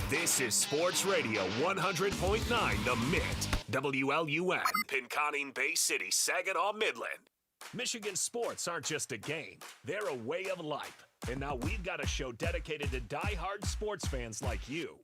This is Sports Radio 100.9 The Mitt, WLUN, Pinconning Bay City, Saginaw, Midland. Michigan sports aren't just a game, they're a way of life. And now we've got a show dedicated to die-hard sports fans like you.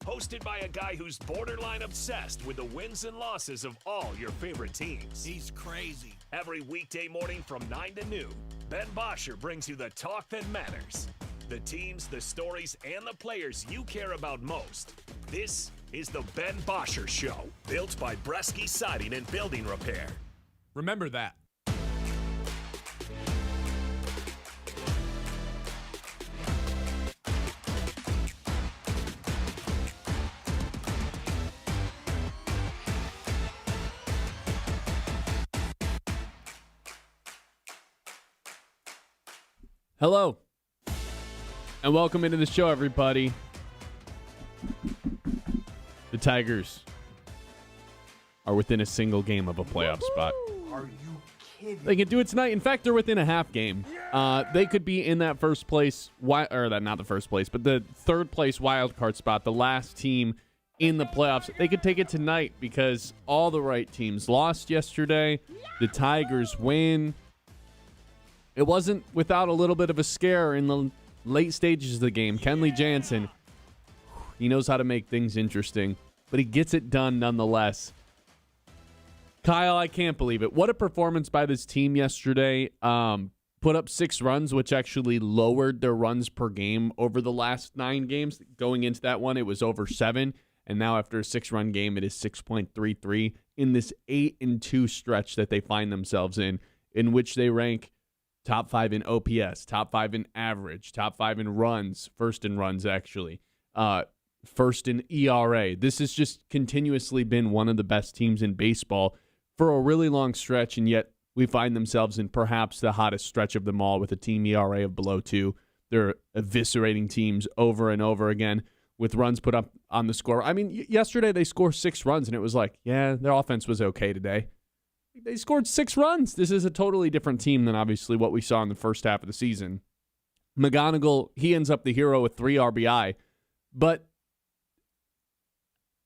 Hosted by a guy who's borderline obsessed with the wins and losses of all your favorite teams. He's crazy. Every weekday morning from 9 to noon, Ben Bosscher brings you the talk that matters. The teams, the stories, and the players you care about most. This is the Ben Bosscher Show, built by Bresky Siding and Building Repair. Remember that. Hello, and welcome into the show, everybody. The Tigers are within a single game of a playoff spot. Are you kidding? They can do it tonight. In fact, they're within a half game. They could be in that first place, not the first place, but the third place wild card spot, the last team in the playoffs. They could take it tonight because all the right teams lost yesterday. The Tigers win. It wasn't without a little bit of a scare in the late stages of the game. Kenley Jansen, he knows how to make things interesting, but he gets it done nonetheless. Kyle, I can't believe it. What a performance by this team yesterday. Put up 6 runs, which actually lowered their runs per game over the last 9 games. Going into that one, it was over 7, and now after a 6-run game, it is 6.33 in this 8-2 stretch that they find themselves in which they rank top 5 in OPS, top 5 in average, top 5 in runs, first in runs actually, first in ERA. This has just continuously been one of the best teams in baseball for a really long stretch, and yet we find themselves in perhaps the hottest stretch of them all with a team ERA of below 2. They're eviscerating teams over and over again with runs put up on the score. I mean, yesterday they scored 6 runs, and it was like, yeah, their offense was okay today. They scored 6 runs. This is a totally different team than obviously what we saw in the first half of the season. McGonigal, he ends up the hero with 3 RBI. But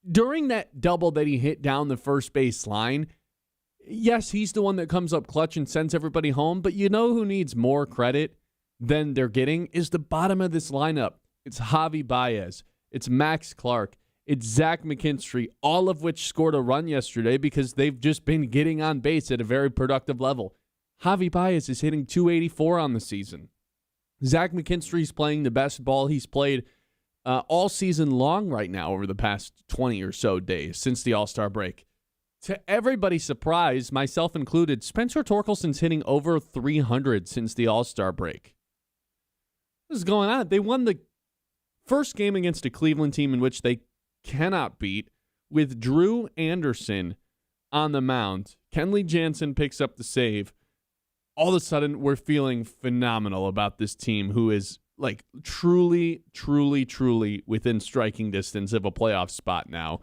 during that double that he hit down the first base line, yes, he's the one that comes up clutch and sends everybody home. But you know who needs more credit than they're getting is the bottom of this lineup. It's Javi Baez. It's Max Clark. It's Zach McKinstry, all of which scored a run yesterday because they've just been getting on base at a very productive level. Javi Baez is hitting .284 on the season. Zach McKinstry's playing the best ball he's played all season long right now over the past 20 or so days since the All-Star break. To everybody's surprise, myself included, Spencer Torkelson's hitting over 300 since the All-Star break. What is going on? They won the first game against a Cleveland team in which they cannot beat with Drew Anderson on the mound. Kenley Jansen picks up the save. All of a sudden, we're feeling phenomenal about this team who is like truly, truly, truly within striking distance of a playoff spot now.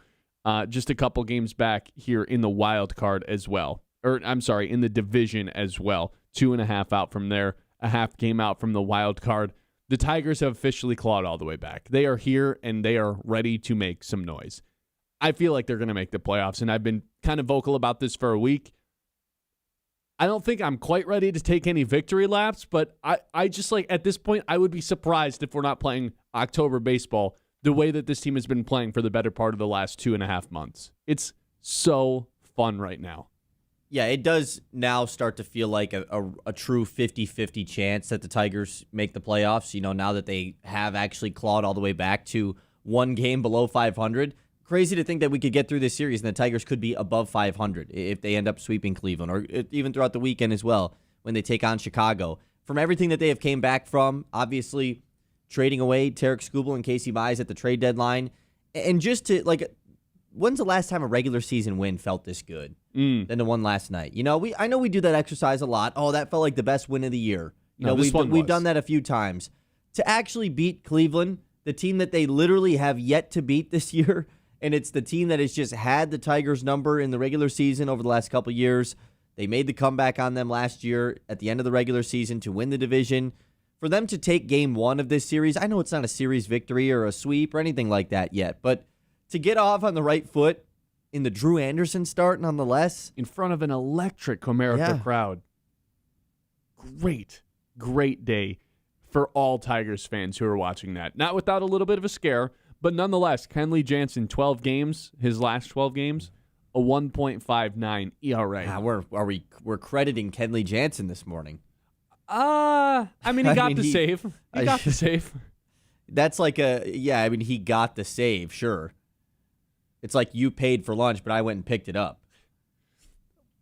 Just a couple games back here in the wild card as well. In the division as well. 2.5 out from there, a half game out from the wild card. The Tigers have officially clawed all the way back. They are here, and they are ready to make some noise. I feel like they're going to make the playoffs, and I've been kind of vocal about this for a week. I don't think I'm quite ready to take any victory laps, but I just like at this point, I would be surprised if we're not playing October baseball the way that this team has been playing for the better part of the last 2.5 months. It's so fun right now. Yeah, it does now start to feel like a true 50-50 chance that the Tigers make the playoffs, now that they have actually clawed all the way back to 1 game below 500. Crazy to think that we could get through this series and the Tigers could be above 500 if they end up sweeping Cleveland, or even throughout the weekend as well when they take on Chicago. From everything that they have came back from, obviously trading away Tarek Skubal and Casey Mize at the trade deadline, and just to, when's the last time a regular season win felt this good than the one last night? I know we do that exercise a lot. Oh, that felt like the best win of the year. We've done that a few times. To actually beat Cleveland, the team that they literally have yet to beat this year, and it's the team that has just had the Tigers' number in the regular season over the last couple of years. They made the comeback on them last year at the end of the regular season to win the division. for them to take game one of this series, I know it's not a series victory or a sweep or anything like that yet, but to get off on the right foot in the Drew Anderson start nonetheless. In front of an electric Comerica crowd. Great day for all Tigers fans who are watching that. Not without a little bit of a scare, but nonetheless, Kenley Jansen, 12 games, his last 12 games, a 1.59 ERA. We're crediting Kenley Jansen this morning. I mean, he got the save. He got the save. That's like he got the save, sure. It's like you paid for lunch, but I went and picked it up.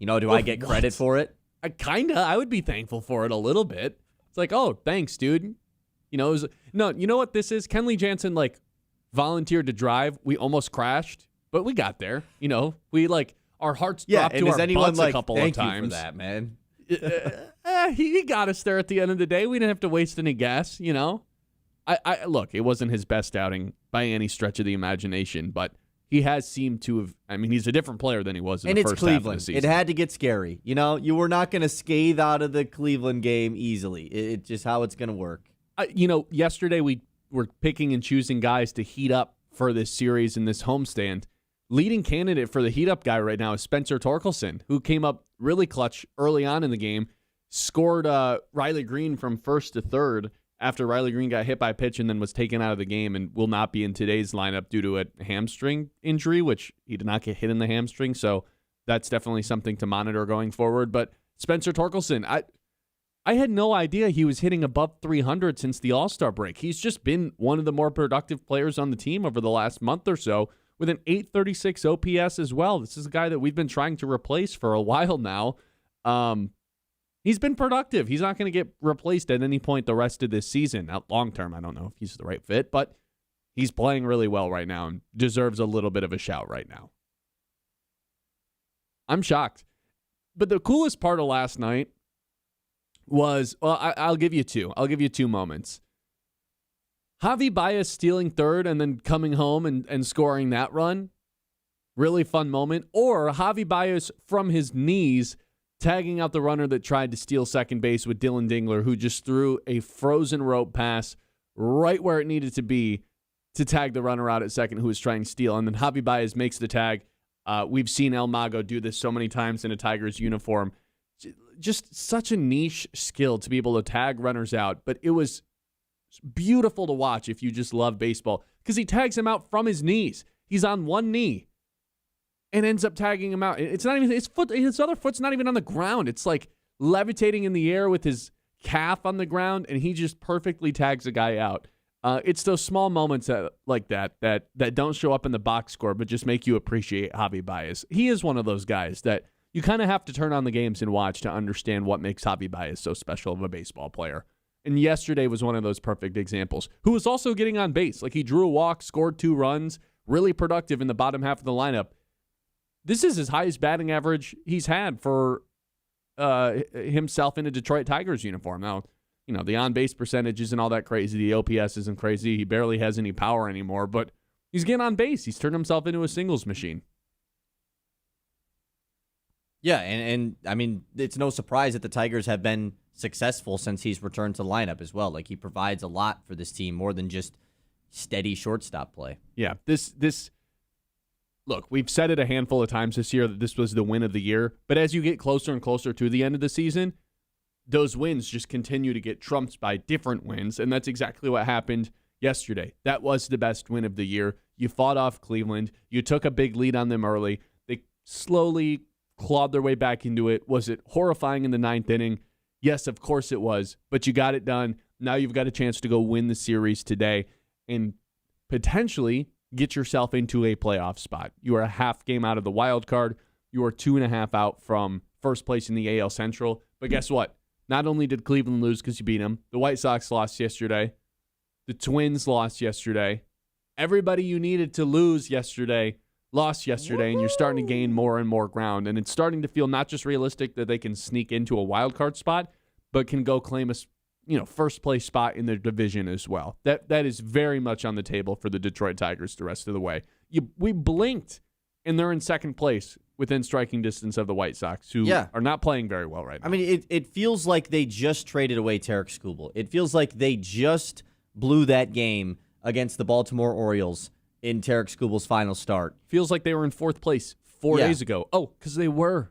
Do I get credit for it? I would be thankful for it a little bit. It's like, oh, thanks, dude. You know what this is? Kenley Jansen, volunteered to drive. We almost crashed, but we got there. We our hearts dropped to our butts a couple of times. Thank you for that, man. He got us there at the end of the day. We didn't have to waste any gas, I look, it wasn't his best outing by any stretch of the imagination, but he has seemed to have. I mean, he's a different player than he was in the first half of the season. It had to get scary. You were not going to scathe out of the Cleveland game easily. It's just how it's going to work. Yesterday we were picking and choosing guys to heat up for this series in this homestand. Leading candidate for the heat-up guy right now is Spencer Torkelson, who came up really clutch early on in the game, scored Riley Green from first to third after Riley Green got hit by a pitch and then was taken out of the game and will not be in today's lineup due to a hamstring injury, which he did not get hit in the hamstring, so that's definitely something to monitor going forward. But Spencer Torkelson, I had no idea he was hitting above 300 since the All-Star break. He's just been one of the more productive players on the team over the last month or so, with an 836 OPS as well. This is a guy that we've been trying to replace for a while now. He's been productive. He's not going to get replaced at any point the rest of this season. Now, long term, I don't know if he's the right fit, but he's playing really well right now and deserves a little bit of a shout right now. I'm shocked. But the coolest part of last night was, I'll give you two. I'll give you two moments. Javi Baez stealing third and then coming home and scoring that run. Really fun moment. Or Javi Baez from his knees tagging out the runner that tried to steal second base with Dylan Dingler, who just threw a frozen rope pass right where it needed to be to tag the runner out at second who was trying to steal. And then Javi Baez makes the tag. We've seen El Mago do this so many times in a Tigers uniform. Just such a niche skill to be able to tag runners out. But it was beautiful to watch if you just love baseball, because he tags him out from his knees. He's on one knee and ends up tagging him out. It's not even his other foot's not even on the ground. It's like levitating in the air with his calf on the ground, and he just perfectly tags a guy out. It's those small moments like that don't show up in the box score, but just make you appreciate Javi Baez. He is one of those guys that you kind of have to turn on the games and watch to understand what makes Javi Baez so special of a baseball player. And yesterday was one of those perfect examples. Who was also getting on base. Like, he drew a walk, scored 2 runs, really productive in the bottom half of the lineup. This is his highest batting average he's had for himself in a Detroit Tigers uniform. Now, the on-base percentage isn't all that crazy. The OPS isn't crazy. He barely has any power anymore, but he's getting on base. He's turned himself into a singles machine. Yeah, and I mean, it's no surprise that the Tigers have been successful since he's returned to the lineup as well. Like, he provides a lot for this team, more than just steady shortstop play. Yeah, this look, we've said it a handful of times this year that this was the win of the year, but as you get closer and closer to the end of the season, those wins just continue to get trumped by different wins, and that's exactly what happened yesterday. That was the best win of the year. You fought off Cleveland. You took a big lead on them early. They slowly clawed their way back into it. Was it horrifying in the 9th inning? Yes, of course it was, but you got it done. Now you've got a chance to go win the series today and potentially get yourself into a playoff spot. You are a half game out of the wild card. You are 2.5 out from first place in the AL Central. But guess what? Not only did Cleveland lose because you beat them, the White Sox lost yesterday. The Twins lost yesterday. Everybody you needed to lose yesterday lost yesterday, and you're starting to gain more and more ground. And it's starting to feel not just realistic that they can sneak into a wild card spot, but can go claim a first place spot in their division as well. That is very much on the table for the Detroit Tigers the rest of the way. We blinked, and they're in second place. within striking distance of the White Sox, who are not playing very well right now. I mean, it feels like they just traded away Tarek Skubal. It feels like they just blew that game against the Baltimore Orioles in Tarek Skubal's final start. Feels like they were in fourth place 4 days ago. Oh, because they were.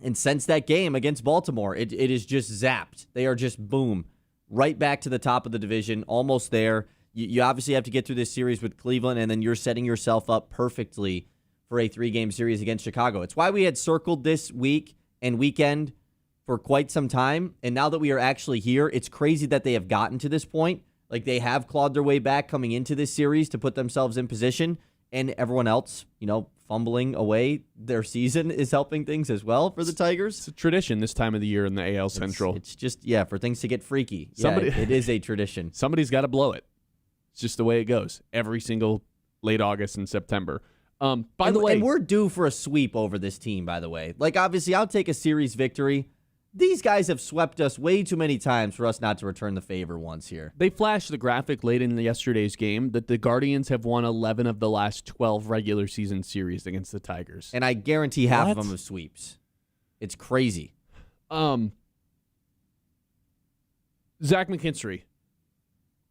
And since that game against Baltimore, it is just zapped. They are just, boom, right back to the top of the division, almost there. You obviously have to get through this series with Cleveland, and then you're setting yourself up perfectly for a 3-game series against Chicago. It's why we had circled this week and weekend for quite some time, and now that we are actually here, it's crazy that they have gotten to this point. Like, they have clawed their way back coming into this series to put themselves in position, and everyone else, fumbling away their season is helping things as well for the Tigers. It's a tradition this time of the year in the AL Central. It's just, for things to get freaky. It is a tradition. Somebody's got to blow it. It's just the way it goes every single late August and September. By the way, and we're due for a sweep over this team, by the way. Like, obviously, I'll take a series victory. These guys have swept us way too many times for us not to return the favor once here. They flashed the graphic late in yesterday's game that the Guardians have won 11 of the last 12 regular season series against the Tigers. And I guarantee half of them have sweeps. It's crazy. Zach McKinstry.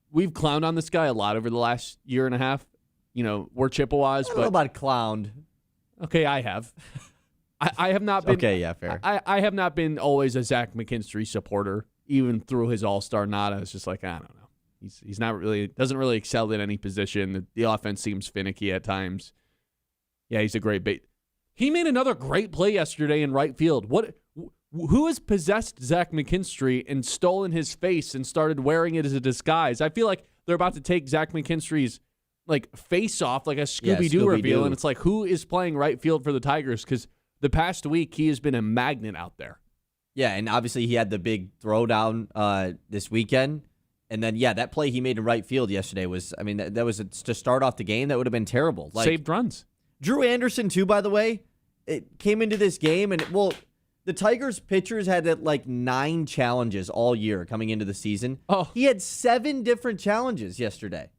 We've clowned on this guy a lot over the last year and a half. We're Chippewas. I don't know about clowned. Okay, I have. I have not been. Okay, yeah, fair. I have not been always a Zach McKinstry supporter, even through his All-Star nod. I was just like, I don't know. He's not really, doesn't really excel at any position. The offense seems finicky at times. Yeah, he's a great bait. He made another great play yesterday in right field. Who has possessed Zach McKinstry and stolen his face and started wearing it as a disguise? I feel like they're about to take Zach McKinstry's face off, like a Scooby-Doo reveal, and it's like, who is playing right field for the Tigers? Because the past week, he has been a magnet out there. Yeah, and obviously he had the big throwdown this weekend. And then, that play he made in right field yesterday was, that was to start off the game. That would have been terrible. Saved runs. Drew Anderson, too, by the way, it came into this game, and, the Tigers pitchers had 9 challenges all year coming into the season. Oh. He had 7 different challenges yesterday.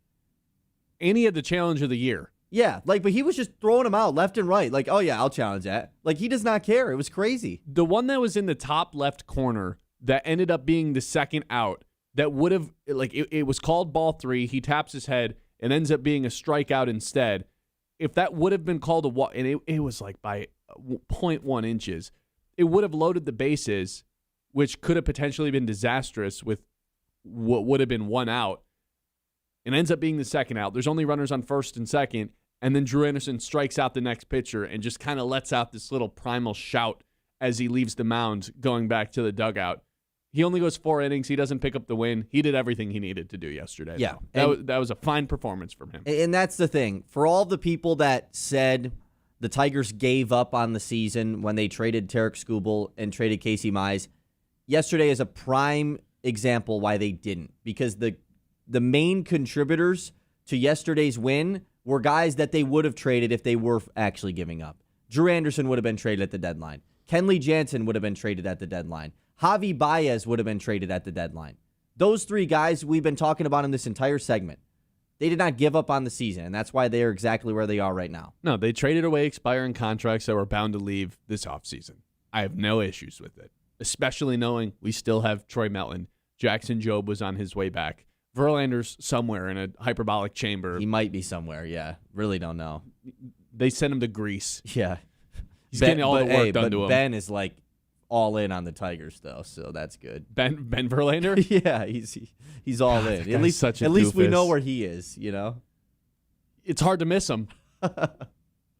And he had the challenge of the year. Yeah, but he was just throwing them out left and right. Oh, yeah, I'll challenge that. He does not care. It was crazy. The one that was in the top left corner that ended up being the second out, that would have, it was called ball 3. He taps his head and ends up being a strikeout instead. If that would have been called a walk, and it was by 0.1 inches, it would have loaded the bases, which could have potentially been disastrous with what would have been 1 out. It ends up being the second out. There's only runners on first and second. And then Drew Anderson strikes out the next pitcher and just kind of lets out this little primal shout as he leaves the mound going back to the dugout. He only goes 4 innings. He doesn't pick up the win. He did everything he needed to do yesterday. Yeah. That was a fine performance from him. And that's the thing. For all the people that said the Tigers gave up on the season when they traded Tarek Skubal and traded Casey Mize, yesterday is a prime example why they didn't. Because the main contributors to yesterday's win were guys that they would have traded if they were actually giving up. Drew Anderson would have been traded at the deadline. Kenley Jansen would have been traded at the deadline. Javi Baez would have been traded at the deadline. Those 3 guys we've been talking about in this entire segment, they did not give up on the season, and that's why they are exactly where they are right now. No, they traded away expiring contracts that were bound to leave this offseason. I have no issues with it, especially knowing we still have Troy Melton. Jackson Jobe was on his way back. Verlander's somewhere in a hyperbolic chamber. He might be somewhere, yeah. Really don't know. They sent him to Greece. Yeah. He's getting all the work done to him. Ben is all in on the Tigers, though, so that's good. Ben Verlander? Yeah, he's all in. At least we know where he is, It's hard to miss him.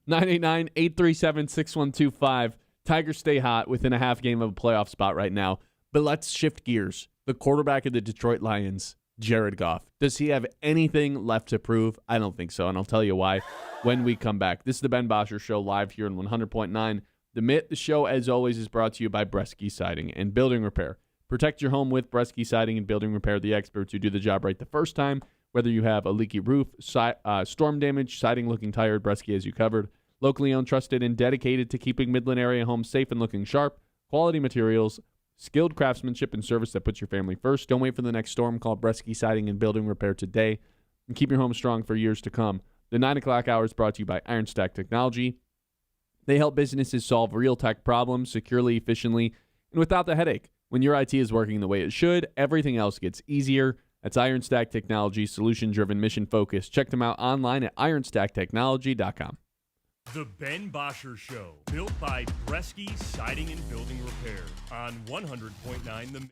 989-837-6125. Tigers stay hot within a half game of a playoff spot right now. But let's shift gears. The quarterback of the Detroit Lions, Jared Goff. Does he have anything left to prove? I don't think so, and I'll tell you why when we come back. This is the Ben Bosscher Show live here on 100.9 The Mitt. The show, as always, is brought to you by Bresky Siding and Building Repair. Protect your home with Bresky Siding and Building Repair, the experts who do the job right the first time. Whether you have a leaky roof, storm damage, siding looking tired, Bresky has you covered. Locally owned, trusted, and dedicated to keeping Midland area homes safe and looking sharp. Quality materials, skilled craftsmanship, and service that puts your family first. Don't wait for the next storm. Call Bresky Siding and Building Repair today and keep your home strong for years to come. The 9 o'clock hour is brought to you by Iron Stack Technology. They help businesses solve real tech problems securely, efficiently, and without the headache. When your IT is working the way it should, everything else gets easier. That's IronStack Technology, solution-driven, mission-focused. Check them out online at ironstacktechnology.com. The Ben Bosscher Show, built by Bresky Siding and Building Repair on 100.9 The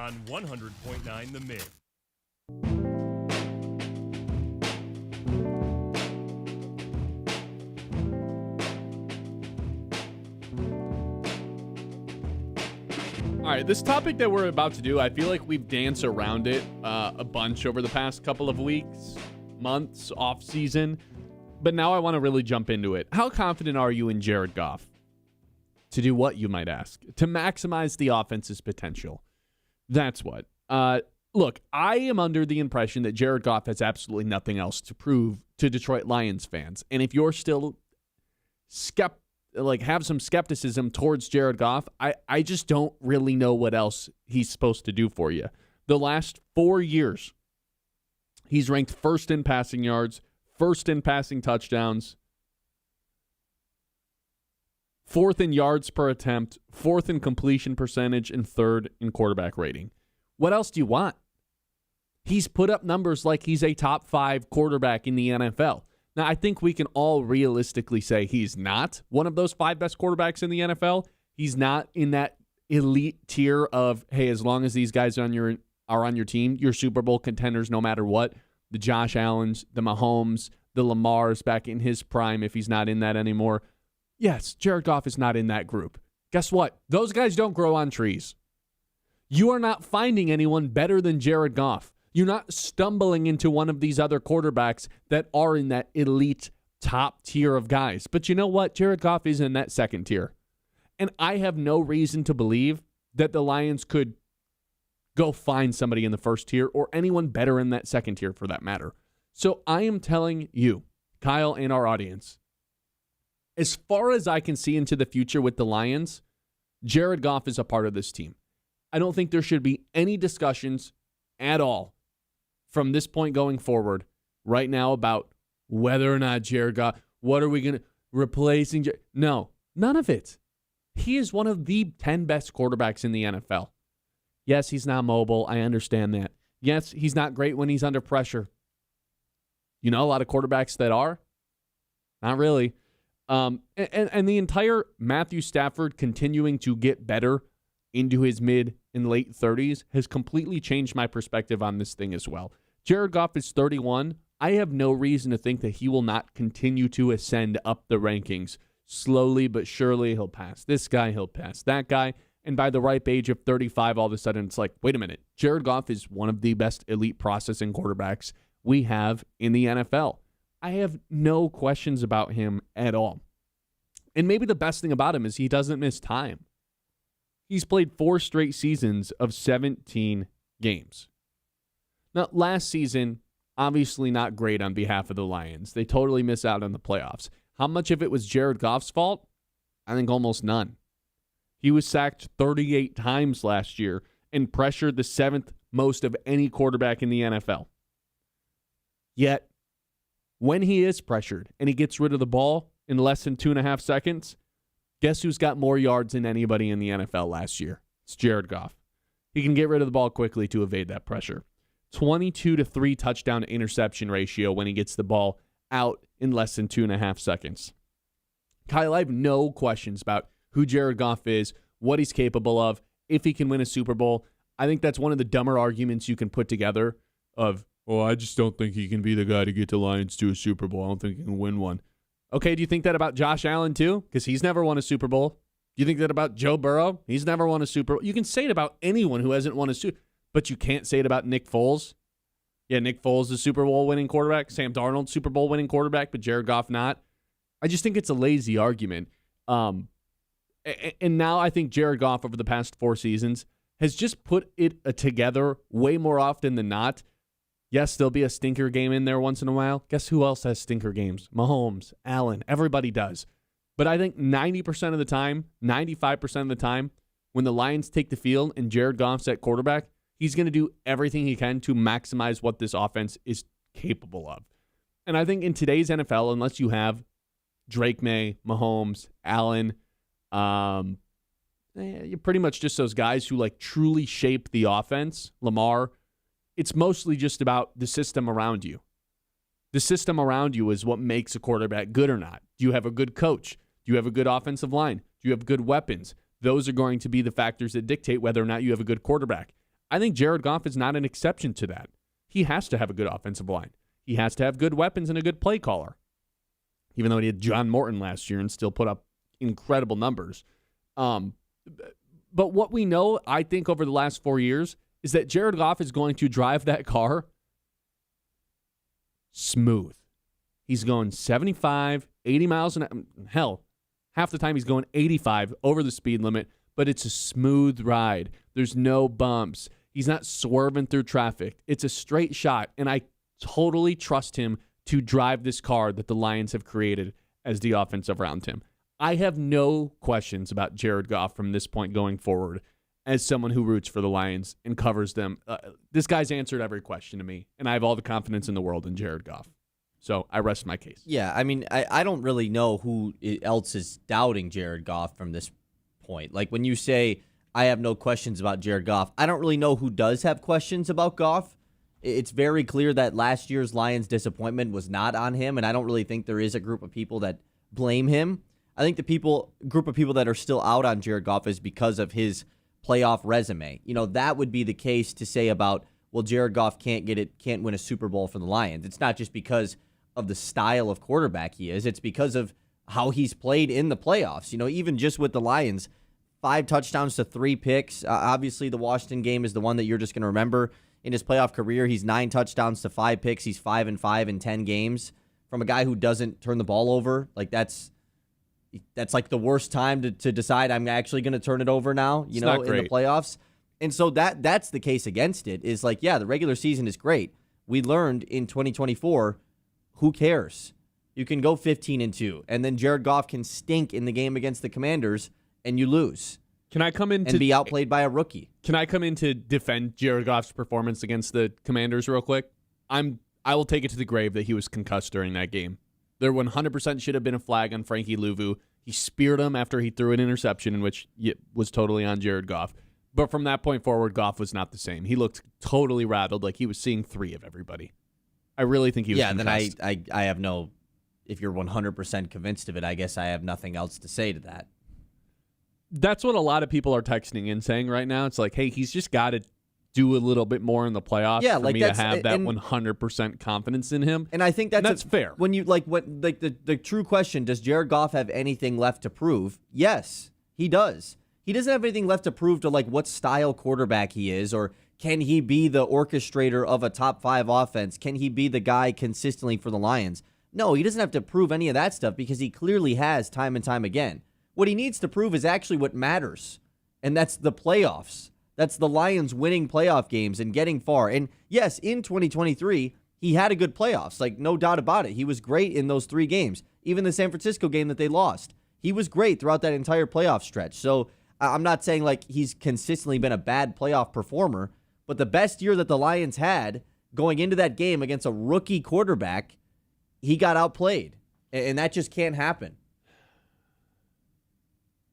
on 100.9 The Mid. All right, this topic that we're about to do, I feel like we've danced around it a bunch over the past couple of weeks, months, off season, but now I want to really jump into it. How confident are you in Jared Goff? To do what, you might ask? To maximize the offense's potential. That's what. Look, I am under the impression that Jared Goff has absolutely nothing else to prove to Detroit Lions fans. And if you're still have some skepticism towards Jared Goff, I just don't really know what else he's supposed to do for you. The last 4 years, he's ranked first in passing yards, first in passing touchdowns, fourth in yards per attempt, fourth in completion percentage, and third in quarterback rating. What else do you want? He's put up numbers like he's a top 5 quarterback in the NFL. Now, I think we can all realistically say he's not one of those 5 best quarterbacks in the NFL. He's not in that elite tier of, hey, as long as these guys are on your team, you're Super Bowl contenders no matter what. The Josh Allens, the Mahomes, the Lamars back in his prime if he's not in that anymore. Yes, Jared Goff is not in that group. Guess what? Those guys don't grow on trees. You are not finding anyone better than Jared Goff. You're not stumbling into one of these other quarterbacks that are in that elite top tier of guys. But you know what? Jared Goff is in that second tier. And I have no reason to believe that the Lions could go find somebody in the first tier or anyone better in that second tier for that matter. So I am telling you, Kyle and our audience, as far as I can see into the future with the Lions, Jared Goff is a part of this team. I don't think there should be any discussions at all from this point going forward right now about whether or not Jared Goff, what are we going to replacing? No, none of it. He is one of the 10 best quarterbacks in the NFL. Yes, he's not mobile. I understand that. Yes, he's not great when he's under pressure. You know, a lot of quarterbacks that are. Not really. And the entire Matthew Stafford continuing to get better into his mid and late 30s has completely changed my perspective on this thing as well. Jared Goff is 31. I have no reason to think that he will not continue to ascend up the rankings. Slowly but surely, he'll pass this guy, he'll pass that guy. And by the ripe age of 35, all of a sudden, it's like, wait a minute. Jared Goff is one of the best elite processing quarterbacks we have in the NFL. I have no questions about him at all. And maybe the best thing about him is he doesn't miss time. He's played 4 straight seasons of 17 games. Now, last season, obviously not great on behalf of the Lions. They totally miss out on the playoffs. How much of it was Jared Goff's fault? I think almost none. He was sacked 38 times last year and pressured the 7th most of any quarterback in the NFL. Yet, when he is pressured and he gets rid of the ball in less than 2.5 seconds, guess who's got more yards than anybody in the NFL last year? It's Jared Goff. He can get rid of the ball quickly to evade that pressure. 22-3 touchdown to interception ratio when he gets the ball out in less than 2.5 seconds. Kyle, I have no questions about who Jared Goff is, what he's capable of, if he can win a Super Bowl. I think that's one of the dumber arguments you can put together of, oh, I just don't think he can be the guy to get the Lions to a Super Bowl. I don't think he can win one. Okay, do you think that about Josh Allen too? Because he's never won a Super Bowl. Do you think that about Joe Burrow? He's never won a Super Bowl. You can say it about anyone who hasn't won a Super Bowl, but you can't say it about Nick Foles. Yeah, Nick Foles is a Super Bowl winning quarterback. Sam Darnold, Super Bowl winning quarterback, but Jared Goff not. I just think it's a lazy argument. And now I think Jared Goff over the past 4 seasons has just put it together way more often than not. Yes, there'll be a stinker game in there once in a while. Guess who else has stinker games? Mahomes, Allen, everybody does. But I think 90% of the time, 95% of the time, when the Lions take the field and Jared Goff's at quarterback, he's going to do everything he can to maximize what this offense is capable of. And I think in today's NFL, unless you have Drake May, Mahomes, Allen, you're pretty much just those guys who like truly shape the offense, Lamar, it's mostly just about the system around you. The system around you is what makes a quarterback good or not. Do you have a good coach? Do you have a good offensive line? Do you have good weapons? Those are going to be the factors that dictate whether or not you have a good quarterback. I think Jared Goff is not an exception to that. He has to have a good offensive line. He has to have good weapons and a good play caller. Even though he had John Morton last year and still put up incredible numbers. But what we know, I think, over the last 4 years is that Jared Goff is going to drive that car smooth. He's going 75, 80 miles an hour. Hell, half the time he's going 85 over the speed limit, but it's a smooth ride. There's no bumps. He's not swerving through traffic. It's a straight shot, and I totally trust him to drive this car that the Lions have created as the offense around him. I have no questions about Jared Goff from this point going forward as someone who roots for the Lions and covers them. This guy's answered every question to me, and I have all the confidence in the world in Jared Goff. So I rest my case. Yeah, I mean, I don't really know who else is doubting Jared Goff from this point. Like when you say, I have no questions about Jared Goff, I don't really know who does have questions about Goff. It's very clear that last year's Lions disappointment was not on him, and I don't really think there is a group of people that blame him. I think the group of people that are still out on Jared Goff is because of his playoff resume. That would be the case to say about, well, Jared Goff can't win a Super Bowl for the Lions. It's not just because of the style of quarterback he is. It's because of how he's played in the playoffs. Even just with the Lions, 5 touchdowns to 3 picks. Obviously, the Washington game is the one that you're just going to remember. In his playoff career, he's 9 touchdowns to 5 picks. He's 5-5 in 10 games. From a guy who doesn't turn the ball over, like that's like the worst time to decide I'm actually going to turn it over now, in the playoffs. And so that's the case against it is like, yeah, the regular season is great. We learned in 2024, who cares? You can go 15-2, and then Jared Goff can stink in the game against the Commanders, and you lose. Can I come in and be outplayed by a rookie? Can I come in to defend Jared Goff's performance against the Commanders real quick? I will take it to the grave that he was concussed during that game. There 100% should have been a flag on Frankie Louvu. He speared him after he threw an interception, in which it was totally on Jared Goff. But from that point forward, Goff was not the same. He looked totally rattled, like he was seeing 3 of everybody. I really think he was concussed. Then I have no... If you're 100% convinced of it, I guess I have nothing else to say to that. That's what a lot of people are texting and saying right now. It's like, hey, he's just got to do a little bit more in the playoffs for me to have that 100% confidence in him. And I think that's fair. When you the true question, does Jared Goff have anything left to prove? Yes, he does. He doesn't have anything left to prove to what style quarterback he is, or can he be the orchestrator of a top 5 offense? Can he be the guy consistently for the Lions? No, he doesn't have to prove any of that stuff because he clearly has time and time again. What he needs to prove is actually what matters, and that's the playoffs. That's the Lions winning playoff games and getting far. And yes, in 2023, he had a good playoffs, no doubt about it. He was great in those 3 games. Even the San Francisco game that they lost, he was great throughout that entire playoff stretch. So I'm not saying he's consistently been a bad playoff performer, but the best year that the Lions had going into that game against a rookie quarterback, he got outplayed, and that just can't happen.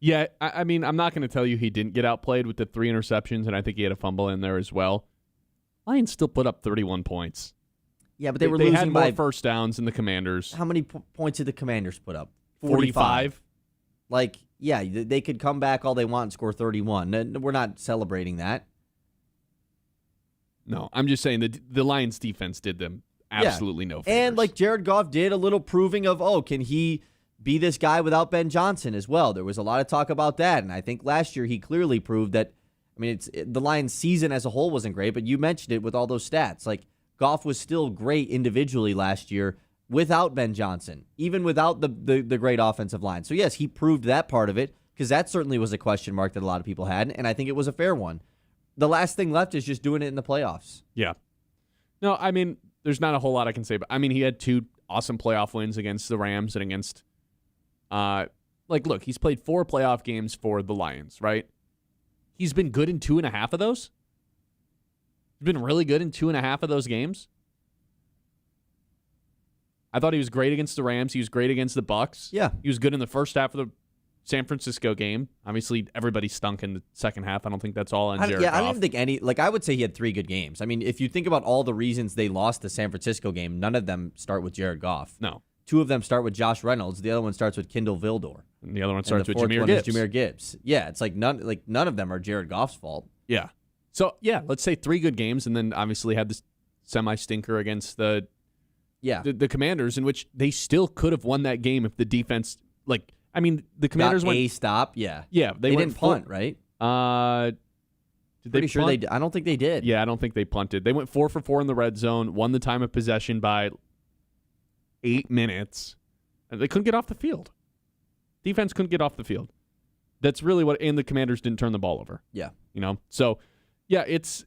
Yeah, I mean, I'm not going to tell you he didn't get outplayed with the 3 interceptions, and I think he had a fumble in there as well. Lions still put up 31 points. Yeah, but they were losing had more by first downs than the Commanders. How many points did the Commanders put up? 45. Yeah, they could come back all they want and score 31. We're not celebrating that. No, I'm just saying the Lions defense did them absolutely no favors. And Jared Goff did a little proving of, can he be this guy without Ben Johnson as well? There was a lot of talk about that, and I think last year he clearly proved that. I mean, the Lions' season as a whole wasn't great, but you mentioned it with all those stats. Goff was still great individually last year without Ben Johnson, even without the great offensive line. So yes, he proved that part of it, because that certainly was a question mark that a lot of people had, and I think it was a fair one. The last thing left is just doing it in the playoffs. Yeah. No, I mean, there's not a whole lot I can say, but I mean, he had 2 awesome playoff wins against the Rams and against, look, he's played 4 playoff games for the Lions, right? He's been good in 2.5 of those. He's been really good in 2.5 of those games. I thought he was great against the Rams. He was great against the Bucs. Yeah. He was good in the first half of the San Francisco game. Obviously, everybody stunk in the second half. I don't think that's all on Jared Goff. I don't even think I would say he had 3 good games. I mean, if you think about all the reasons they lost the San Francisco game, none of them start with Jared Goff. No. 2 of them start with Josh Reynolds. The other one starts with Kindle Vildor. And the other one starts with Jahmyr Gibbs. Yeah, it's none of them are Jared Goff's fault. Yeah. So, yeah, let's say 3 good games, and then obviously had this semi-stinker against the Commanders, in which they still could have won that game if the defense, the Commanders went a stop. Yeah. Yeah, they didn't punt, right? Did Pretty they sure punt? I don't think they did. Yeah, I don't think they punted. They went 4 for 4 in the red zone, won the time of possession by 8 minutes, and they couldn't get off the field. Defense couldn't get off the field. That's really what, and the Commanders didn't turn the ball over. Yeah. So, yeah, it's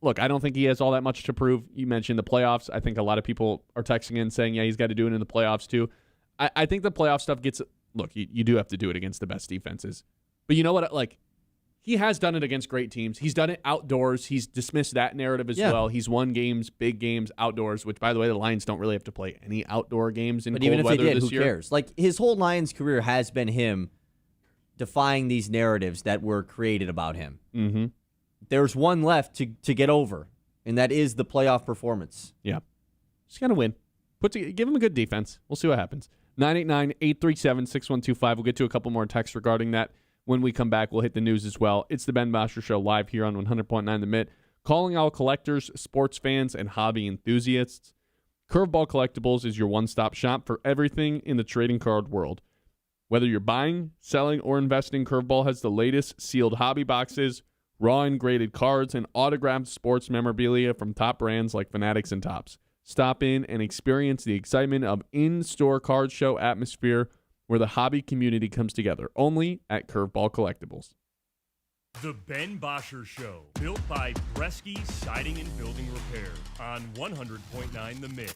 look, I don't think he has all that much to prove. You mentioned the playoffs. I think a lot of people are texting in saying, yeah, he's got to do it in the playoffs too. I think the playoff stuff gets, look, you do have to do it against the best defenses. But you know what? He has done it against great teams. He's done it outdoors. He's dismissed that narrative as well. He's won games, big games, outdoors, which, by the way, the Lions don't really have to play any outdoor games in cold weather this year. But even if they did, who cares? His whole Lions career has been him defying these narratives that were created about him. Mm-hmm. There's one left to get over, and that is the playoff performance. Yeah. Just got to win. Give him a good defense. We'll see what happens. 989-837-6125. We'll get to a couple more texts regarding that. When we come back, we'll hit the news as well. It's the Ben Bosscher Show live here on 100.9 The Mitt. Calling all collectors, sports fans, and hobby enthusiasts. Curveball Collectibles is your one-stop shop for everything in the trading card world. Whether you're buying, selling, or investing, Curveball has the latest sealed hobby boxes, raw and graded cards, and autographed sports memorabilia from top brands like Fanatics and Topps. Stop in and experience the excitement of in-store card show atmosphere where the hobby community comes together, only at Curveball Collectibles. The Ben Bosscher Show, built by Bresky Siding and Building Repair on 100.9 The Mitt.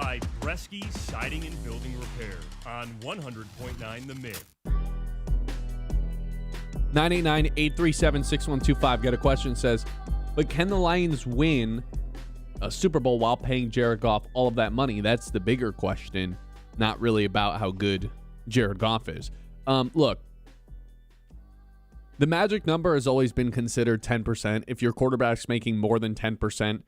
by Bresky Siding and Building Repair on 100.9 The Mid. 989-837-6125. Got a question, says, but can the Lions win a Super Bowl while paying Jared Goff all of that money? That's the bigger question, not really about how good Jared Goff is. Look, the magic number has always been considered 10%. If your quarterback's making more than 10%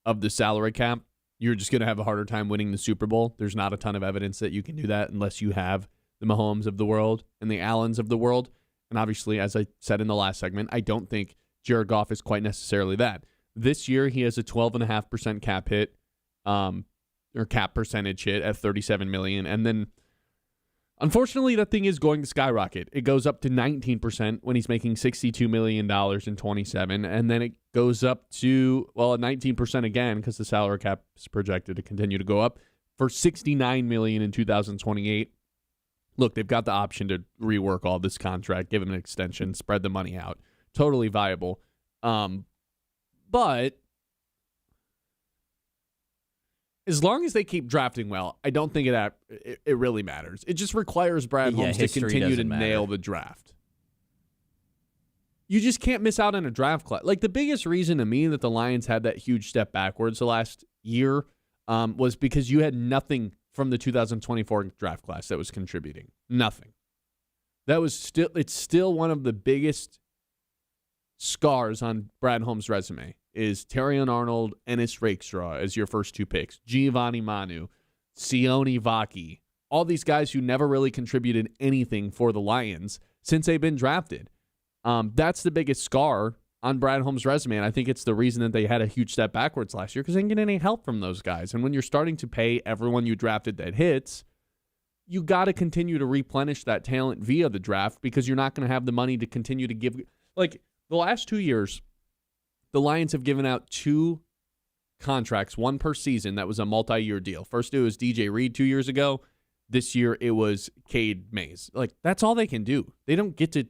of the salary cap, you're just going to have a harder time winning the Super Bowl. There's not a ton of evidence that you can do that unless you have the Mahomes of the world and the Allens of the world. And obviously, as I said in the last segment, I don't think Jared Goff is quite necessarily that. This year, he has a 12.5% cap hit, or cap percentage hit at $37 million. And then, unfortunately, that thing is going to skyrocket. It goes up to 19% when he's making $62 million in 27. And then it goes up to, 19% again, because the salary cap is projected to continue to go up, for $69 million in 2028. Look, they've got the option to rework all this contract, give him an extension, spread the money out. Totally viable. But as long as they keep drafting well, I don't think it really matters. It just requires Brad Holmes to continue to nail the draft. You just can't miss out on a draft class. Like, the biggest reason to me that the Lions had that huge step backwards the last year was because you had nothing from the 2024 draft class that was contributing. Nothing. It's still one of the biggest scars on Brad Holmes' resume is Terrion Arnold, Ennis Rakestraw as your first two picks, Giovanni Manu, Sione Vaki, all these guys who never really contributed anything for the Lions since they've been drafted. That's the biggest scar on Brad Holmes' resume, and I think it's the reason that they had a huge step backwards last year because they didn't get any help from those guys. And when you're starting to pay everyone you drafted that hits, you got to continue to replenish that talent via the draft because you're not going to have the money to continue to give. Like, the last 2 years, the Lions have given out 2 contracts, one per season. That was a multi-year deal. First, it was DJ Reed 2 years ago. This year, it was Cade Mays. Like, that's all they can do. They don't get to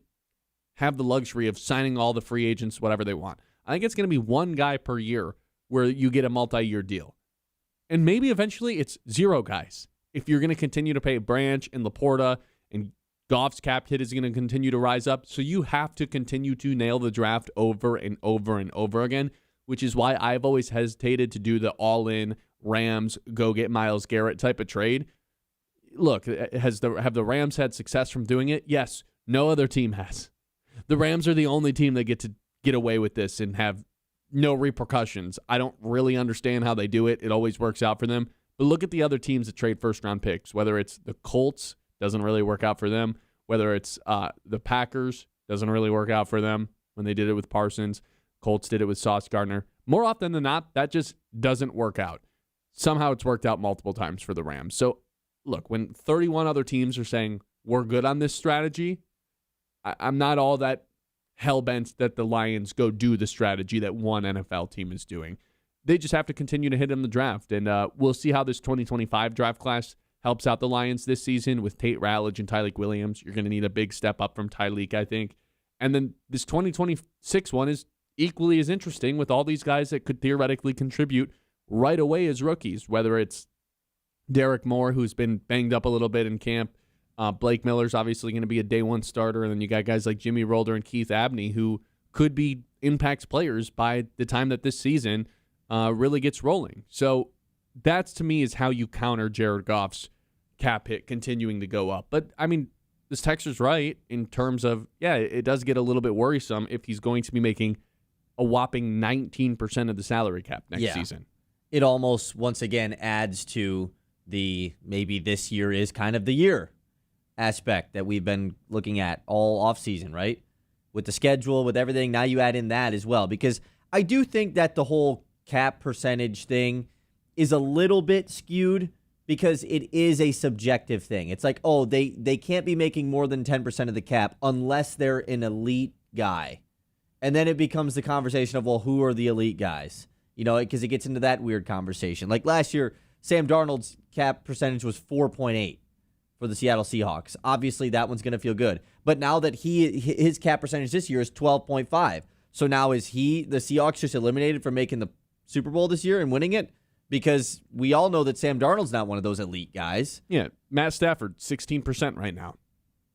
have the luxury of signing all the free agents, whatever they want. I think it's going to be one guy per year where you get a multi-year deal. And maybe eventually it's 0 guys. If you're going to continue to pay Branch and Laporta and Goff's cap hit is going to continue to rise up. So you have to continue to nail the draft over and over and over again, which is why I've always hesitated to do the all-in Rams, go get Myles Garrett type of trade. Look, have the Rams had success from doing it? Yes. No other team has. The Rams are the only team that get to get away with this and have no repercussions. I don't really understand how they do it. It always works out for them. But look at the other teams that trade first-round picks, whether it's the Colts, doesn't really work out for them. Whether it's the Packers, doesn't really work out for them when they did it with Parsons. Colts did it with Sauce Gardner. More often than not, that just doesn't work out. Somehow it's worked out multiple times for the Rams. So, look, when 31 other teams are saying, we're good on this strategy, I'm not all that hell-bent that the Lions go do the strategy that one NFL team is doing. They just have to continue to hit in the draft. And we'll see how this 2025 draft class helps out the Lions this season with Tate Ratledge and Tyleik Williams. You're going to need a big step up from Tyleik, I think. And then this 2026 one is equally as interesting with all these guys that could theoretically contribute right away as rookies, whether it's Derek Moore, who's been banged up a little bit in camp. Blake Miller's obviously going to be a day one starter. And then you got guys like Jimmy Rolder and Keith Abney who could be impact players by the time that this season really gets rolling. So that's, to me, is how you counter Jared Goff's cap hit continuing to go up. But, I mean, this texter's right in terms of, yeah, it does get a little bit worrisome if he's going to be making a whopping 19% of the salary cap next season. It almost, once again, adds to the maybe this year is kind of the year aspect that we've been looking at all offseason, right? With the schedule, with everything, now you add in that as well. Because I do think that the whole cap percentage thing is a little bit skewed because it is a subjective thing. It's like, oh, they can't be making more than 10% of the cap unless they're an elite guy. And then it becomes the conversation of, well, who are the elite guys? You know, because it gets into that weird conversation. Like last year, Sam Darnold's cap percentage was 4.8 for the Seattle Seahawks. Obviously, that one's going to feel good. But now that his cap percentage this year is 12.5. So now is the Seahawks just eliminated from making the Super Bowl this year and winning it because we all know that Sam Darnold's not one of those elite guys. Yeah, Matt Stafford, 16% right now.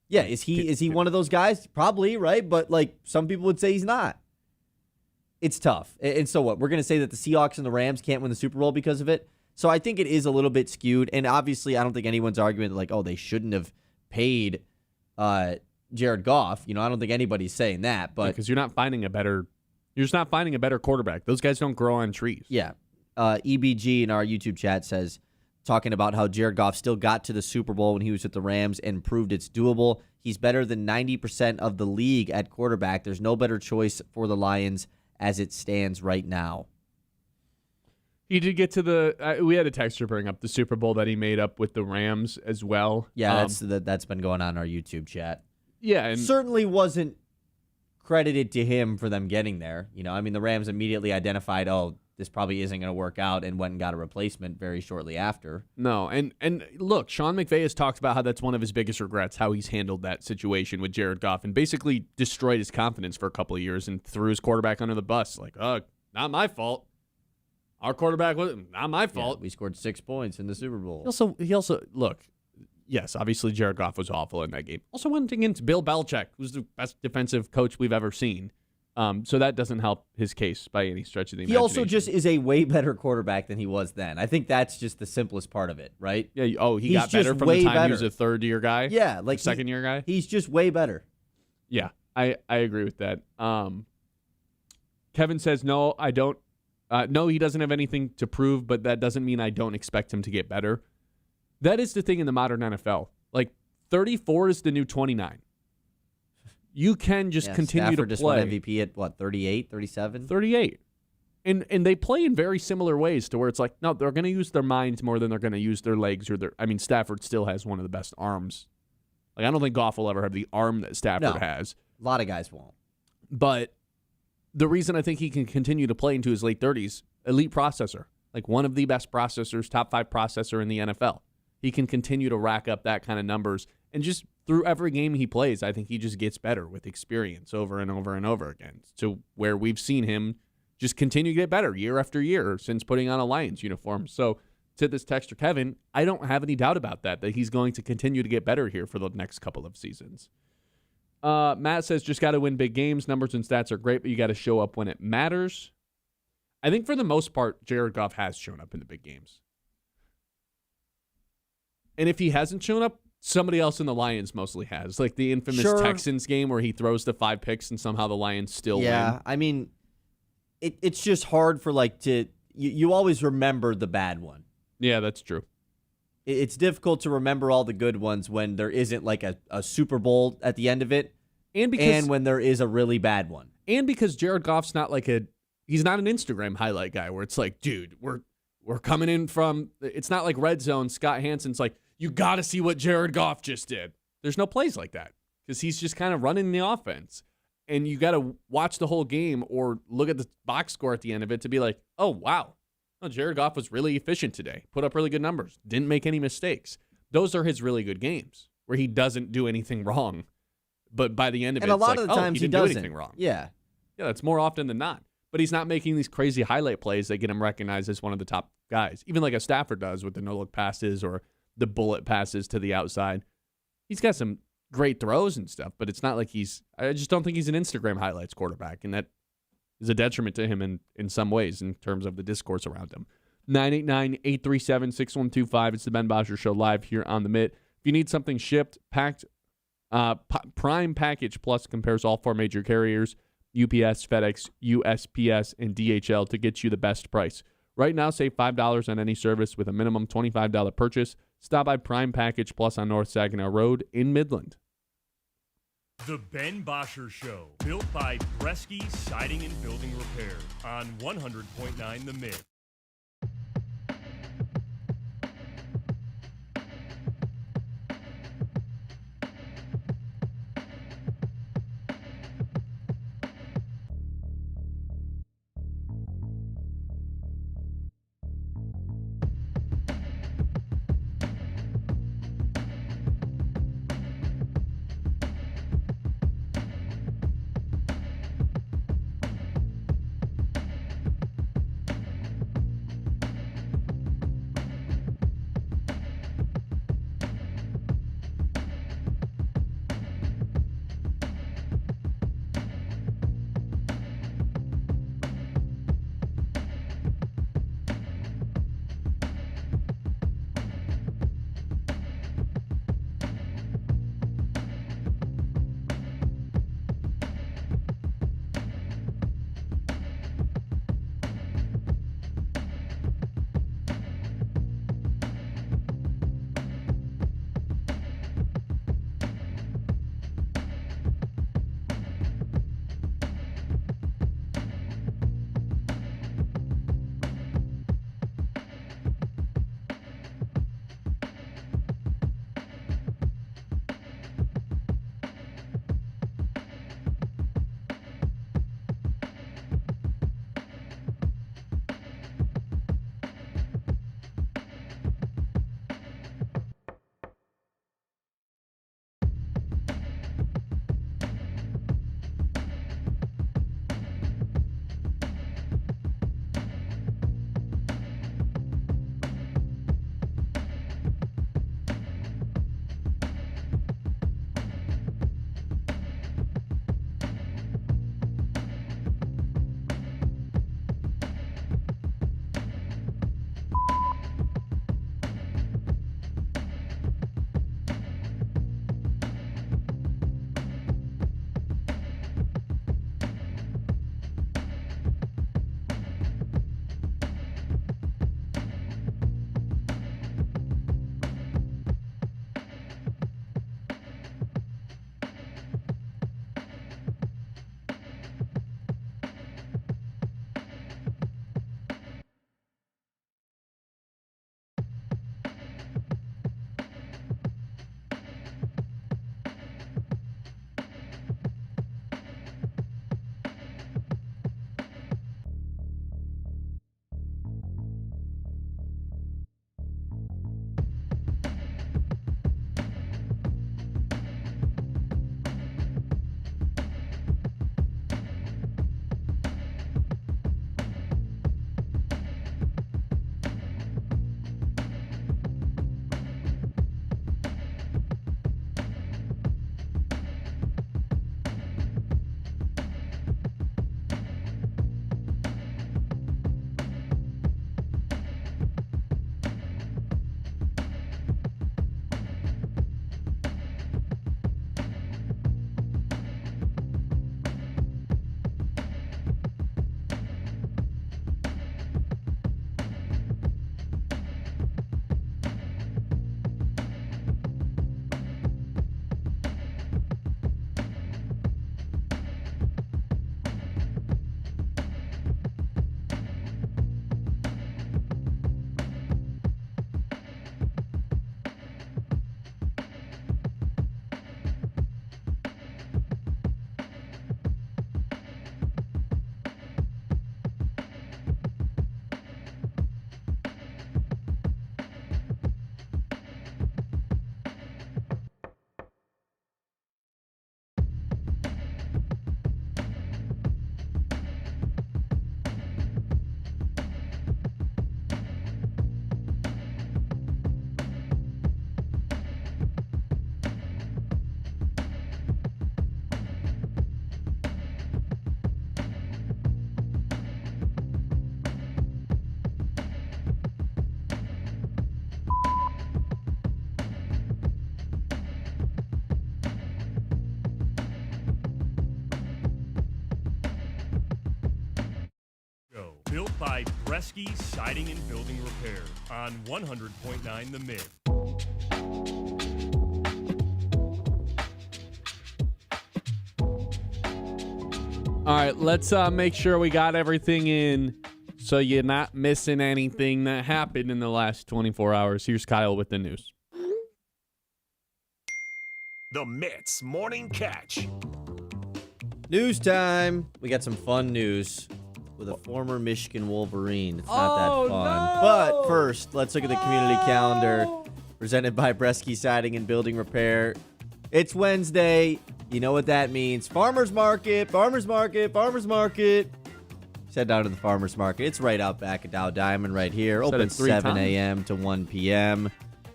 Yeah, is he one of those guys? Probably, right? But like some people would say he's not. It's tough. And so what? We're going to say that the Seahawks and the Rams can't win the Super Bowl because of it? So I think it is a little bit skewed. And obviously, I don't think anyone's arguing that, like, oh, they shouldn't have paid Jared Goff. I don't think anybody's saying that. But because you're just not finding a better quarterback. Those guys don't grow on trees. Yeah. EBG in our YouTube chat says, talking about how Jared Goff still got to the Super Bowl when he was with the Rams and proved it's doable. He's better than 90% of the league at quarterback. There's no better choice for the Lions as it stands right now. He did get to we had a texter bring up the Super Bowl that he made up with the Rams as well. Yeah, that's been going on in our YouTube chat. Yeah. And certainly wasn't credited to him for them getting there. The Rams immediately identified, oh, this probably isn't going to work out, and went and got a replacement very shortly after. No, and look, Sean McVay has talked about how that's one of his biggest regrets, how he's handled that situation with Jared Goff and basically destroyed his confidence for a couple of years and threw his quarterback under the bus. Like, not my fault. Our quarterback was not my fault. Yeah, we scored 6 points in the Super Bowl. He also look, yes, obviously Jared Goff was awful in that game. Also went against Bill Belichick, who's the best defensive coach we've ever seen. So that doesn't help his case by any stretch of the imagination. He also just is a way better quarterback than he was then. I think that's just the simplest part of it, right? Yeah. Oh, he got better from the time he was a third-year guy? Yeah. Like second-year guy? He's just way better. Yeah, I agree with that. Kevin says, no, I don't. No, he doesn't have anything to prove, but that doesn't mean I don't expect him to get better. That is the thing in the modern NFL. Like, 34 is the new 29. You can just continue Stafford to just play. won MVP at, 38, 37? 38. And they play in very similar ways to where it's like, no, they're going to use their minds more than they're going to use their legs. Stafford still has one of the best arms. Like, I don't think Goff will ever have the arm that Stafford has. A lot of guys won't. But the reason I think he can continue to play into his late 30s, elite processor. Like, one of the best processors, top 5 processor in the NFL. He can continue to rack up that kind of numbers. And just through every game he plays, I think he just gets better with experience over and over and over again. To where we've seen him just continue to get better year after year since putting on a Lions uniform. So to this texter, Kevin, I don't have any doubt about that he's going to continue to get better here for the next couple of seasons. Matt says, just got to win big games. Numbers and stats are great, but you got to show up when it matters. I think for the most part, Jared Goff has shown up in the big games. And if he hasn't shown up, somebody else in the Lions mostly has. Like the infamous Texans game where he throws the 5 picks and somehow the Lions still win. Yeah, I mean, it's just hard for you always remember the bad one. Yeah, that's true. It's difficult to remember all the good ones when there isn't like a Super Bowl at the end of it, and when there is a really bad one. And because Jared Goff's not he's not an Instagram highlight guy where it's like, dude, we're coming in from, it's not like Red Zone. Scott Hansen's like, you got to see what Jared Goff just did. There's no plays like that because he's just kind of running the offense. And you got to watch the whole game or look at the box score at the end of it to be like, oh, wow. Oh, Jared Goff was really efficient today. Put up really good numbers. Didn't make any mistakes. Those are his really good games where he doesn't do anything wrong. But by the end of it, a lot of the times he he didn't doesn't do anything wrong. Yeah. Yeah, that's more often than not. But he's not making these crazy highlight plays that get him recognized as one of the top guys. Even like a Stafford does with the no-look passes or the bullet passes to the outside. He's got some great throws and stuff, but it's not like I just don't think he's an Instagram highlights quarterback, and that is a detriment to him in some ways in terms of the discourse around him. 989-837-6125. It's the Ben Bosscher Show live here on the Mitt. If you need something shipped, packed, Prime Package Plus compares all 4 major carriers, UPS, FedEx, USPS, and DHL to get you the best price. Right now, save $5 on any service with a minimum $25 purchase. Stop by Prime Package Plus on North Saginaw Road in Midland. The Ben Bosscher Show, built by Bresky Siding and Building Repair on 100.9 The Mitt. Built by Bresky Siding and Building Repair on 100.9 The Mid. All right, let's make sure we got everything in so you're not missing anything that happened in the last 24 hours. Here's Kyle with the news. The Mitts Morning Catch. News time. We got some fun news with a former Michigan Wolverine. It's not that fun. No. But first, let's look at the community calendar presented by Bresky Siding and Building Repair. It's Wednesday. You know what that means. Farmers market, farmers market, farmers market. Just head down to the farmers market. It's right out back at Dow Diamond right here. Said Open it 3 7 times. a.m. to 1 p.m.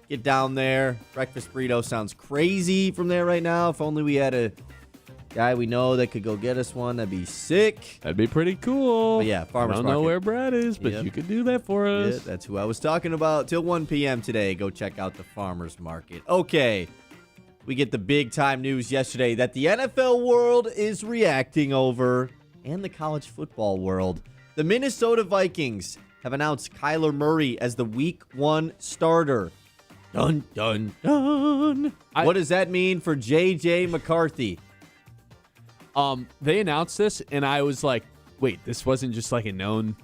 Get down there. Breakfast burrito sounds crazy from there right now. If only we had a guy we know that could go get us one, that'd be sick. That'd be pretty cool. But yeah, farmers I don't know market. where Brad is, but Yep. you could do that for Yeah, us. that's who I was talking about. Till 1 p.m. today. Go check out the farmers market. Okay. We get the big time news yesterday that the NFL world is reacting over, and the college football world. The Minnesota Vikings have announced Kyler Murray as the Week 1 starter. Dun, dun, dun. What does that mean for J.J. McCarthy? They announced this, and I was like, wait, this wasn't just like a known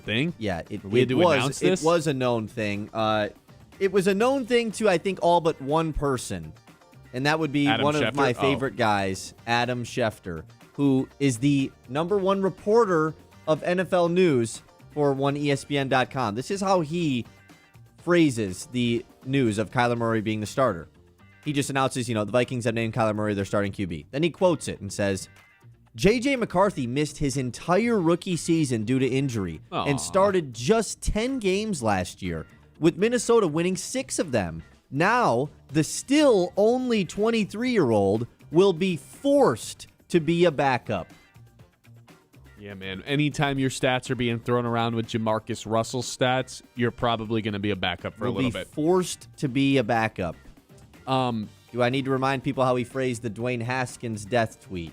thing? Yeah, We had to announce this? It was a known thing. It was a known thing to, I think, all but one person. And that would be Adam one of Schefter? my Oh. favorite guys, Adam Schefter, who is the #1 reporter of NFL news for ESPN.com. This is how he phrases the news of Kyler Murray being the starter. He just announces, the Vikings have named Kyler Murray their starting QB. Then he quotes it and says, J.J. McCarthy missed his entire rookie season due to injury and started just 10 games last year, with Minnesota winning 6 of them. Now, the still only 23-year-old will be forced to be a backup. Yeah, man. Anytime your stats are being thrown around with Jamarcus Russell stats, you're probably going to be a backup for a little bit. Forced to be a backup. Um, Do I need to remind people how he phrased the Dwayne Haskins death tweet?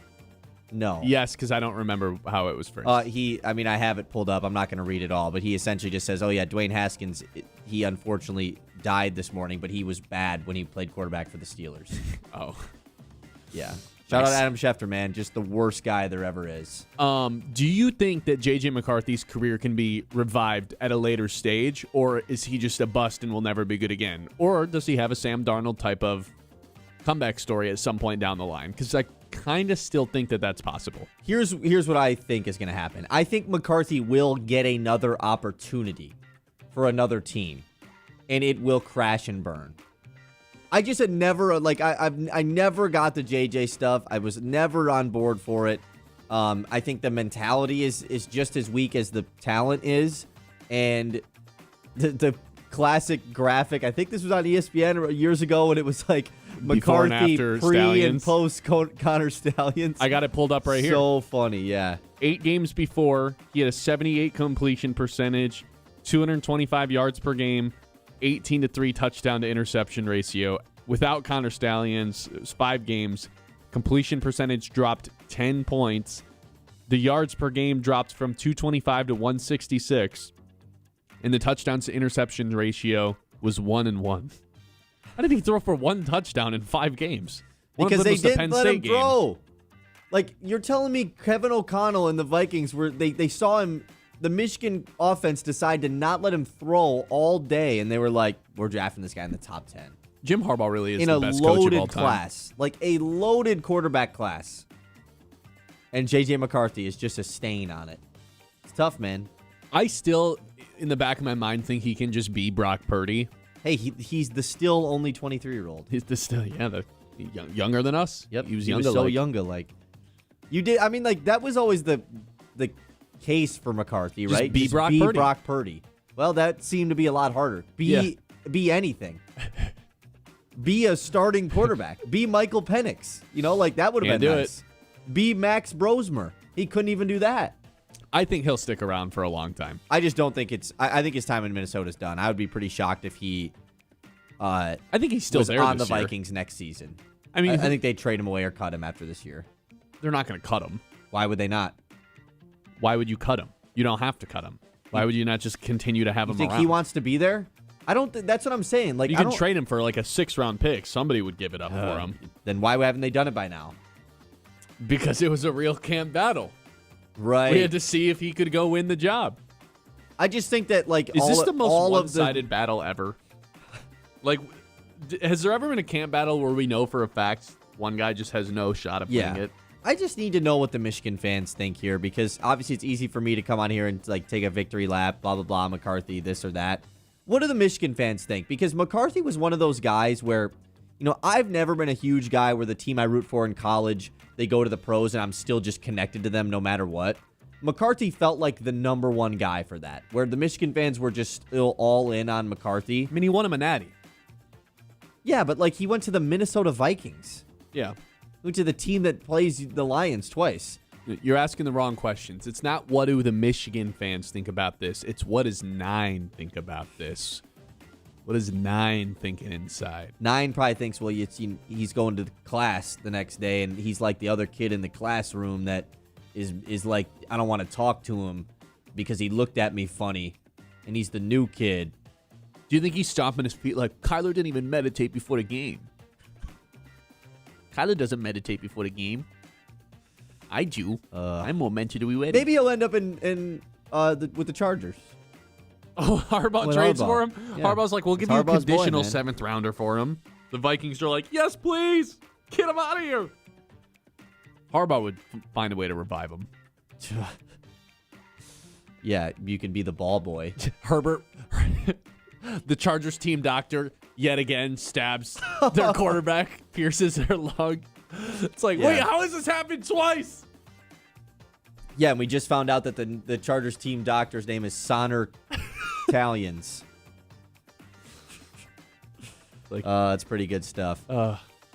No. yes, because I don't remember how it was phrased. I have it pulled up. I'm not going to read it all, but he essentially just says, oh, yeah, Dwayne Haskins, he unfortunately died this morning, but he was bad when he played quarterback for the Steelers. Oh. Yeah. Shout out Adam Schefter, man. Just the worst guy there ever is. Do you think that J.J. McCarthy's career can be revived at a later stage, or is he just a bust and will never be good again? Or does he have a Sam Darnold type of comeback story at some point down the line? Because I kind of still think that that's possible. Here's what I think is going to happen. I think McCarthy will get another opportunity for another team, and it will crash and burn. I just had never, I never got the JJ stuff. I was never on board for it. I think the mentality is just as weak as the talent is. And the classic graphic, I think this was on ESPN years ago when it was like Before and McCarthy after pre Stallions. and post Connor Stallions. I got it pulled up right here. So funny, yeah. 8 games before, he had a 78 completion percentage, 225 yards per game, 18-3 touchdown to interception ratio. Without Connor Stallions, it was 5 games. Completion percentage dropped 10 points. The yards per game dropped from 225 to 166. And the touchdowns to interception ratio was 1-1. How did he throw for 1 touchdown in 5 games? One of Because them they was the didn't Penn let State him game. throw. Like, you're telling me Kevin O'Connell and the Vikings they saw him, the Michigan offense decided to not let him throw all day, and they were like, we're drafting this guy in the top 10. Jim Harbaugh really is In the a best coach of all loaded time. class. Like a loaded quarterback class. And J.J. McCarthy is just a stain on it. It's tough, man. I still, in the back of my mind, think he can just be Brock Purdy. Hey, he's the still only 23-year-old. He's younger than us. Yep, he was so younger. younger. Like, you did. I mean, like that was always the case for McCarthy, Just right? be Brock Purdy. Brock Purdy. Well, that seemed to be a lot harder. Be anything. Be a starting quarterback. Be Michael Penix. Like that would have Can't been do nice. Be Max Brosmer. He couldn't even do that. I think he'll stick around for a long time. I just don't think it's. I think his time in Minnesota's done. I would be pretty shocked if he. I think he's still was there on the this year. Vikings next season. I mean, I think they'd trade him away or cut him after this year. they're not going to cut him. Why would they not? Why would you cut him? You don't have to cut him. Why would you not just continue to have You him think around? he wants to be there? I don't. That's what I'm saying. Like You I can don't- trade him for like a 6th-round pick. Somebody would give it up for him Then why haven't they done it by now? because it was a real camp battle. Right. We had to see if he could go win the job. I just think that like Is all, this the most all one-sided battle ever? Like, has there ever been a camp battle where we know for a fact one guy just has no shot of winning it? I just need to know what the Michigan fans think here, because obviously it's easy for me to come on here and like take a victory lap, blah, blah, blah, McCarthy, this or that. What do the Michigan fans think? Because McCarthy was one of those guys where, you know, I've never been a huge guy where the team I root for in college, they go to the pros and I'm still just connected to them no matter what. McCarthy felt like the number one guy for that, where the Michigan fans were just still all in on McCarthy. I mean, he won him a natty. Yeah, but like he went to the Minnesota Vikings. Yeah. Went to the team that plays the Lions twice. You're asking the wrong questions. It's not what do the Michigan fans think about this. It's what does 9 think about this. What is 9 thinking inside? 9 probably thinks, well, he's going to class the next day, and he's like the other kid in the classroom that is like, I don't want to talk to him because he looked at me funny, and he's the new kid. Do you think he's stomping his feet like Kyler didn't even meditate before the game? Kyler doesn't meditate before the game. I do. I'm more meant to be ready. Maybe he'll end up with the Chargers. Oh, Harbaugh With trades Harbaugh. for him? Yeah. Harbaugh's like, we'll give It's you a Harbaugh's boy, conditional man. 7th rounder for him. The Vikings are like, yes, please. Get him out of here. Harbaugh would find a way to revive him. Yeah, you can be the ball boy. Herbert, the Chargers team doctor, yet again stabs their quarterback, pierces their lung. It's like, wait, Yeah. how has this happened twice? Yeah, and we just found out that the Chargers team doctor's name is Sonner Italians. Like- It's pretty good stuff.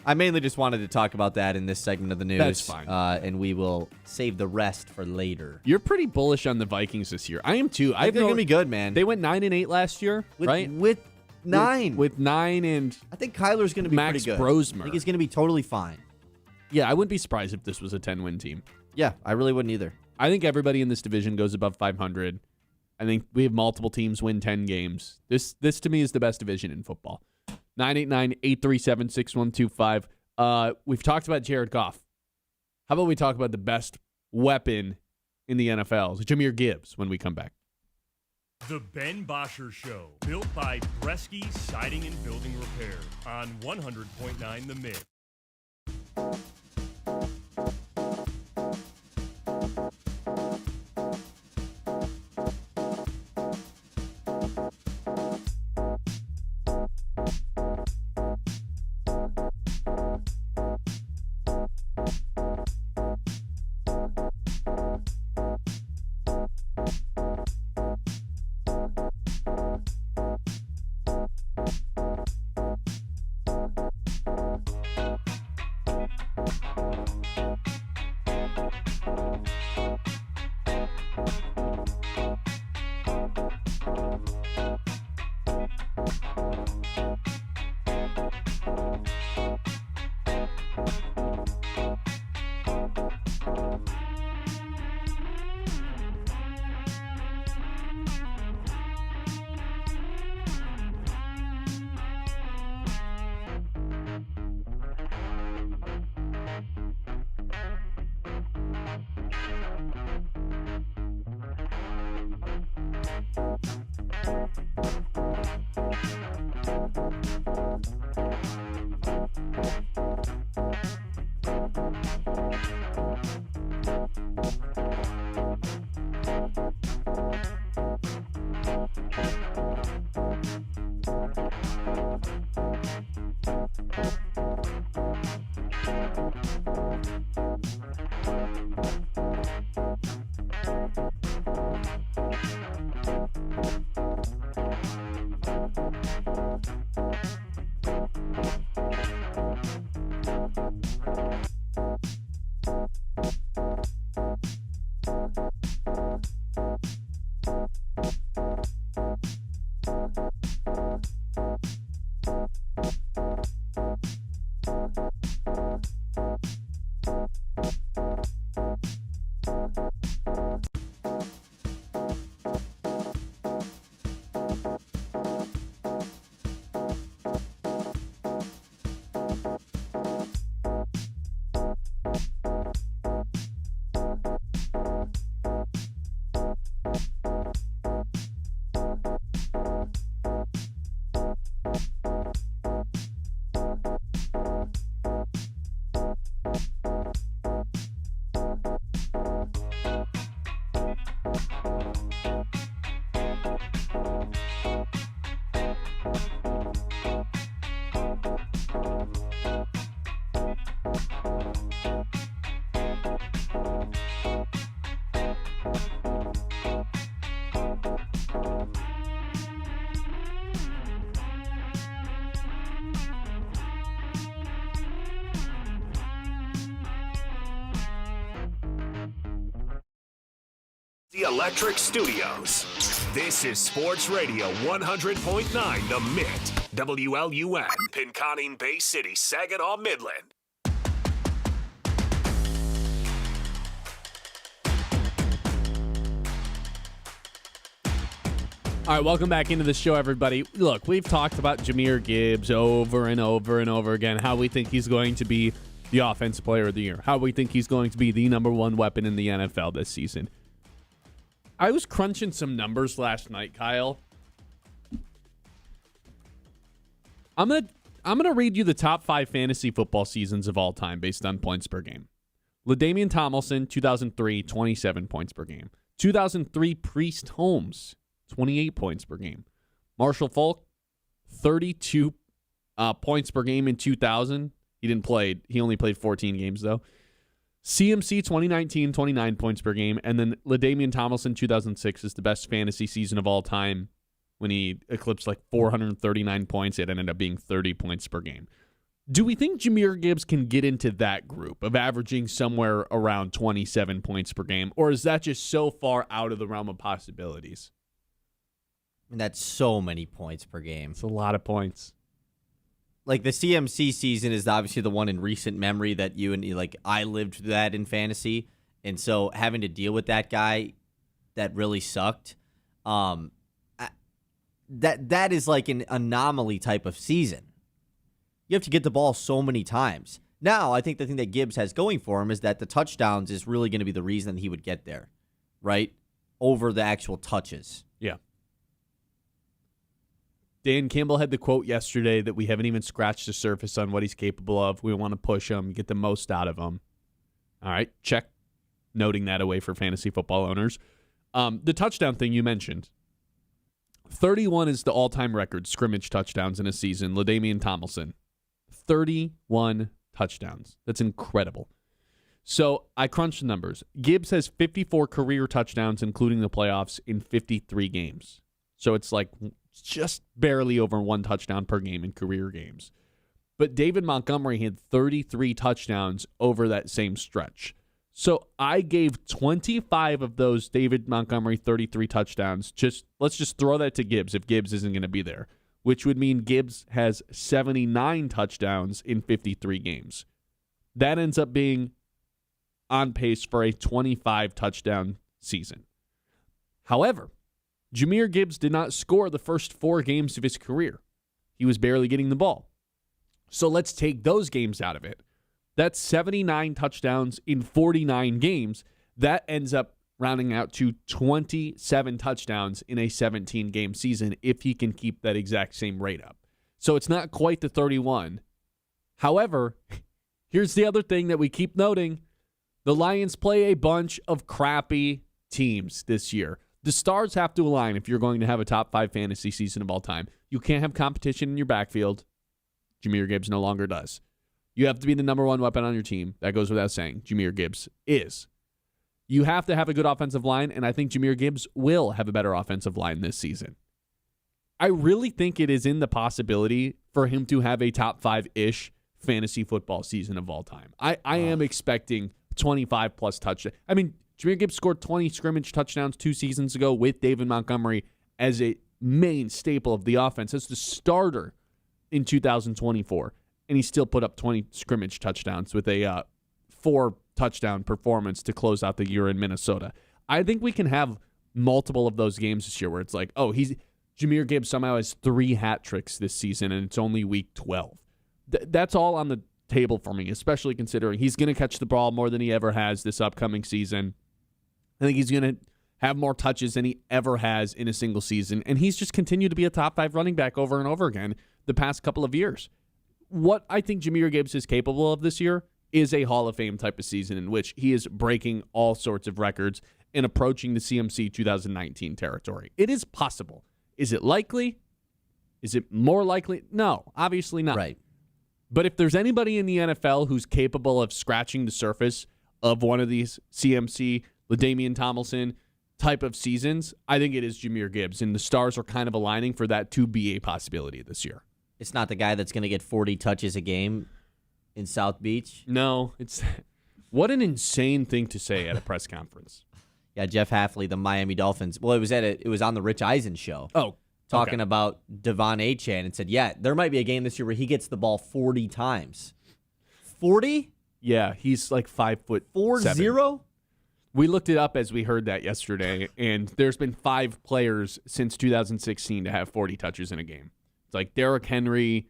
I mainly just wanted to talk about that in this segment of the news. That's fine. And we will save the rest for later. You're pretty bullish on the Vikings this year. I am too. I think they're going to be good, man. They went 9-8 last year, right? With 9. With 9 and I think Kyler's going to be Max pretty good. Brosmer. I think he's going to be totally fine. yeah, I wouldn't be surprised if this was a 10-win team. Yeah, I really wouldn't either. I think everybody in this division goes above 500. I think we have multiple teams win 10 games. This to me is the best division in football. 989-837-6125. We've talked about Jared Goff. How about we talk about the best weapon in the NFL, Jahmyr Gibbs, when we come back. The Ben Bosscher Show, built by Bresky Siding and Building Repair on 100.9 The Mid. The Electric Studios. This is Sports Radio 100.9 The Mid. WLUN, Pinconning Bay City, Saginaw, Midland. All right, welcome back into the show, everybody. Look, we've talked about Jahmyr Gibbs over and over and over again, how we think he's going to be the offensive player of the year, how we think he's going to be the number one weapon in the NFL this season. I was crunching some numbers last night, Kyle. I'm gonna read you the top 5 fantasy football seasons of all time based on points per game. LaDainian Tomlinson, 2003, 27 points per game. 2003, Priest Holmes, 28 points per game. Marshall Faulk, 32 points per game in 2000. He only played 14 games, though. CMC 2019, 29 points per game. And then LaDainian Tomlinson 2006 is the best fantasy season of all time when he eclipsed like 439 points. It ended up being 30 points per game. Do we think Jahmyr Gibbs can get into that group of averaging somewhere around 27 points per game? Or is that just so far out of the realm of possibilities? And that's so many points per game. It's a lot of points. Like the CMC season is obviously the one in recent memory that I lived through that in fantasy. And so having to deal with that guy, that really sucked. That is like an anomaly type of season. You have to get the ball so many times. Now, I think the thing that Gibbs has going for him is that the touchdowns is really going to be the reason he would get there, right? Over the actual touches. Yeah. Dan Campbell had the quote yesterday that we haven't even scratched the surface on what he's capable of. We want to push him, get the most out of him. All right, check. Noting that away for fantasy football owners. The touchdown thing you mentioned. 31 is the all-time record, scrimmage touchdowns in a season. LaDainian Tomlinson, 31 touchdowns. That's incredible. So I crunched the numbers. Gibbs has 54 career touchdowns, including the playoffs, in 53 games. So it's like just barely over one touchdown per game in career games. But David Montgomery had 33 touchdowns over that same stretch. So I gave 25 of those David Montgomery 33 touchdowns. Let's just throw that to Gibbs if Gibbs isn't going to be there, which would mean Gibbs has 79 touchdowns in 53 games. That ends up being on pace for a 25 touchdown season. However, Jahmyr Gibbs did not score the first 4 games of his career. He was barely getting the ball. So let's take those games out of it. That's 79 touchdowns in 49 games. That ends up rounding out to 27 touchdowns in a 17-game season if he can keep that exact same rate up. So it's not quite the 31. However, here's the other thing that we keep noting. The Lions play a bunch of crappy teams this year. The stars have to align if you're going to have a top 5 fantasy season of all time. You can't have competition in your backfield. Jahmyr Gibbs no longer does. You have to be the number one weapon on your team. That goes without saying. Jahmyr Gibbs is. You have to have a good offensive line, and I think Jahmyr Gibbs will have a better offensive line this season. I really think it is in the possibility for him to have a top 5-ish fantasy football season of all time. I am expecting 25-plus touchdowns. I mean, Jahmyr Gibbs scored 20 scrimmage touchdowns 2 seasons ago with David Montgomery as a main staple of the offense, as the starter in 2024. And he still put up 20 scrimmage touchdowns with a 4-touchdown performance to close out the year in Minnesota. I think we can have multiple of those games this year where it's like, Jahmyr Gibbs somehow has 3 hat tricks this season and it's only week 12. That's all on the table for me, especially considering he's going to catch the ball more than he ever has this upcoming season. I think he's going to have more touches than he ever has in a single season, and he's just continued to be a top 5 running back over and over again the past couple of years. What I think Jahmyr Gibbs is capable of this year is a Hall of Fame type of season in which he is breaking all sorts of records and approaching the CMC 2019 territory. It is possible. Is it likely? Is it more likely? No, obviously not. Right. But if there's anybody in the NFL who's capable of scratching the surface of one of these CMC, LaDainian Tomlinson type of seasons, I think it is Jahmyr Gibbs, and the stars are kind of aligning for that to be a possibility this year. It's not the guy that's going to get 40 touches a game in South Beach. No, it's what an insane thing to say at a press conference. Yeah, Jeff Hafley, the Miami Dolphins. Well, it was on the Rich Eisen show. Oh, talking about Devon Achane and said, yeah, there might be a game this year where he gets the ball 40 times. 40? Yeah, he's like 5'7". 4-0? We looked it up as we heard that yesterday, and there's been 5 players since 2016 to have 40 touches in a game. It's like Derrick Henry,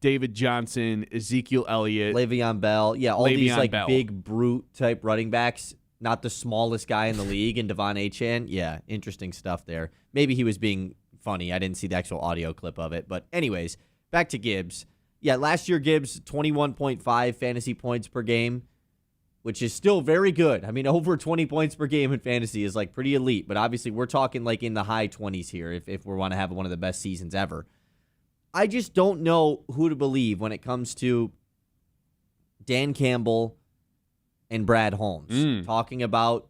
David Johnson, Ezekiel Elliott, Le'Veon Bell. Yeah, all these like Bell. big brute type running backs, not the smallest guy in the league, and Devon Achane. Yeah, interesting stuff there. Maybe he was being funny. I didn't see the actual audio clip of it. But anyways, back to Gibbs. Yeah, last year Gibbs, 21.5 fantasy points per game, which is still very good. I mean, over 20 points per game in fantasy is like pretty elite. But obviously we're talking like in the high 20s here if we want to have one of the best seasons ever. I just don't know who to believe when it comes to Dan Campbell and Brad Holmes talking about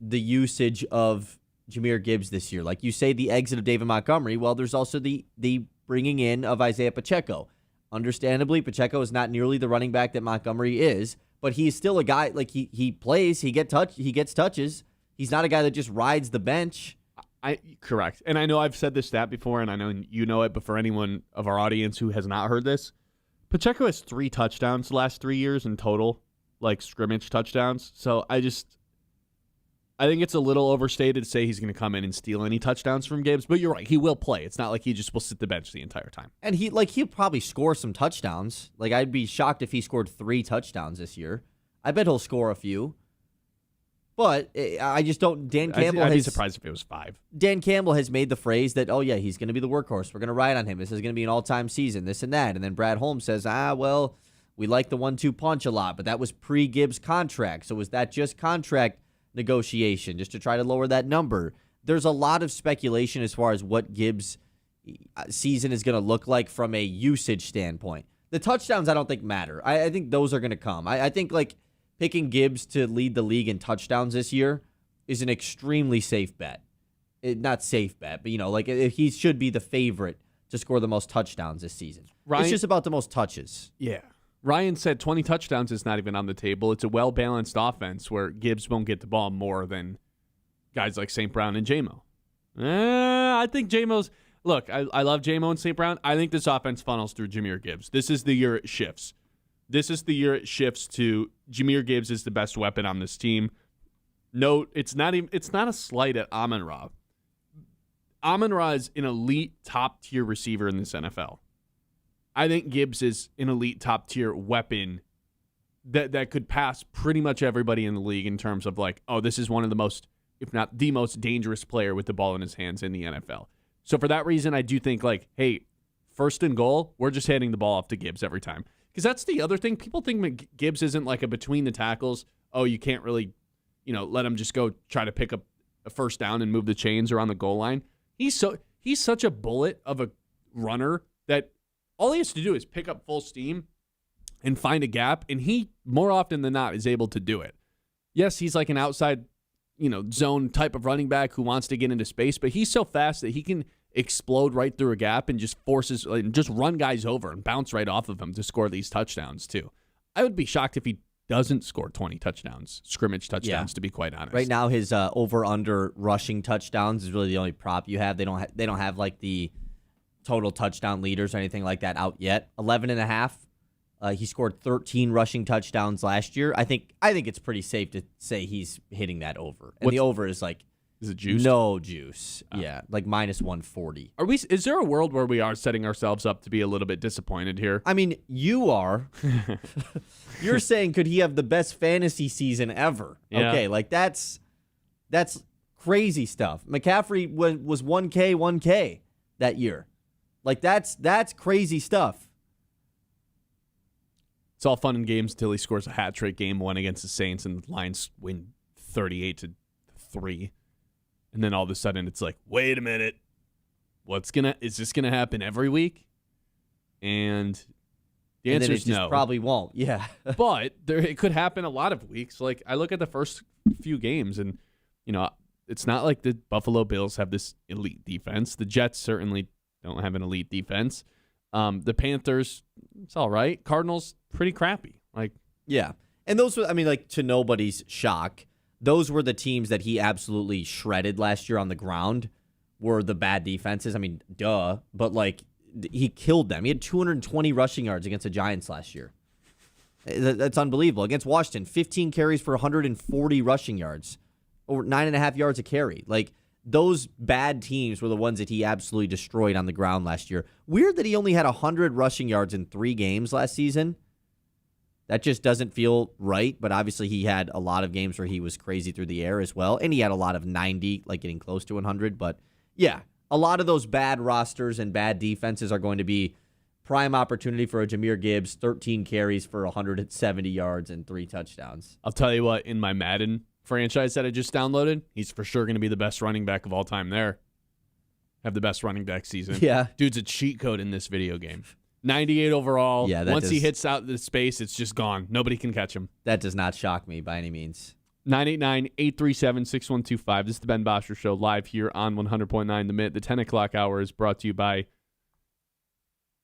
the usage of Jahmyr Gibbs this year. Like you say, the exit of David Montgomery. Well, there's also the bringing in of Isaiah Pacheco. Understandably, Pacheco is not nearly the running back that Montgomery is, but he's still a guy, like he plays, he gets touches. He's not a guy that just rides the bench. Correct. And I know I've said this stat before, and I know you know it, but for anyone of our audience who has not heard this, Pacheco has 3 touchdowns the last 3 years in total, like scrimmage touchdowns. So I think it's a little overstated to say he's going to come in and steal any touchdowns from Gibbs, but you're right. He will play. It's not like he just will sit the bench the entire time. And he'll probably score some touchdowns. Like I'd be shocked if he scored 3 touchdowns this year. I bet he'll score a few. But I just don't. Dan Campbell I'd be surprised if it was 5. Dan Campbell has made the phrase that, oh, yeah, he's going to be the workhorse. We're going to ride on him. This is going to be an all-time season, this and that. And then Brad Holmes says, well, we like the 1-2 punch a lot, but that was pre-Gibbs contract. So was that just contract negotiation, just to try to lower that number? There's a lot of speculation as far as what Gibbs' season is going to look like from a usage standpoint. The touchdowns I don't think matter. I think those are going to come. I think, like, picking Gibbs to lead the league in touchdowns this year is an extremely safe bet. Not safe bet, but, like he should be the favorite to score the most touchdowns this season. It's just about the most touches. Yeah. Ryan said 20 touchdowns is not even on the table. It's a well-balanced offense where Gibbs won't get the ball more than guys like St. Brown and J-Mo. I think J-Mo's... Look, I love J-Mo and St. Brown. I think this offense funnels through Jahmyr Gibbs. This is the year it shifts. This is the year it shifts to Jahmyr Gibbs is the best weapon on this team. Note, it's not a slight at Amon-Ra. Amon-Ra is an elite top-tier receiver in this NFL. I think Gibbs is an elite top-tier weapon that could pass pretty much everybody in the league in terms of like, oh, this is one of the most, if not the most dangerous player with the ball in his hands in the NFL. So for that reason, I do think like, hey, first and goal, we're just handing the ball off to Gibbs every time. Because that's the other thing. People think Gibbs isn't like a between the tackles. Oh, you can't really, let him just go try to pick up a first down and move the chains around the goal line. He's such a bullet of a runner that all he has to do is pick up full steam and find a gap, and he, more often than not, is able to do it. Yes, he's like an outside, zone type of running back who wants to get into space, but he's so fast that he can explode right through a gap and just just run guys over and bounce right off of them to score these touchdowns too. I would be shocked if he doesn't score 20 touchdowns, scrimmage touchdowns, to be quite honest. Right now, his over/under rushing touchdowns is really the only prop you have. They don't have like the total touchdown leaders or anything like that out yet. 11.5. He scored 13 rushing touchdowns last year. I think it's pretty safe to say he's hitting that over. And the over is like, is it juiced? No juice. Yeah, like minus 140. Is there a world where we are setting ourselves up to be a little bit disappointed here? I mean, you are. You're saying could he have the best fantasy season ever? Yeah. Okay, like that's crazy stuff. McCaffrey was 1K that year. Like that's crazy stuff. It's all fun and games until he scores a hat trick game 1 against the Saints and the Lions win 38-3. And then all of a sudden it's like, wait a minute. Is this gonna happen every week? And the answer is no. Probably won't. Yeah. But it could happen a lot of weeks. Like I look at the first few games and it's not like the Buffalo Bills have this elite defense. The Jets certainly don't have an elite defense. The Panthers, it's all right. Cardinals, pretty crappy. Like, yeah. And those were, to nobody's shock, those were the teams that he absolutely shredded last year on the ground, were the bad defenses. I mean, duh, but like he killed them. He had 220 rushing yards against the Giants last year. That's unbelievable. Against Washington, 15 carries for 140 rushing yards, or 9.5 yards a carry. Like, those bad teams were the ones that he absolutely destroyed on the ground last year. Weird that he only had 100 rushing yards in 3 games last season. That just doesn't feel right, but obviously he had a lot of games where he was crazy through the air as well, and he had a lot of 90, like getting close to 100. But, yeah, a lot of those bad rosters and bad defenses are going to be prime opportunity for a Jahmyr Gibbs, 13 carries for 170 yards and 3 touchdowns. I'll tell you what, in my Madden franchise that I just downloaded, he's for sure going to be the best running back of all time there. Have the best running back season. Yeah. Dude's a cheat code in this video game. 98 overall. Yeah, Once he hits out the space, it's just gone. Nobody can catch him. That does not shock me by any means. 989-837-6125. This is the Ben Bosscher Show live here on 100.9 The Mid. The 10 o'clock hour is brought to you by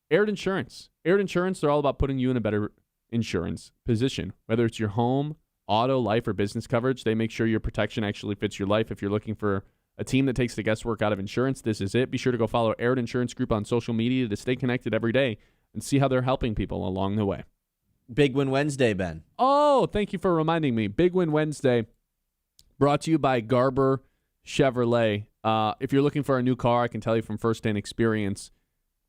Aired Insurance. Aired Insurance, they're all about putting you in a better insurance position. Whether it's your home, auto, life, or business coverage, they make sure your protection actually fits your life. If you're looking for a team that takes the guesswork out of insurance, this is it. Be sure to go follow Aired Insurance Group on social media to stay connected every day and see how they're helping people along the way. Big Win Wednesday, Ben. Oh, thank you for reminding me. Big Win Wednesday brought to you by Garber Chevrolet. If you're looking for a new car, I can tell you from firsthand experience,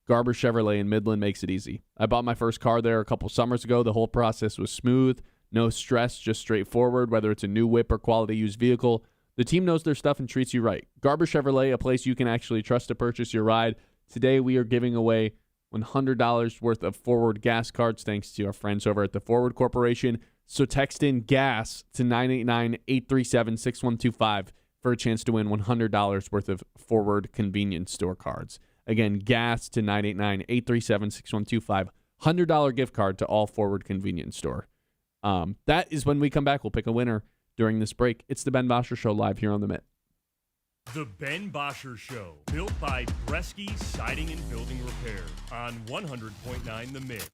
Garber Chevrolet in Midland makes it easy. I bought my first car there a couple summers ago. The whole process was smooth, no stress, just straightforward, whether it's a new whip or quality used vehicle. The team knows their stuff and treats you right. Garber Chevrolet, a place you can actually trust to purchase your ride. Today we are giving away $100 worth of Forward gas cards thanks to our friends over at the Forward Corporation. So text in GAS to 989-837-6125 for a chance to win $100 worth of Forward convenience store cards. Again, GAS to 989-837-6125. $100 gift card to all Forward convenience store. That is when we come back. We'll pick a winner during this break. It's the Ben Bosscher Show live here on The Mitt. The Ben Bosscher Show, built by Bresky Siding and Building Repair on 100.9 The Mid.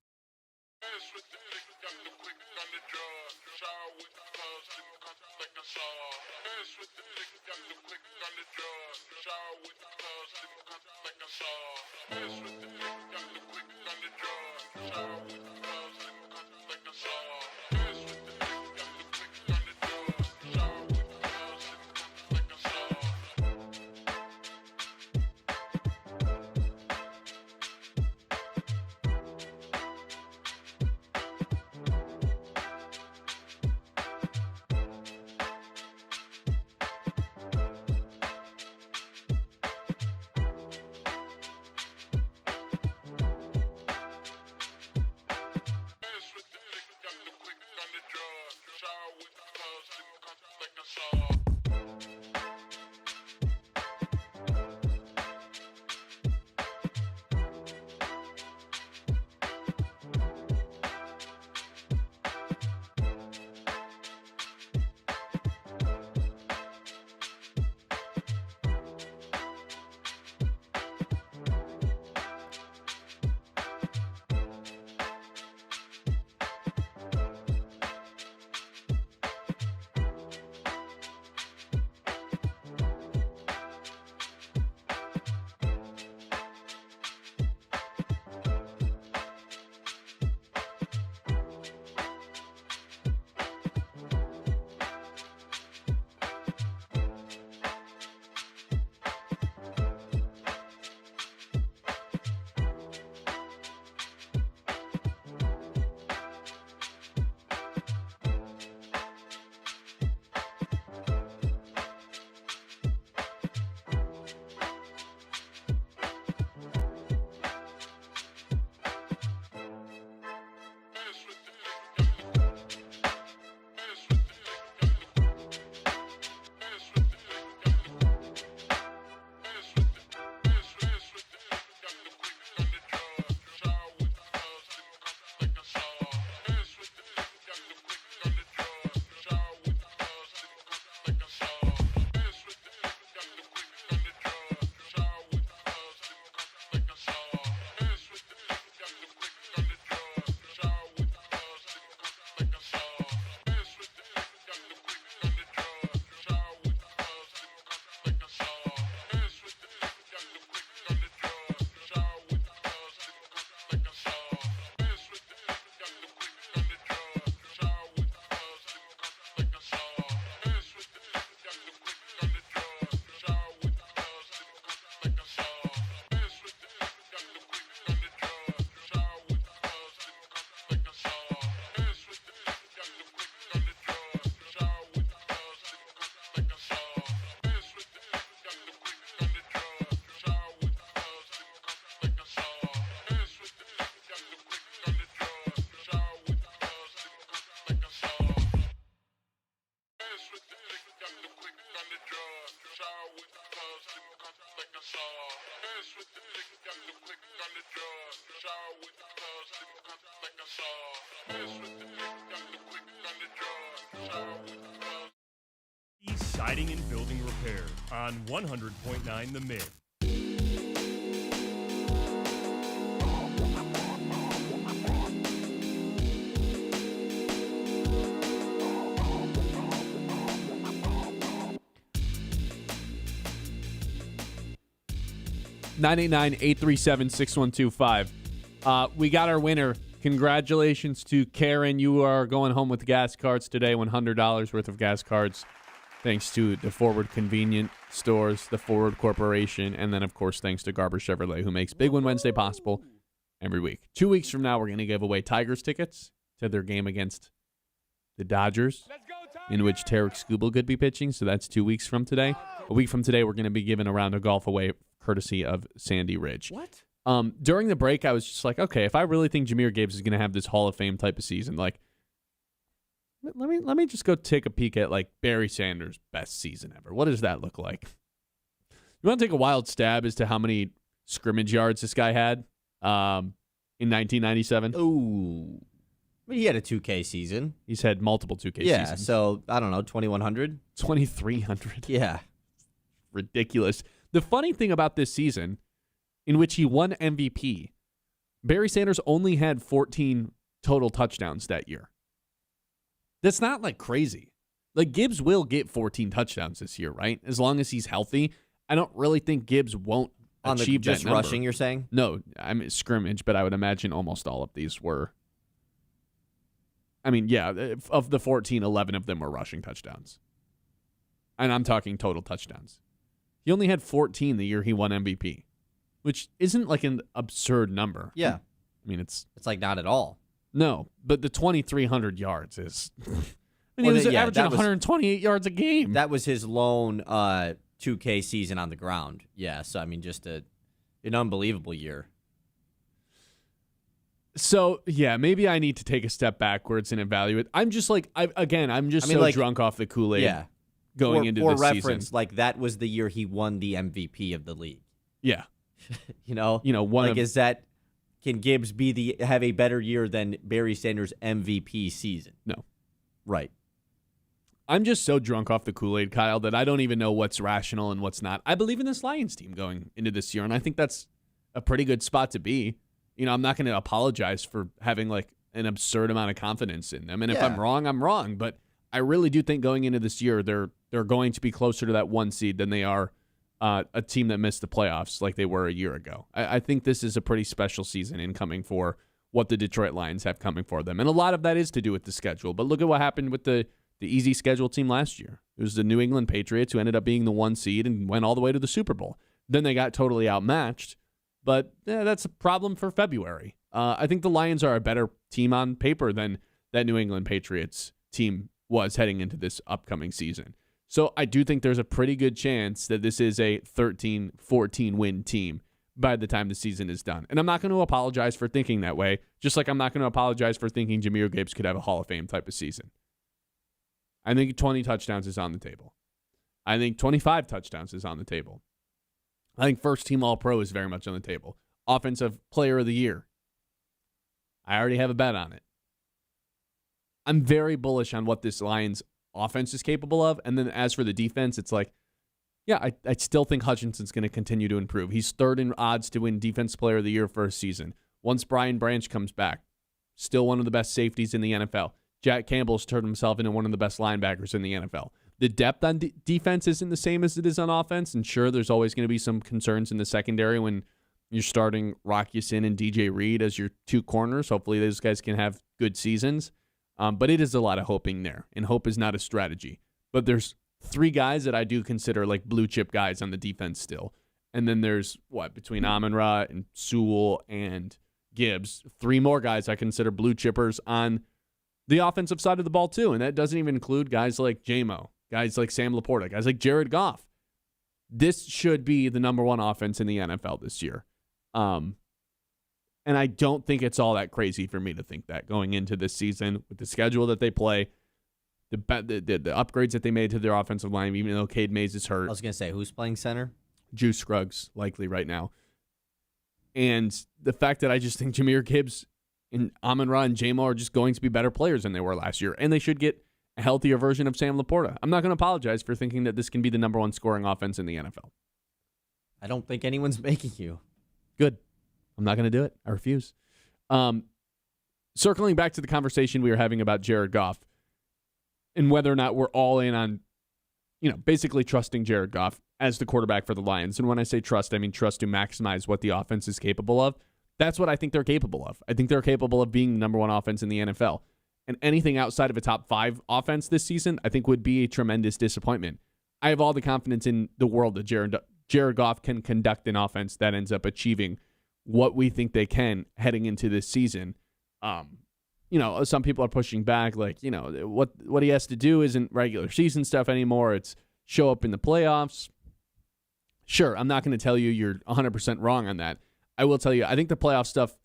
Siding and Building Repair on 100.9 The Mid. (989-837-6125). We got our winner. Congratulations to Karen. You are going home with gas cards today. $100 worth of gas cards. Thanks to the Forward Convenient Stores, the Forward Corporation, and then, of course, thanks to Garber Chevrolet, who makes Big Win Wednesday possible every week. 2 weeks from now, we're going to give away Tigers tickets to their game against the Dodgers, in which Tarek Skubal could be pitching, so that's 2 weeks from today. A week from today, we're going to be giving a round of golf away, courtesy of Sandy Ridge. What? During the break, I was just like, okay, if I really think Jahmyr Gibbs is going to have this Hall of Fame type of season, like, let me just go take a peek at like Barry Sanders' best season ever. What does that look like? You want to take a wild stab as to how many scrimmage yards this guy had in 1997? Ooh. I mean, he had a 2K season. He's had multiple 2K seasons. Yeah, so, I don't know, 2,100? 2,300. Yeah. Ridiculous. The funny thing about this season, in which he won MVP, Barry Sanders only had 14 total touchdowns that year. That's not like crazy. Like Gibbs will get 14 touchdowns this year, right? As long as he's healthy. I don't really think Gibbs won't achieve just that number. rushing, you're saying? No, I mean scrimmage, but I would imagine almost all of these were. I mean, yeah, of the 14, 11 of them were rushing touchdowns. And I'm talking total touchdowns. He only had 14 the year he won MVP, which isn't like an absurd number. Yeah. I mean, it's like not at all. No, but the 2,300 yards is. I mean, Well, he was yeah, averaging that was- 128 yards a game. That was his lone 2K season on the ground. Yeah, so I mean, just an unbelievable year. So, yeah, maybe I need to take a step backwards and evaluate. I'm just like, I'm just so drunk off the Kool-Aid Yeah. going into this reference, season. like that was the year he won the MVP of the league. Yeah. Can Gibbs have a better year than Barry Sanders' MVP season? No. Right. I'm just so drunk off the Kool-Aid, Kyle, that I don't even know what's rational and what's not. I believe in this Lions team going into this year, and I think that's a pretty good spot to be. I'm not going to apologize for having like an absurd amount of confidence in them. And if I'm wrong, I'm wrong. But I really do think going into this year, they're going to be closer to that 1 seed than they are a team that missed the playoffs like they were a year ago. I think this is a pretty special season incoming for what the Detroit Lions have coming for them. And a lot of that is to do with the schedule. But look at what happened with the easy schedule team last year. It was the New England Patriots who ended up being the 1 seed and went all the way to the Super Bowl. Then they got totally outmatched. But that's a problem for February. I think the Lions are a better team on paper than that New England Patriots team was heading into this upcoming season. So I do think there's a pretty good chance that this is a 13, 14 win team by the time the season is done. And I'm not going to apologize for thinking that way, just like I'm not going to apologize for thinking Jahmyr Gibbs could have a Hall of Fame type of season. I think 20 touchdowns is on the table. I think 25 touchdowns is on the table. I think first team All-Pro is very much on the table. Offensive Player of the Year. I already have a bet on it. I'm very bullish on what this Lions offense is capable of. And then as for the defense, it's like, yeah, I still think Hutchinson's going to continue to improve. He's third in odds to win Defense Player of the Year for a season. Once Brian Branch comes back, still one of the best safeties in the NFL. Jack Campbell's turned himself into one of the best linebackers in the NFL. The depth on defense isn't the same as it is on offense, and sure, there's always going to be some concerns in the secondary when you're starting Rock Ya-Sin and DJ Reed as your two corners. Hopefully those guys can have good seasons, but it is a lot of hoping there, and hope is not a strategy. But there's 3 guys that I do consider like blue-chip guys on the defense still, and then there's, between Amon-Ra and Sewell and Gibbs, 3 more guys I consider blue-chippers on the offensive side of the ball too, and that doesn't even include guys like J-Mo, guys like Sam Laporta, guys like Jared Goff. This should be the number 1 offense in the NFL this year. And I don't think it's all that crazy for me to think that going into this season with the schedule that they play. the upgrades that they made to their offensive line, even though Cade Mays is hurt. I was going to say, who's playing center? Juice Scruggs likely right now. And the fact that I just think Jahmyr Gibbs and Amon-Ra and J-Mo are just going to be better players than they were last year, and they should get a healthier version of Sam Laporta. I'm not going to apologize for thinking that this can be the number one scoring offense in the NFL. I don't think anyone's making you. Good. I'm not going to do it. I refuse. Circling back to the conversation we were having about Jared Goff and whether or not we're all in on, basically trusting Jared Goff as the quarterback for the Lions. And when I say trust, I mean trust to maximize what the offense is capable of. That's what I think they're capable of. I think they're capable of being the number one offense in the NFL. And anything outside of a top 5 offense this season, I think would be a tremendous disappointment. I have all the confidence in the world that Jared Goff can conduct an offense that ends up achieving what we think they can heading into this season. Some people are pushing back, like, what he has to do isn't regular season stuff anymore. It's show up in the playoffs. Sure, I'm not going to tell you you're 100% wrong on that. I will tell you, I think the playoff stuff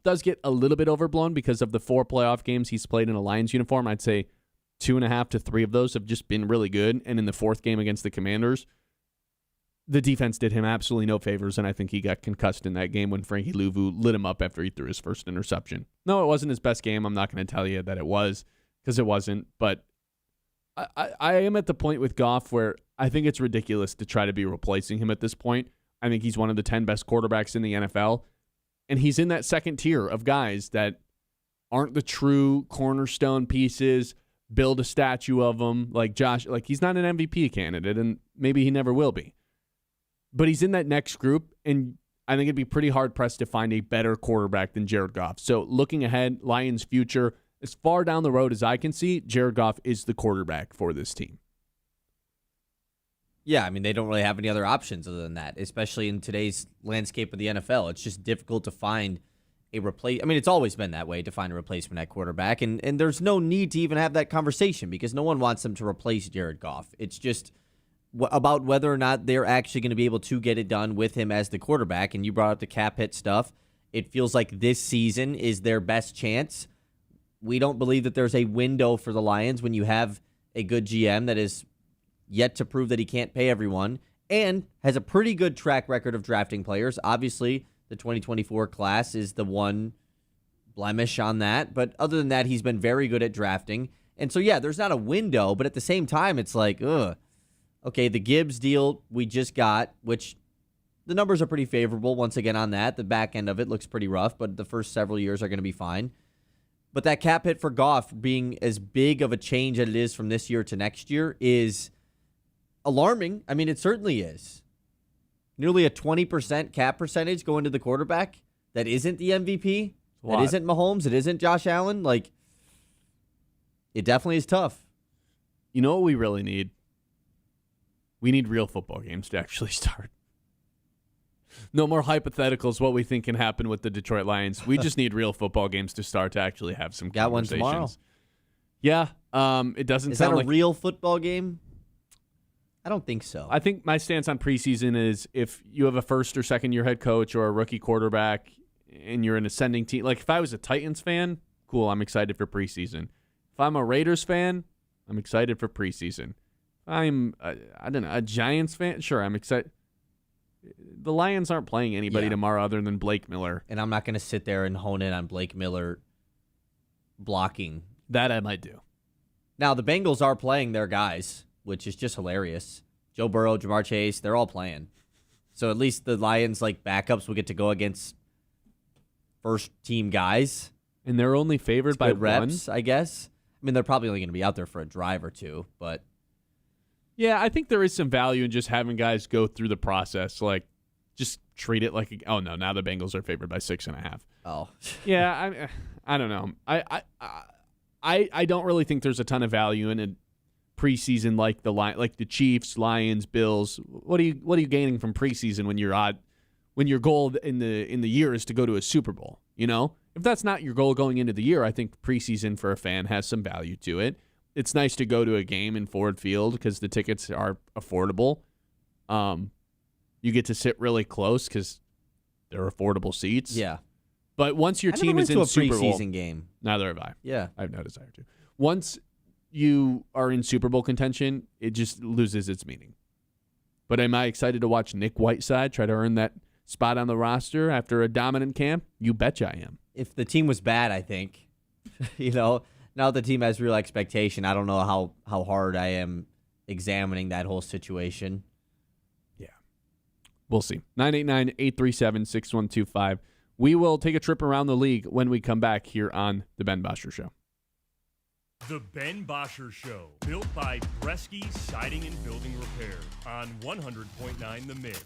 does get a little bit overblown because of the 4 playoff games he's played in a Lions uniform. I'd say 2.5 to 3 of those have just been really good. And in the 4th game against the Commanders, the defense did him absolutely no favors, and I think he got concussed in that game when Frankie Louvu lit him up after he threw his first interception. No, it wasn't his best game. I'm not going to tell you that it was, because it wasn't. But I am at the point with Goff where I think it's ridiculous to try to be replacing him at this point. I think he's one of the 10 best quarterbacks in the NFL, and he's in that second tier of guys that aren't the true cornerstone pieces, build a statue of them, like Josh. Like, he's not an MVP candidate, and maybe he never will be. But he's in that next group, and I think it'd be pretty hard-pressed to find a better quarterback than Jared Goff. So looking ahead, Lions' future, as far down the road as I can see, Jared Goff is the quarterback for this team. Yeah, I mean, they don't really have any other options other than that, especially in today's landscape of the NFL. It's just difficult to find a replace. I mean, it's always been that way, to find a replacement at quarterback, and there's no need to even have that conversation because no one wants them to replace Jared Goff. It's just about whether or not they're actually going to be able to get it done with him as the quarterback. And you brought up the cap hit stuff. It feels like this season is their best chance. We don't believe that there's a window for the Lions when you have a good GM that is yet to prove that he can't pay everyone and has a pretty good track record of drafting players. Obviously, the 2024 class is the one blemish on that. But other than that, he's been very good at drafting. And so, yeah, there's not a window, but at the same time, it's like, okay, the Gibbs deal we just got, which the numbers are pretty favorable once again on that. The back end of it looks pretty rough, but the first several years are going to be fine. But that cap hit for Goff being as big of a change as it is from this year to next year is alarming. I mean, it certainly is. Nearly a 20% cap percentage going to the quarterback that isn't the MVP, that isn't Mahomes, it isn't Josh Allen. Like, it definitely is tough. You know what we really need? We need real football games to actually start. No more hypotheticals, what we think can happen with the Detroit Lions. We just need real football games to start to actually have some Got one conversations. tomorrow? Yeah. It doesn't Is sound that a like real football game? I don't think so. I think my stance on preseason is if you have a first or second year head coach or a rookie quarterback and you're an ascending team. Like, if I was a Titans fan, cool, I'm excited for preseason. If I'm a Raiders fan, I'm excited for preseason. I'm, a Giants fan, sure, I'm excited. The Lions aren't playing anybody tomorrow other than Blake Miller. And I'm not going to sit there and hone in on Blake Miller blocking. That I might do. Now, the Bengals are playing their guys, which is just hilarious. Joe Burrow, Jamar Chase, they're all playing. So at least the Lions, like, backups will get to go against first-team guys. And they're only favored by reps, one? I guess. I mean, they're probably only going to be out there for a drive or two, but... Yeah, I think there is some value in just having guys go through the process. Like, just treat it like, now the Bengals are favored by 6.5. Oh. Yeah, I don't know. I don't really think there's a ton of value in a preseason like the Chiefs, Lions, Bills. What are you gaining from preseason when your goal in the year is to go to a Super Bowl? You know, if that's not your goal going into the year, I think preseason for a fan has some value to it. It's nice to go to a game in Ford Field because the tickets are affordable. You get to sit really close because they're affordable seats. Yeah. But once your team is in to a Super Bowl, preseason game, neither have I. Yeah, I have no desire to. Once you are in Super Bowl contention, it just loses its meaning. But am I excited to watch Nick Whiteside try to earn that spot on the roster after a dominant camp? You betcha I am. If the team was bad, I think, now the team has real expectation. I don't know how hard I am examining that whole situation. Yeah. We'll see. 989-837-6125. We will take a trip around the league when we come back here on The Ben Bosscher Show. The Ben Bosscher Show, built by Bresky Siding and Building Repair on 100.9 The Mid.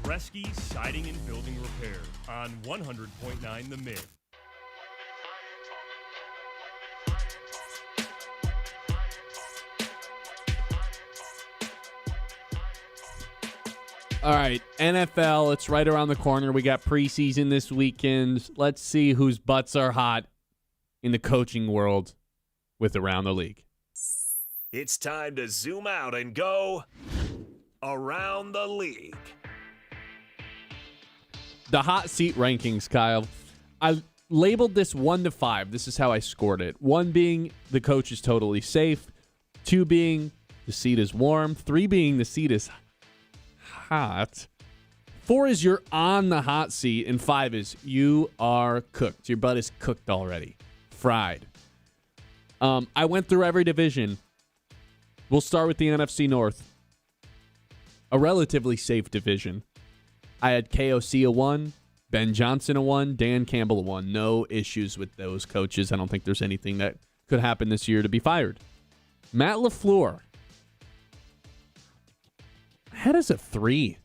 Bresky Siding and Building Repair on 100.9 The Mid. All right, NFL, it's right around the corner. We got preseason this weekend. Let's see whose butts are hot in the coaching world with Around the League. It's time to zoom out and go around the league. The hot seat rankings, Kyle. I labeled this 1 to 5. This is how I scored it. 1 being the coach is totally safe. 2 being the seat is warm. 3 being the seat is hot. 4 is you're on the hot seat. And 5 is you are cooked. Your butt is cooked already. Fried. I went through every division. We'll start with the NFC North. A relatively safe division. I had KOC a 1, Ben Johnson a 1, Dan Campbell a 1. No issues with those coaches. I don't think there's anything that could happen this year to be fired. Matt LaFleur. I had as a 3.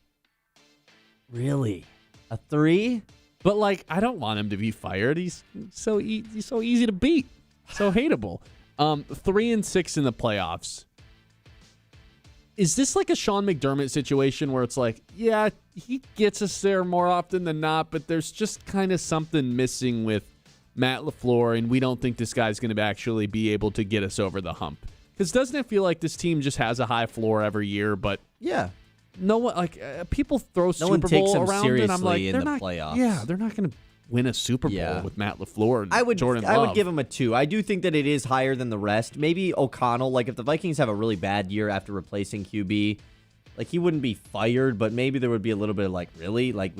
Really? A 3? But, like, I don't want him to be fired. He's so easy to beat. So hateable. 3 and 6 in the playoffs. Is this like a Sean McDermott situation where it's like, yeah, he gets us there more often than not, but there's just kind of something missing with Matt LaFleur, and we don't think this guy's going to actually be able to get us over the hump? Because doesn't it feel like this team just has a high floor every year, but yeah, no one, like, people throw Super one takes Bowl them around, and I'm like, seriously in they're the not, playoffs. yeah, they're not going to win a Super Bowl with Matt LaFleur and Jordan Love. I would give him a 2. I do think that it is higher than the rest. Maybe O'Connell, like if the Vikings have a really bad year after replacing QB, like he wouldn't be fired, but maybe there would be a little bit of like, really? Like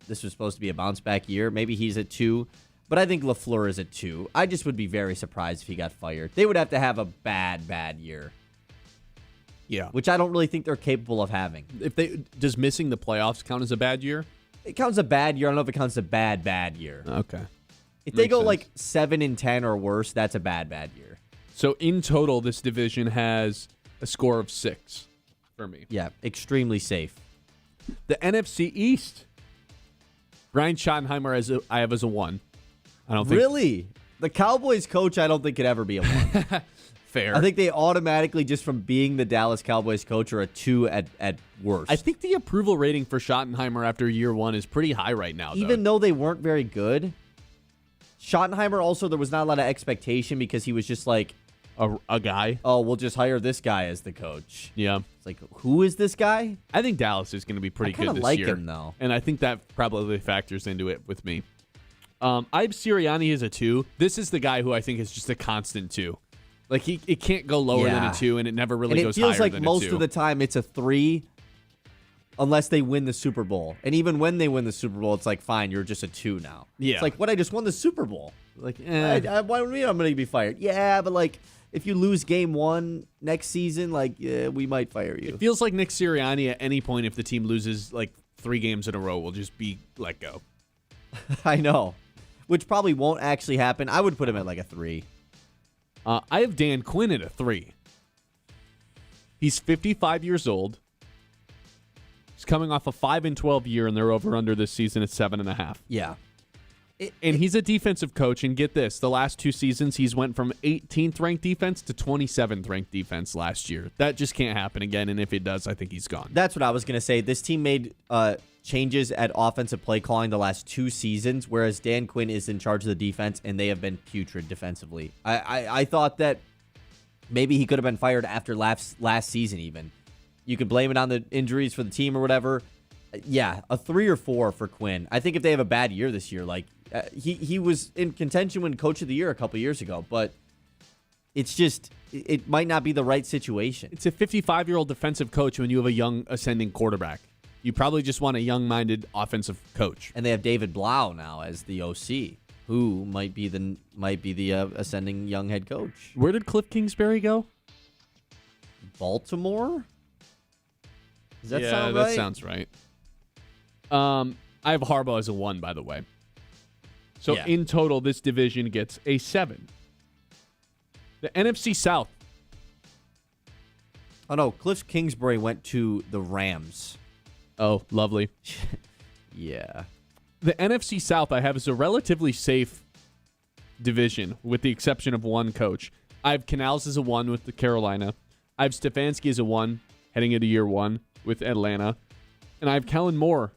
this was supposed to be a bounce back year. Maybe he's at 2. But I think LaFleur is at 2. I just would be very surprised if he got fired. They would have to have a bad year. Yeah. Which I don't really think they're capable of having. Does missing the playoffs count as a bad year? It counts a bad year. I don't know if it counts a bad year. Okay. If they Makes go sense. like 7-10 or worse, that's a bad year. So in total, this division has a score of 6 for me. Yeah, extremely safe. The NFC East. Brian Schottenheimer I have as a 1. I don't think Really? The Cowboys coach, I don't think could ever be a 1. fair. I think they automatically, just from being the Dallas Cowboys coach, are a 2 at worst. I think the approval rating for Schottenheimer after year 1 is pretty high right now. Even though they weren't very good, Schottenheimer also, there was not a lot of expectation because he was just like, a guy. oh, we'll just hire this guy as the coach. Yeah. It's like, who is this guy? I think Dallas is going to be pretty I kinda good this like year. him, though. And I think that probably factors into it with me. I have Sirianni as a 2. This is the guy who I think is just a constant 2. Like, it can't go lower than Yeah. a 2, and it never really And it goes feels higher like than most a 2. of the time it's a 3 unless they win the Super Bowl. And even when they win the Super Bowl, it's like, fine, you're just a 2 now. Yeah. It's like, what, I just won the Super Bowl. Like, Why would I'm going to be fired? Yeah, but like, if you lose game 1 next season, like, we might fire you. It feels like Nick Sirianni at any point, if the team loses like 3 games in a row, will just be let go. I know. Which probably won't actually happen. I would put him at like a 3. I have Dan Quinn at a 3. He's 55 years old. He's coming off a 5-12 year, and they're over/under this season at 7.5. Yeah. And he's a defensive coach, and get this, the last 2 seasons, he's went from 18th ranked defense to 27th ranked defense last year. That just can't happen again, and if it does, I think he's gone. That's what I was going to say. This team made changes at offensive play calling the last 2 seasons, whereas Dan Quinn is in charge of the defense, and they have been putrid defensively. I thought that maybe he could have been fired after last season even. You could blame it on the injuries for the team or whatever. Yeah, a 3 or 4 for Quinn. I think if they have a bad year this year, like he was in contention when Coach of the Year a couple years ago, but it's just it might not be the right situation. It's a 55-year-old defensive coach when you have a young ascending quarterback. You probably just want a young-minded offensive coach. And they have David Blau now as the OC, who might be the ascending young head coach. Where did Cliff Kingsbury go? Baltimore? Does that sound right? that sounds right. I have Harbaugh as a 1, by the way. So Yeah. in total, this division gets a 7. The NFC South. Oh, no. Cliff Kingsbury went to the Rams. Oh, lovely. Yeah. The NFC South I have is a relatively safe division, with the exception of one coach. I have Canals as a 1 with the Carolina. I have Stefanski as a 1 heading into year 1 with Atlanta. And I have Kellen Moore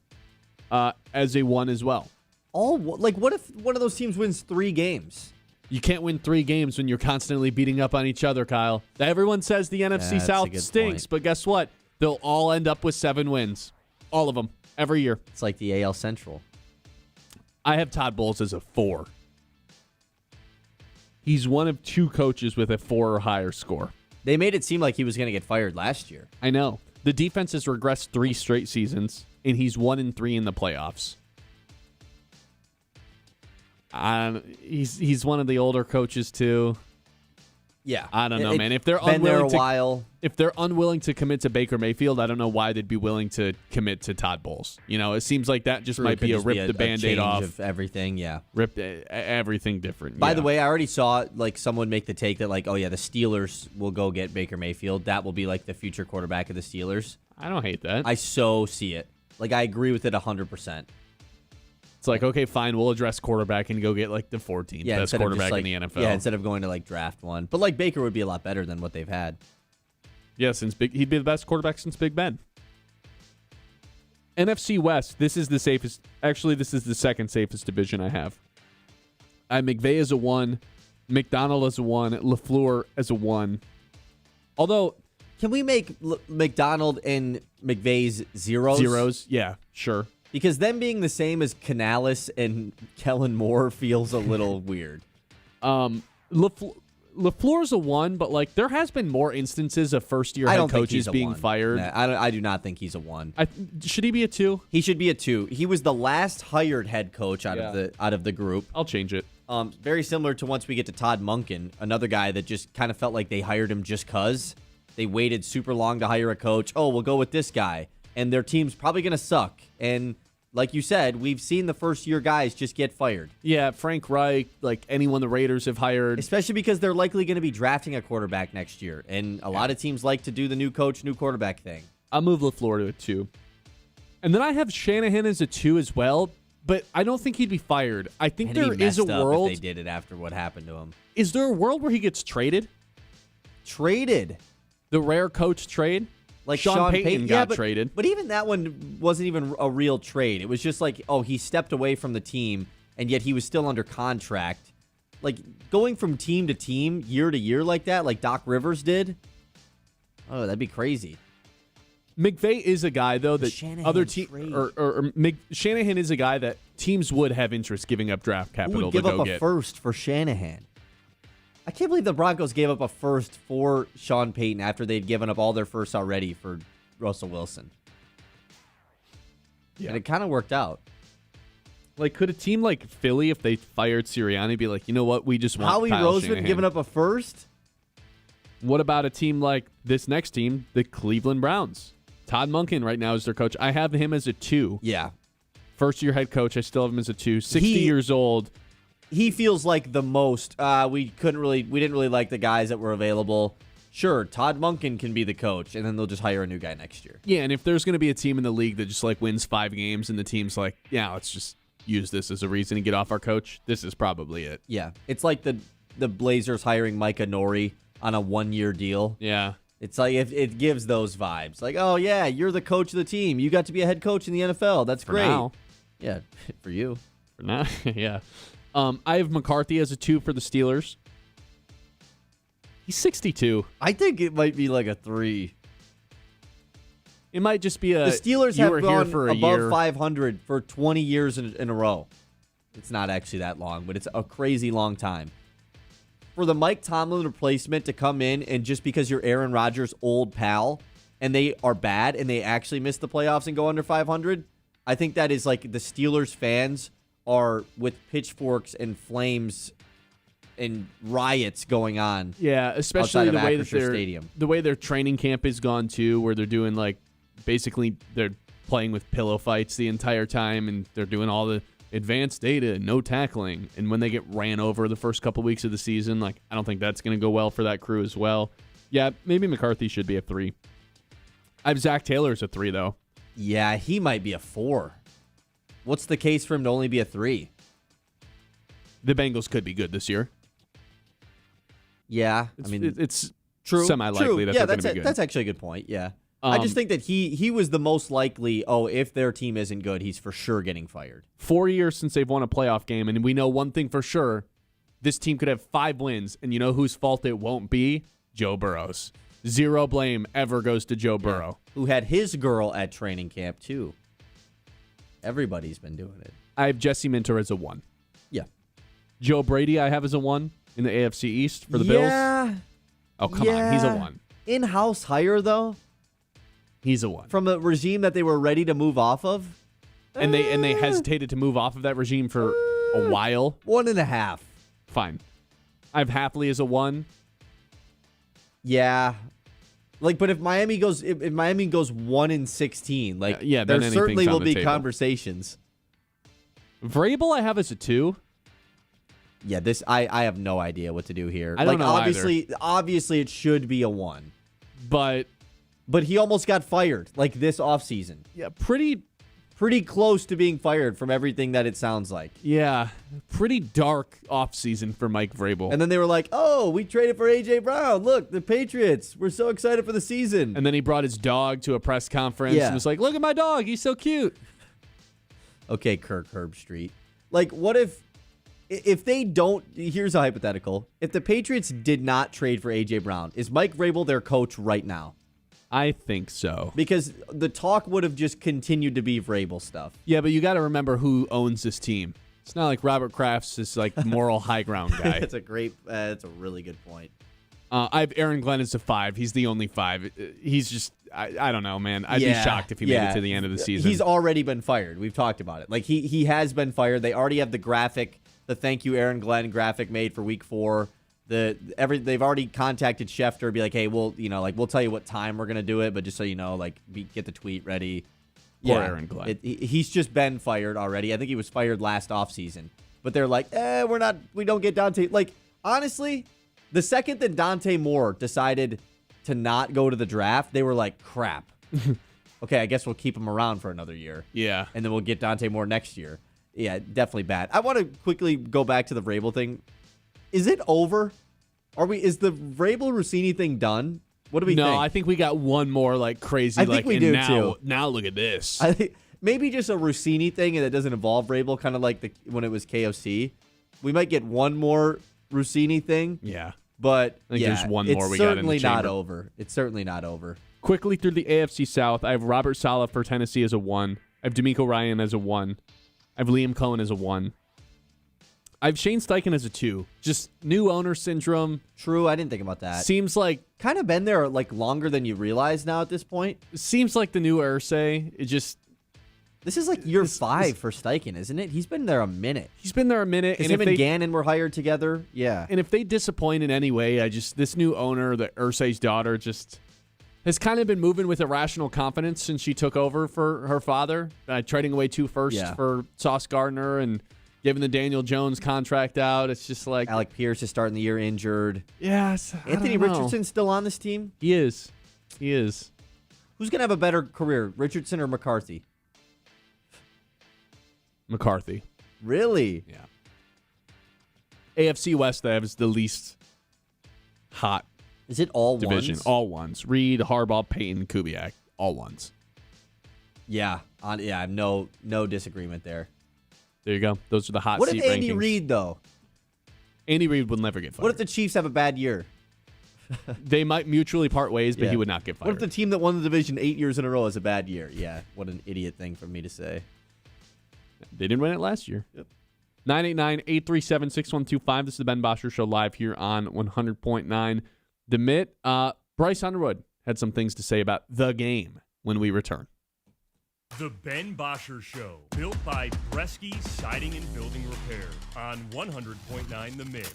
as a 1 as well. What if one of those teams wins 3 games? You can't win 3 games when you're constantly beating up on each other, Kyle. Everyone says the NFC That's a South good stinks, point. but guess what? They'll all end up with 7 wins. All of them. Every year. It's like the AL Central. I have Todd Bowles as a 4. He's one of 2 coaches with a 4 or higher score. They made it seem like he was going to get fired last year. I know. The defense has regressed 3 straight seasons, and he's 1-3 in the playoffs. He's one of the older coaches too. Yeah. I don't know, man. If they're been there a unwilling to, while. if they're unwilling to commit to Baker Mayfield, I don't know why they'd be willing to commit to Todd Bowles. It seems like that just might be a rip the Band-Aid off of everything. Yeah. Rip everything different. By the way, I already saw someone make the take that the Steelers will go get Baker Mayfield. That will be the future quarterback of the Steelers. I don't hate that. I so see it. I agree with it 100%. It's okay, fine, we'll address quarterback and go get the 14th best quarterback in the NFL. Yeah, instead of going to draft one. But Baker would be a lot better than what they've had. Yeah, he'd be the best quarterback since Big Ben. NFC West, this is the safest. Actually, this is the second safest division I have. I have McVay as a 1, McDonald as a 1, LaFleur as a 1. Although, can we make McDonald and McVay's zeros? Zeros, yeah, sure. Because them being the same as Canales and Kellen Moore feels a little weird. LaFleur's a 1, but there has been more instances of first-year head coaches being fired. Nah, I do not think he's a 1. Should he be a 2? He should be a 2. He was the last hired head coach out of the group. I'll change it. Very similar to once we get to Todd Monken, another guy that just kind of felt like they hired him just because they waited super long to hire a coach. Oh, we'll go with this guy. And their team's probably going to suck. And like you said, we've seen the first-year guys just get fired. Yeah, Frank Reich, anyone the Raiders have hired. Especially because they're likely going to be drafting a quarterback next year. And a lot of teams like to do the new coach, new quarterback thing. I'll move LaFleur to a 2. And then I have Shanahan as a 2 as well, but I don't think he'd be fired. I think there is a world. If they did it after what happened to him. Is there a world where he gets traded? Traded? The rare coach trade? Sean Payton got traded. But even that one wasn't even a real trade. It was just he stepped away from the team, and yet he was still under contract. Going from team to team, year to year like that, like Doc Rivers did, oh, that'd be crazy. McVay is a guy, though, that other teams... Shanahan is a guy that teams would have interest giving up draft capital to go get. Who would give up a first for Shanahan? I can't believe the Broncos gave up a first for Sean Payton after they'd given up all their firsts already for Russell Wilson. Yeah. And it kind of worked out. Could a team like Philly, if they fired Sirianni, be you know what, we just want Howie Kyle Roseman Shanahan. giving up a first? What about a team like this next team, the Cleveland Browns? Todd Monken right now is their coach. I have him as a 2. Yeah. First-year head coach, I still have him as a 2. 60 years old. He feels like the most. We didn't really like the guys that were available. Sure, Todd Monken can be the coach, and then they'll just hire a new guy next year. Yeah, and if there's going to be a team in the league that just wins 5 games, and the team's let's just use this as a reason to get off our coach, this is probably it. Yeah, it's like the Blazers hiring Micah Nori on a 1-year deal. Yeah, it's it gives those vibes. Oh yeah, you're the coach of the team. You got to be a head coach in the NFL. That's for great. Now. Yeah, for you. For now, yeah. I have McCarthy as a 2 for the Steelers. He's 62. I think it might be a 3. It might just be the Steelers have gone above 500 for 20 years in a row. It's not actually that long, but it's a crazy long time. For the Mike Tomlin replacement to come in and just because you're Aaron Rodgers' old pal and they are bad and they actually miss the playoffs and go under 500, I think that is the Steelers fans are with pitchforks and flames and riots going on. Yeah, especially the way that Stadium. The way their training camp is gone too, where they're doing basically they're playing with pillow fights the entire time, and they're doing all the advanced data, no tackling, and when they get ran over the first couple weeks of the season, I don't think that's going to go well for that crew as well. Yeah, maybe McCarthy should be a 3. I have Zach Taylor as a 3 though. Yeah, he might be a 4. What's the case for him to only be a 3? The Bengals could be good this year. Yeah, It's true, semi-likely that yeah, they're going to be good. That's actually a good point. Yeah, I just think that he was the most likely. Oh, if their team isn't good, he's for sure getting fired. 4 years since they've won a playoff game, and we know one thing for sure: this team could have 5 wins, and you know whose fault it won't be? Joe Burrow's. Zero blame ever goes to Joe Burrow, who had his girl at training camp too. Everybody's been doing it. I have Jesse Minter as a 1. Yeah, Joe Brady I have as a 1 in the AFC East for the Bills. Oh, come on. He's a 1. In-house hire, though? He's a 1. From a regime that they were ready to move off of? And they hesitated to move off of that regime for a while. 1.5. Fine. I have Happily as a 1. Yeah. But if Miami goes 1-16, then there anything's certainly on will the be table. conversations. Vrabel I have as a 2. Yeah, this I have no idea what to do here. I don't know obviously it should be a 1. But he almost got fired this offseason. yeah, pretty close to being fired from everything that it sounds like. pretty dark offseason for Mike Vrabel. And then they were like, "Oh, we traded for AJ Brown. Look, the Patriots. We're so excited for the season." And then he brought his dog to a press conference and was like, "Look at my dog. He's so cute." Okay, Kirk Herbstreit. What if they don't, here's a hypothetical. If the Patriots did not trade for A.J. Brown, is Mike Vrabel their coach right now? I think so. Because the talk would have just continued to be Vrabel stuff. Yeah, but you got to remember who owns this team. It's not like Robert Kraft's this moral high ground guy. That's a really good point. I have Aaron Glenn as a 5. He's the only 5. He's just, I don't know, man. I'd be shocked if he made it to the end of the season. He's already been fired. We've talked about it. He has been fired. They already have the graphic, the thank you Aaron Glenn graphic made for week 4. They've already contacted Schefter, be like, hey, we'll tell you what time we're gonna do it, but just so you know, get the tweet ready. Poor Aaron Glenn. He's just been fired already. I think he was fired last offseason. But they're like, we don't get Dante. Honestly, the second that Dante Moore decided to not go to the draft, they were like, crap. Okay, I guess we'll keep him around for another year. Yeah. And then we'll get Dante Moore next year. Yeah, definitely bad. I want to quickly go back to the Vrabel thing. Is it over? Is the Vrabel Rossini thing done? What do we think? No, I think we got one more crazy. I think we do too. Now look at this. I think maybe just a Rossini thing and it doesn't involve Vrabel, kind of like when it was KOC. We might get one more Rossini thing. Yeah. But I think there's one more we got in the It's certainly not chamber. over. It's certainly not over. Quickly through the AFC South, I have Robert Saleh for Tennessee as a 1. I have D'Amico Ryan as a 1. I have Liam Cohen as a 1. I have Shane Steichen as a 2. Just new owner syndrome. True, I didn't think about that. Seems like kind of been there longer than you realize now at this point. Seems like the new Irsay. This is year 5 for Steichen, isn't it? He's been there a minute. He's been there a minute. And him and Gannon were hired together. Yeah. And if they disappoint in any way, this new owner, the Irsay's daughter, just has kind of been moving with irrational confidence since she took over for her father, trading away 2 firsts for Sauce Gardner and giving the Daniel Jones contract out. It's just like Alec Pierce is starting the year injured. Yes. Anthony Richardson's still on this team? He is. Who's going to have a better career, Richardson or McCarthy? McCarthy. Really? Yeah. AFC West, I have is the least hot. Is it all division? Ones? All ones. Reed, Harbaugh, Payton, Kubiak. All ones. Yeah. I have no disagreement there. There you go. Those are the hot seat seat rankings. What if Andy Reid, though? Andy Reid will never get fired. What if the Chiefs have a bad year? They might mutually part ways, but he would not get fired. What if the team that won the division 8 years in a row has a bad year? Yeah. What an idiot thing for me to say. They didn't win it last year. Yep. 989-837-6125. This is the Ben Bosscher Show live here on 100.9 The Mitt. Bryce Underwood had some things to say about the game when we return. The Ben Bosscher Show, built by Bresky Siding and Building Repair on 100.9 The Mitt.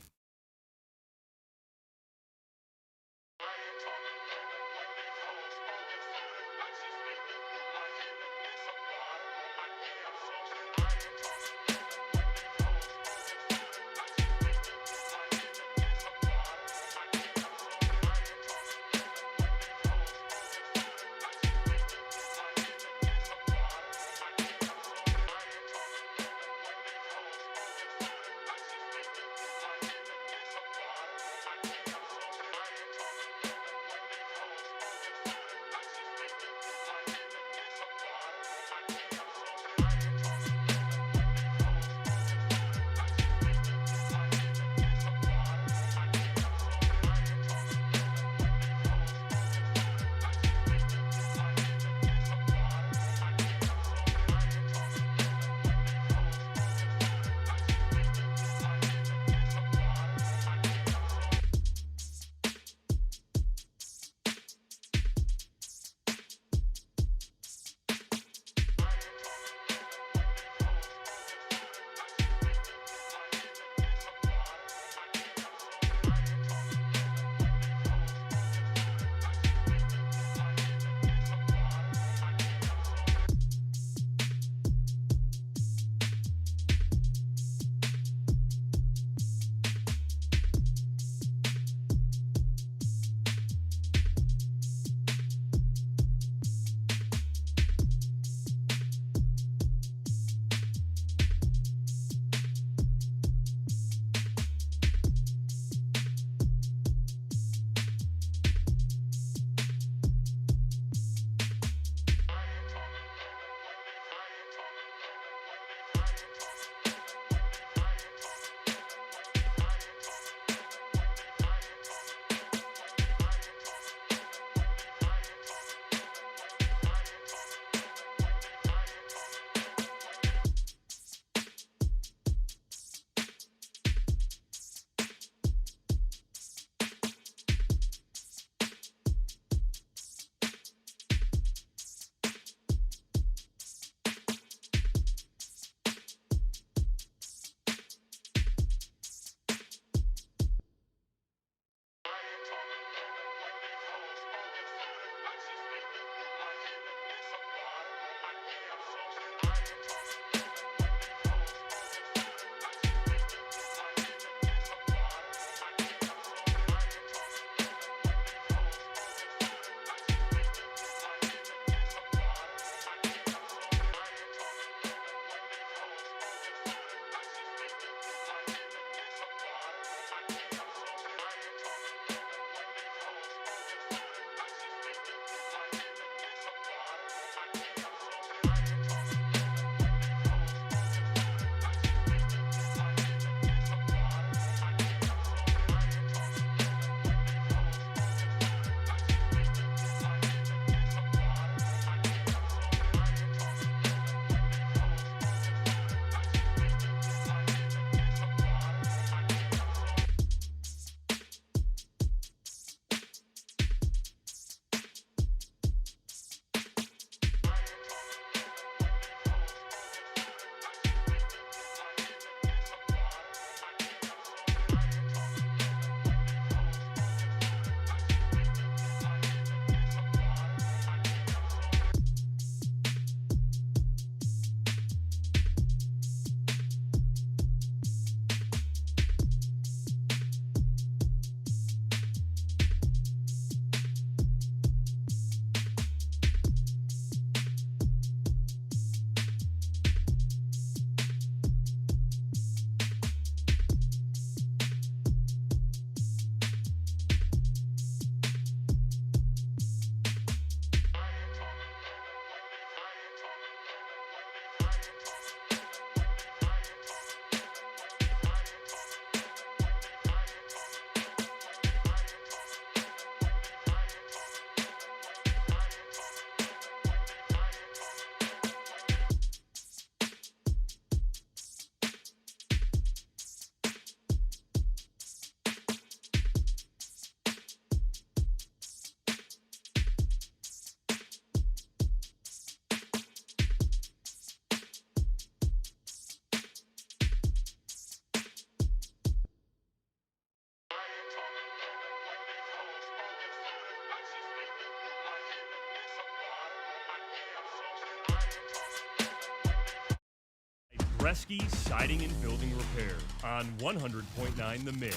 Bresky Siding and Building Repair on 100.9 The Mid.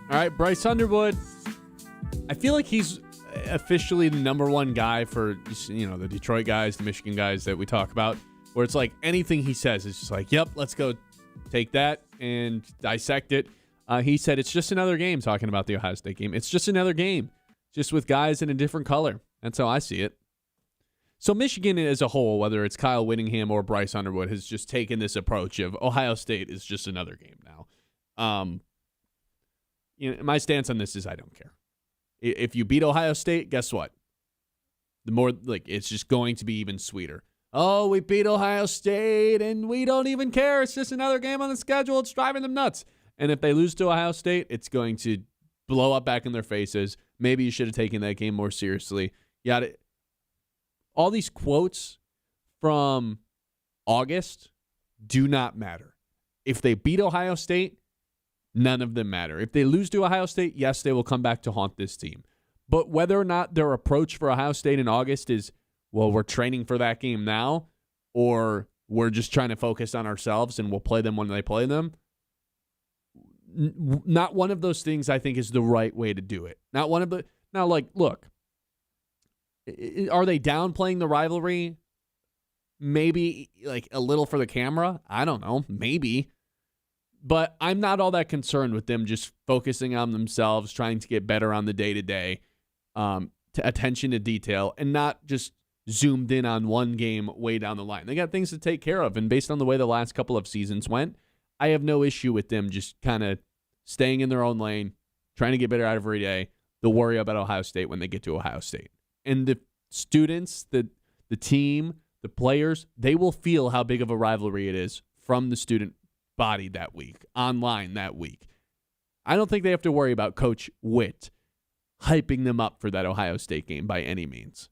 All right, Bryce Underwood. I feel like he's officially the number one guy for, the Detroit guys, the Michigan guys that we talk about, where it's like anything he says is just like, yep, let's go take that and dissect it. He said it's just another game, talking about the Ohio State game. It's just another game, just with guys in a different color. That's how I see it. So Michigan as a whole, whether it's Kyle Whittingham or Bryce Underwood, has just taken this approach of Ohio State is just another game now. My stance on this is I don't care. If you beat Ohio State, guess what? The more, it's just going to be even sweeter. Oh, we beat Ohio State, and we don't even care. It's just another game on the schedule. It's driving them nuts. And if they lose to Ohio State, it's going to blow up back in their faces. Maybe you should have taken that game more seriously. All these quotes from August do not matter. If they beat Ohio State, none of them matter. If they lose to Ohio State, yes, they will come back to haunt this team. But whether or not their approach for Ohio State in August is, well, we're training for that game now, or we're just trying to focus on ourselves and we'll play them when they play them, not one of those things I think is the right way to do it. Not one of the... Now, look, are they downplaying the rivalry? Maybe, a little for the camera? I don't know. Maybe. But I'm not all that concerned with them just focusing on themselves, trying to get better on the day-to-day, to attention to detail, and not just zoomed in on one game way down the line. They got things to take care of, and based on the way the last couple of seasons went, I have no issue with them just kind of staying in their own lane, trying to get better out of every day. They'll worry about Ohio State when they get to Ohio State. And the students, the team, the players, they will feel how big of a rivalry it is from the student body that week, online that week. I don't think they have to worry about Coach Witt hyping them up for that Ohio State game by any means.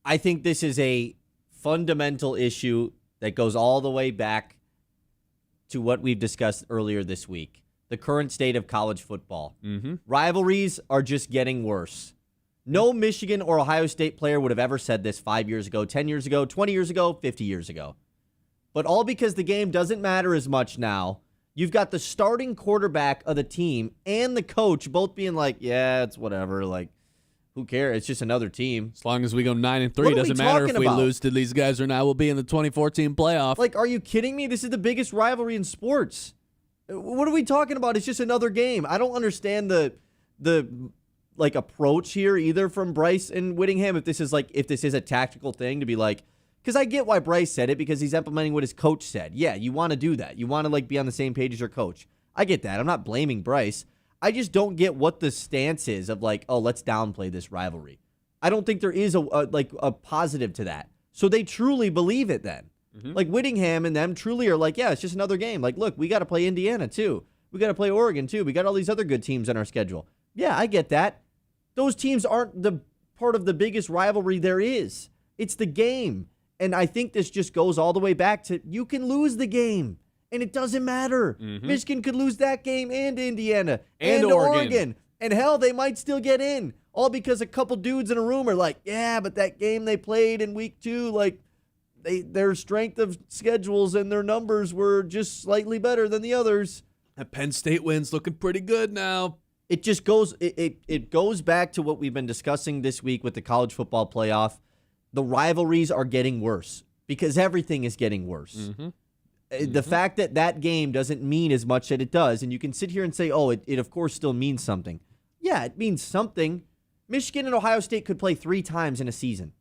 I think this is a fundamental issue that goes all the way back to what we've discussed earlier this week, the current state of college football. Mm-hmm. Rivalries are just getting worse. No Michigan or Ohio State player would have ever said this 5 years ago, 10 years ago, 20 years ago, 50 years ago. But all because the game doesn't matter as much now. You've got the starting quarterback of the team and the coach both being like, yeah, it's whatever. Who cares? It's just another team. As long as we go 9-3, it doesn't matter if we lose to these guys or not. We'll be in the 2014 playoff. Are you kidding me? This is the biggest rivalry in sports. What are we talking about? It's just another game. I don't understand the approach here either from Bryce and Whittingham. If this is a tactical thing to be because I get why Bryce said it, because he's implementing what his coach said. Yeah, you want to do that. You want to be on the same page as your coach. I get that. I'm not blaming Bryce. I just don't get what the stance is of let's downplay this rivalry. I don't think there is a positive to that. So they truly believe it then. Mm-hmm. Whittingham and them truly are yeah, it's just another game. Look, we got to play Indiana too. We got to play Oregon too. We got all these other good teams on our schedule. Yeah, I get that. Those teams aren't the part of the biggest rivalry there is. It's the game. And I think this just goes all the way back to you can lose the game, and it doesn't matter. Mm-hmm. Michigan could lose that game and Indiana and Oregon. And hell, they might still get in, all because a couple dudes in a room are yeah, but that game they played in week 2, their strength of schedules and their numbers were just slightly better than the others. That Penn State win's looking pretty good now. It just goes it goes back to what we've been discussing this week with the college football playoff. The rivalries are getting worse because everything is getting worse. Mm-hmm. The fact that game doesn't mean as much as it does, and you can sit here and say, oh, it of course still means something. Yeah, it means something. Michigan and Ohio State could play 3 times in a season.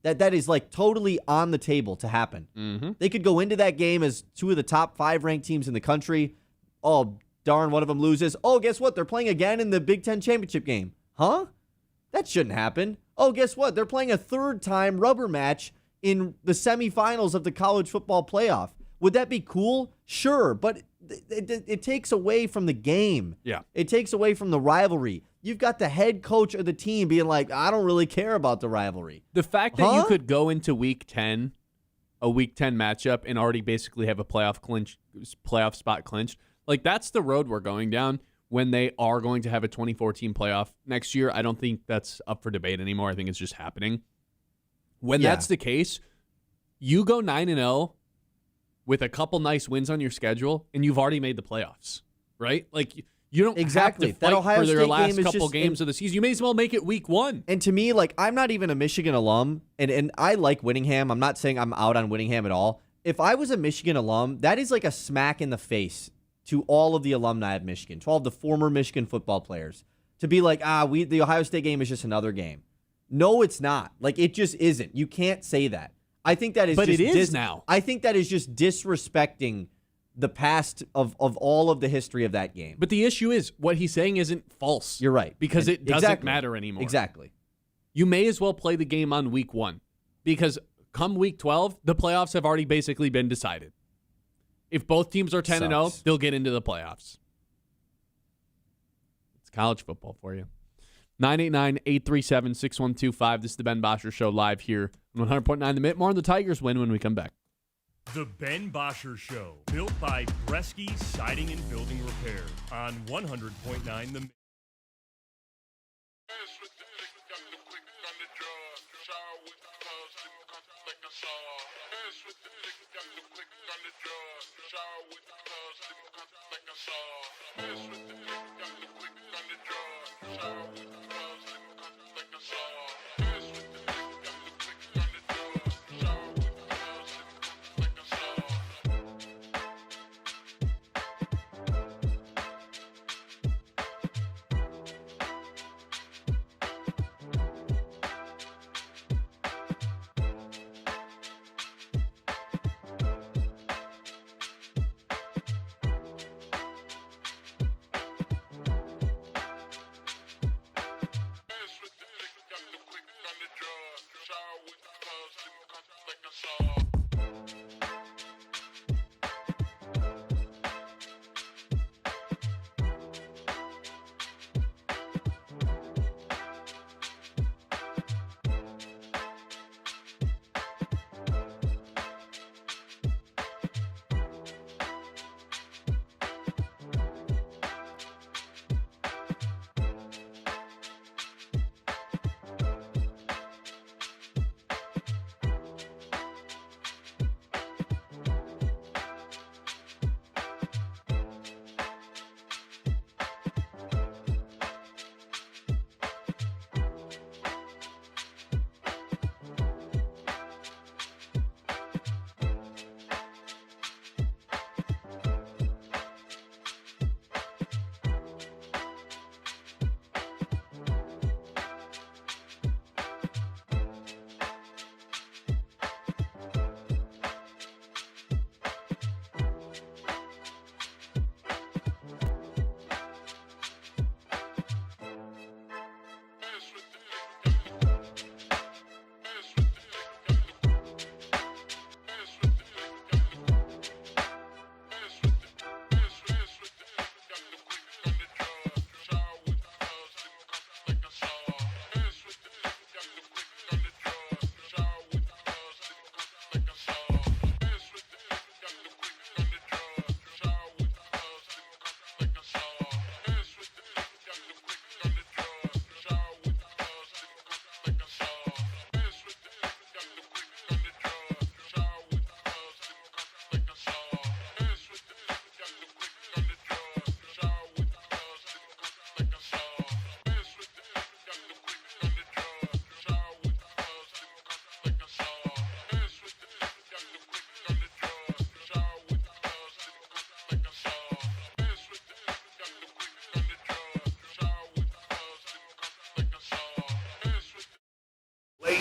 That is totally on the table to happen. Mm-hmm. They could go into that game as 2 of the top 5 ranked teams in the country. Oh, darn, one of them loses. Oh, guess what? They're playing again in the Big Ten championship game. Huh? That shouldn't happen. Oh, guess what? They're playing a 3rd time rubber match in the semifinals of the college football playoff. Would that be cool? Sure, but it takes away from the game. Yeah. It takes away from the rivalry. You've got the head coach of the team being I don't really care about the rivalry. The fact that you could go into week 10, a week 10 matchup, and already basically have a playoff spot clinched, that's the road we're going down. when they are going to have a 2014 playoff next year. I don't think that's up for debate anymore. I think it's just happening. When that's the case, you go 9-0 with a couple nice wins on your schedule, and you've already made the playoffs, right? Like, you don't have to fight for their last couple games of the season. You may as well make it week 1. And to me, like, I'm not even a Michigan alum, and I like Whittingham. I'm not saying I'm out on Whittingham at all. If I was a Michigan alum, that is like a smack in the face to all of the alumni of Michigan, to all of the former Michigan football players, to be like, the Ohio State game is just another game. No, it's not. Like, it just isn't. You can't say that. I think that is but just it is now. I think that is just disrespecting the past of all of the history of that game. But the issue is, what he's saying isn't false. You're right. Because it doesn't matter anymore. Exactly. You may as well play the game on week 1. Because come week 12, the playoffs have already basically been decided. If both teams are 10-0, they'll get into the playoffs. It's college football for you. 989-837-6125. This is the Ben Bosscher Show live here on 100.9 The Mitt. More on the Tigers win when we come back. The Ben Bosscher Show, built by Bresky Siding and Building Repair on 100.9 The Mitt.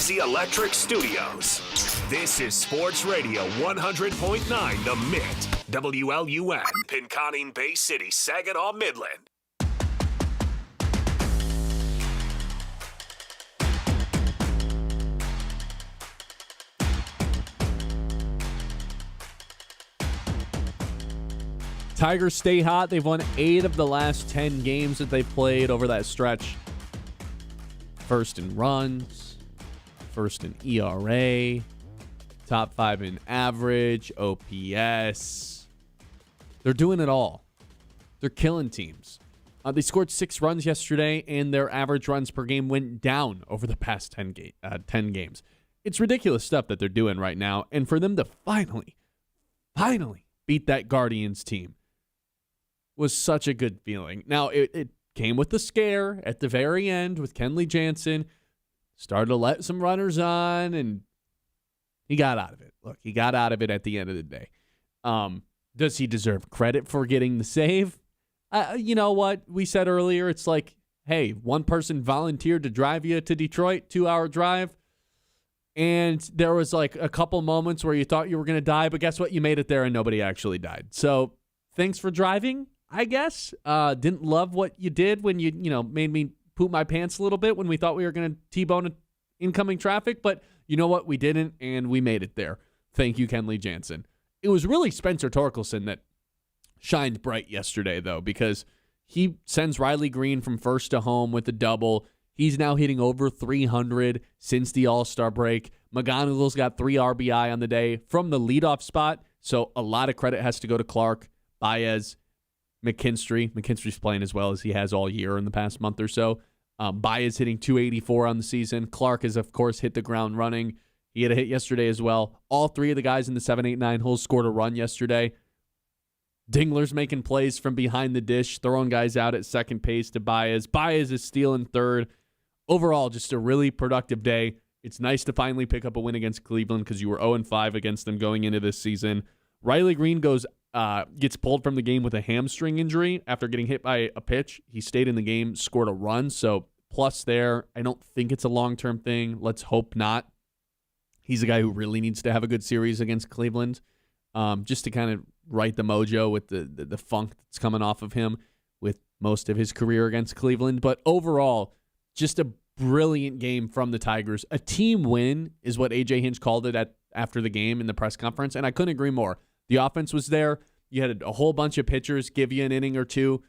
Lazy Electric Studios. This is Sports Radio 100.9 The Mitt. WLUN, Pinconning Bay City, Saginaw, Midland. Tigers stay hot. They've won 8 of the last 10 games that they've played over that stretch. First in runs, first in ERA, top 5 in average, OPS. They're doing it all. They're killing teams. They scored 6 runs yesterday, and their average runs per game went down over the past 10 games. It's ridiculous stuff that they're doing right now, and for them to finally beat that Guardians team was such a good feeling. Now, it came with the scare at the very end with Kenley Jansen. Started to let some runners on, and he got out of it. Look, he got out of it at the end of the day. Does he deserve credit for getting the save? You know what? We said earlier, it's like, hey, one person volunteered to drive you to Detroit, 2-hour drive, and there was like a couple moments where you thought you were going to die, but guess what? You made it there and nobody actually died. So thanks for driving, I guess. Didn't love what you did when you made me poop my pants a little bit when we thought we were going to T-bone incoming traffic, but you know what? We didn't, and we made it there. Thank you, Kenley Jansen. It was really Spencer Torkelson that shined bright yesterday, though, because he sends Riley Green from first to home with a double. He's now hitting over 300 since the All-Star break. McGonagall's got 3 RBI on the day from the leadoff spot, so a lot of credit has to go to Clark, Baez, McKinstry. McKinstry's playing as well as he has all year in the past month or so. Baez hitting 284 on the season. Clark has, of course, hit the ground running. He had a hit yesterday as well. All 3 of the guys in the 7, 8, 9 holes scored a run yesterday. Dingler's making plays from behind the dish, throwing guys out at second base to Baez. Baez is stealing third. Overall, just a really productive day. It's nice to finally pick up a win against Cleveland because you were 0-5 against them going into this season. Riley Green gets pulled from the game with a hamstring injury after getting hit by a pitch. He stayed in the game, scored a run, so plus there. I don't think it's a long-term thing. Let's hope not. He's a guy who really needs to have a good series against Cleveland, just to kind of right the mojo with the funk that's coming off of him with most of his career against Cleveland. But overall, just a brilliant game from the Tigers. A team win is what A.J. Hinch called it after the game in the press conference, and I couldn't agree more. The offense was there. You had a whole bunch of pitchers give you an inning or two.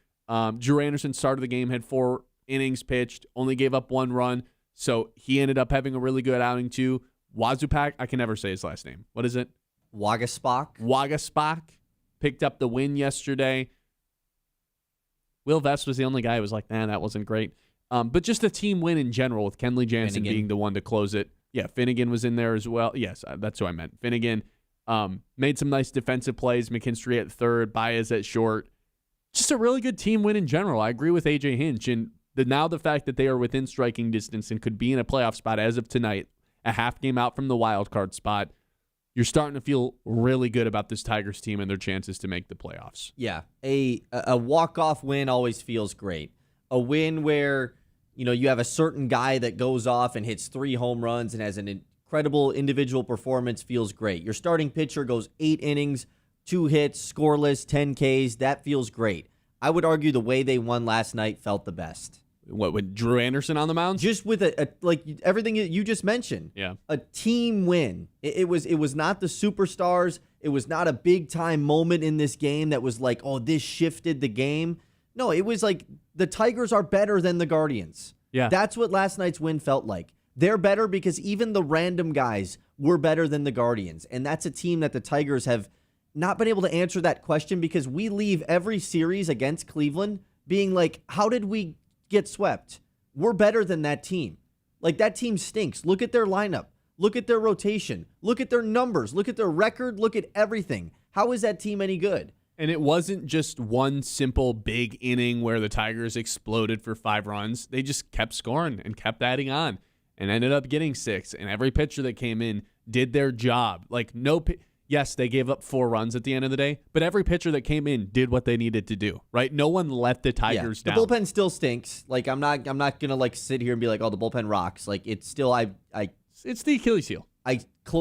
Drew Anderson started the game, had 4 innings pitched, only gave up 1 run, so he ended up having a really good outing too. Wazupak, I can never say his last name. What is it? Wagaspak picked up the win yesterday. Will Vest was the only guy who was like, that wasn't great. But just a team win in general with Kenley Jansen being the one to close it. Yeah, Finnegan was in there as well. Yes, that's who I meant. Finnegan made some nice defensive plays. McKinstry at third, Baez at short. Just a really good team win in general. I agree with A.J. Hinch. And now the fact that they are within striking distance and could be in a playoff spot as of tonight, a half game out from the wild card spot, you're starting to feel really good about this Tigers team and their chances to make the playoffs. Yeah, a walk-off win always feels great. A win where, you have a certain guy that goes off and hits 3 home runs and has an incredible individual performance feels great. Your starting pitcher goes 8 innings, 2 hits, scoreless, 10 Ks. That feels great. I would argue the way they won last night felt the best. What, with Drew Anderson on the mound? Just with like everything you just mentioned. Yeah. A team win. It was not the superstars. It was not a big time moment in this game that was like, oh, this shifted the game. No, it was like the Tigers are better than the Guardians. Yeah. That's what last night's win felt like. They're better because even the random guys were better than the Guardians. And that's a team that the Tigers have not been able to answer that question because we leave every series against Cleveland being like, how did we get swept? We're better than that team. Like, that team stinks. Look at their lineup. Look at their rotation. Look at their numbers. Look at their record. Look at everything. How is that team any good? And it wasn't just one simple big inning where the Tigers exploded for 5 runs. They just kept scoring and kept adding on and ended up getting 6. And every pitcher that came in did their job. Like, yes, they gave up 4 runs at the end of the day, but every pitcher that came in did what they needed to do, right? No one let the Tigers down. The bullpen still stinks. Like, I'm not gonna like sit here and be like, oh, the bullpen rocks. Like, it's still it's the Achilles heel. I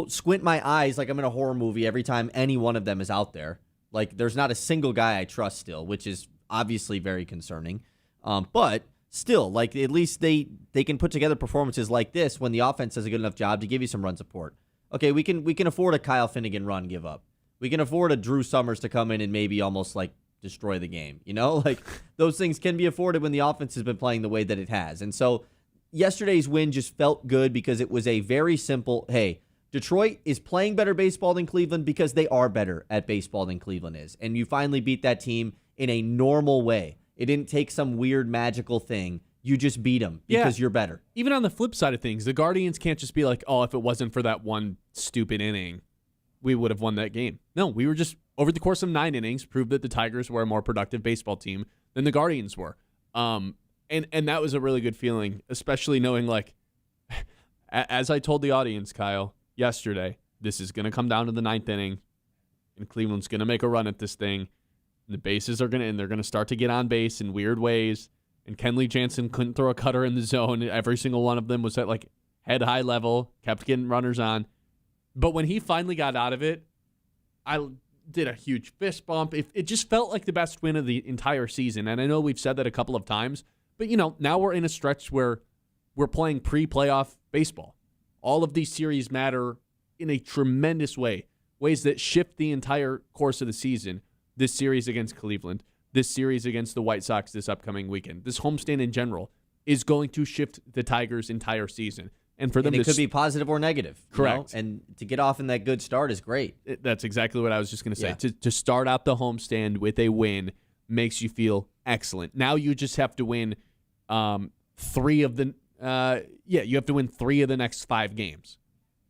squint my eyes like I'm in a horror movie every time any one of them is out there. Like, there's not a single guy I trust still, which is obviously very concerning. But still, like, at least they can put together performances like this when the offense does a good enough job to give you some run support. Okay, we can afford a Kyle Finnegan run give up. We can afford a Drew Summers to come in and maybe almost like destroy the game. Like, those things can be afforded when the offense has been playing the way that it has. And so yesterday's win just felt good because it was a very simple, hey, Detroit is playing better baseball than Cleveland because they are better at baseball than Cleveland is. And you finally beat that team in a normal way. It didn't take some weird magical thing. You just beat them because you're better. Even on the flip side of things, the Guardians can't just be like, oh, if it wasn't for that one stupid inning, we would have won that game. No, we were just, over the course of 9 innings, proved that the Tigers were a more productive baseball team than the Guardians were. And that was a really good feeling, especially knowing, like, as I told the audience, Kyle, yesterday, this is going to come down to the 9th inning, and Cleveland's going to make a run at this thing. And the bases are and they're going to start to get on base in weird ways. And Kenley Jansen couldn't throw a cutter in the zone. Every single one of them was at, like, head-high level, kept getting runners on. But when he finally got out of it, I did a huge fist bump. It just felt like the best win of the entire season. And I know we've said that a couple of times. But, now we're in a stretch where we're playing pre-playoff baseball. All of these series matter in a tremendous way, ways that shift the entire course of the season. This series against Cleveland, this series against the White Sox this upcoming weekend, this homestand in general is going to shift the Tigers' entire season. And for them, it could be positive or negative. Correct. And to get off in that good start is great. That's exactly what I was just going to say. Yeah. To start out the homestand with a win makes you feel excellent. Now you just have to win three of the next 5 games.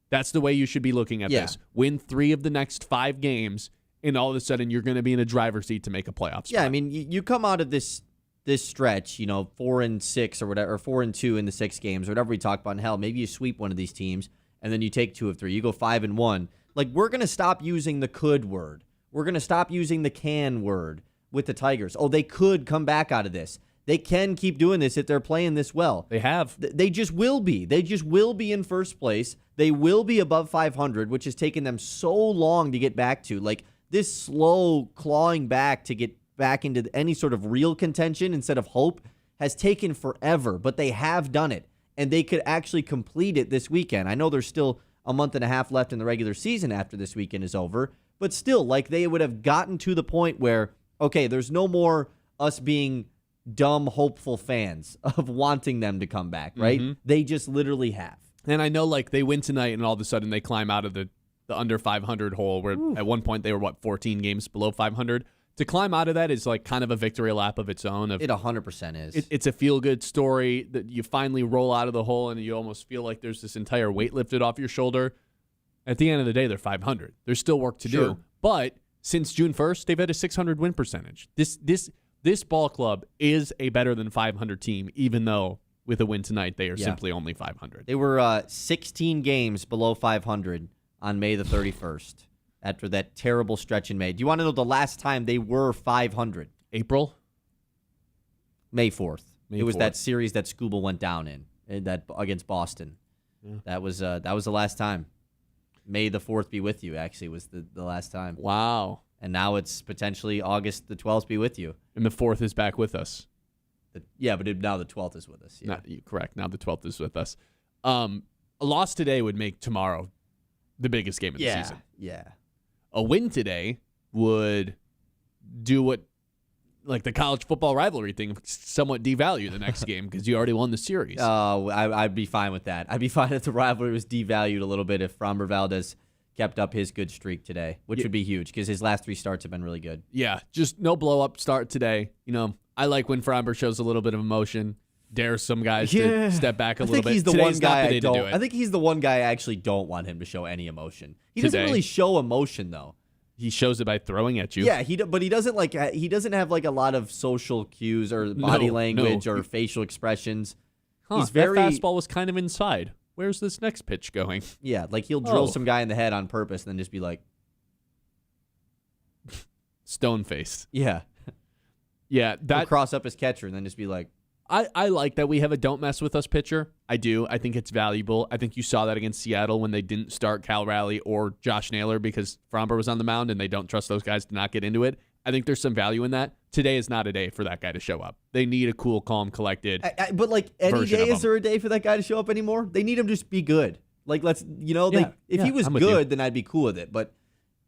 That's the way you should be looking at this. Win 3 of the next 5 games, and all of a sudden you're going to be in a driver's seat to make a playoff spot. Yeah, I mean, you come out of this stretch, 4-6 or whatever, or 4-2 in the 6 games, or whatever we talked about. And hell, maybe you sweep one of these teams, and then you take 2 of 3. You go 5-1. Like, we're going to stop using the could word. We're going to stop using the can word with the Tigers. Oh, they could come back out of this. They can keep doing this if they're playing this well. They have. They just will be. They just will be in first place. They will be above 500, which has taken them so long to get back to. Like, this slow clawing back to get back into any sort of real contention instead of hope has taken forever, but they have done it, and they could actually complete it this weekend. I know there's still a month and a half left in the regular season after this weekend is over, but still, like, they would have gotten to the point where, okay, there's no more us being dumb, hopeful fans of wanting them to come back, right? Mm-hmm. They just literally have. And I know, like, they win tonight, and all of a sudden they climb out of the under 500 hole, where at one point they were, 14 games below 500. To climb out of that is, like, kind of a victory lap of its own. It 100% is. It's a feel-good story that you finally roll out of the hole, and you almost feel like there's this entire weight lifted off your shoulder. At the end of the day, they're 500. There's still work to do. But since June 1st, they've had a 600 win percentage. This ball club is a better than 500 team, even though with a win tonight, they are simply only 500. They were 16 games below 500 on May the 31st after that terrible stretch in May. Do you want to know the last time they were 500? April? May 4th. It was that series that Scooble went down in that against Boston. Yeah. That was the last time. May the 4th be with you, actually, was the last time. Wow. And now it's potentially August the 12th be with you. And the 4th is back with us. But now the 12th is with us. Yeah. Correct. Now the 12th is with us. A loss today would make tomorrow the biggest game of the season. Yeah. A win today would do what, like, the college football rivalry thing, somewhat devalue the next game because you already won the series. Oh, I'd be fine with that. I'd be fine if the rivalry was devalued a little bit if Framber Valdez kept up his good streak today, which would be huge because his last 3 starts have been really good. Yeah, just no blow-up start today. I like when Framber shows a little bit of emotion, dares some guys to step back a little bit. I think he's the one guy I actually don't want him to show any emotion. He doesn't really show emotion, though. He shows it by throwing at you. Yeah, but he doesn't have like a lot of social cues or body language or facial expressions. He's that fastball was kind of inside. Where's this next pitch going? Yeah, like he'll drill some guy in the head on purpose and then just be like... Stone-faced. Yeah. Yeah. He'll cross up his catcher and then just be like... I like that we have a don't mess with us pitcher. I do. I think it's valuable. I think you saw that against Seattle when they didn't start Cal Raleigh or Josh Naylor because Framber was on the mound and they don't trust those guys to not get into it. I think there's some value in that. Today is not a day for that guy to show up. They need a cool, calm, collected. But like any day, is there a day for that guy to show up anymore? They need him to just be good. Like if he was good, then I'd be cool with it. But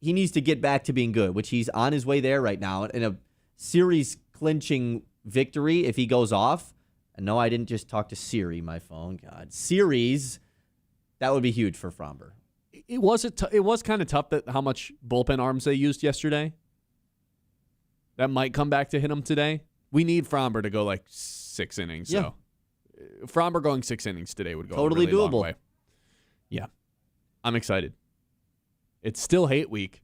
he needs to get back to being good, which he's on his way there right now. In a series clinching victory, if he goes off, and no, I didn't just talk to Siri, my phone. God, series, that would be huge for Framber. It was kind of tough that how much bullpen arms they used yesterday. That might come back to hit him today. We need Fromber to go like 6 innings. Yeah. So Fromber going 6 innings today would go Totally a really long doable. way. Yeah. I'm excited. It's still hate week.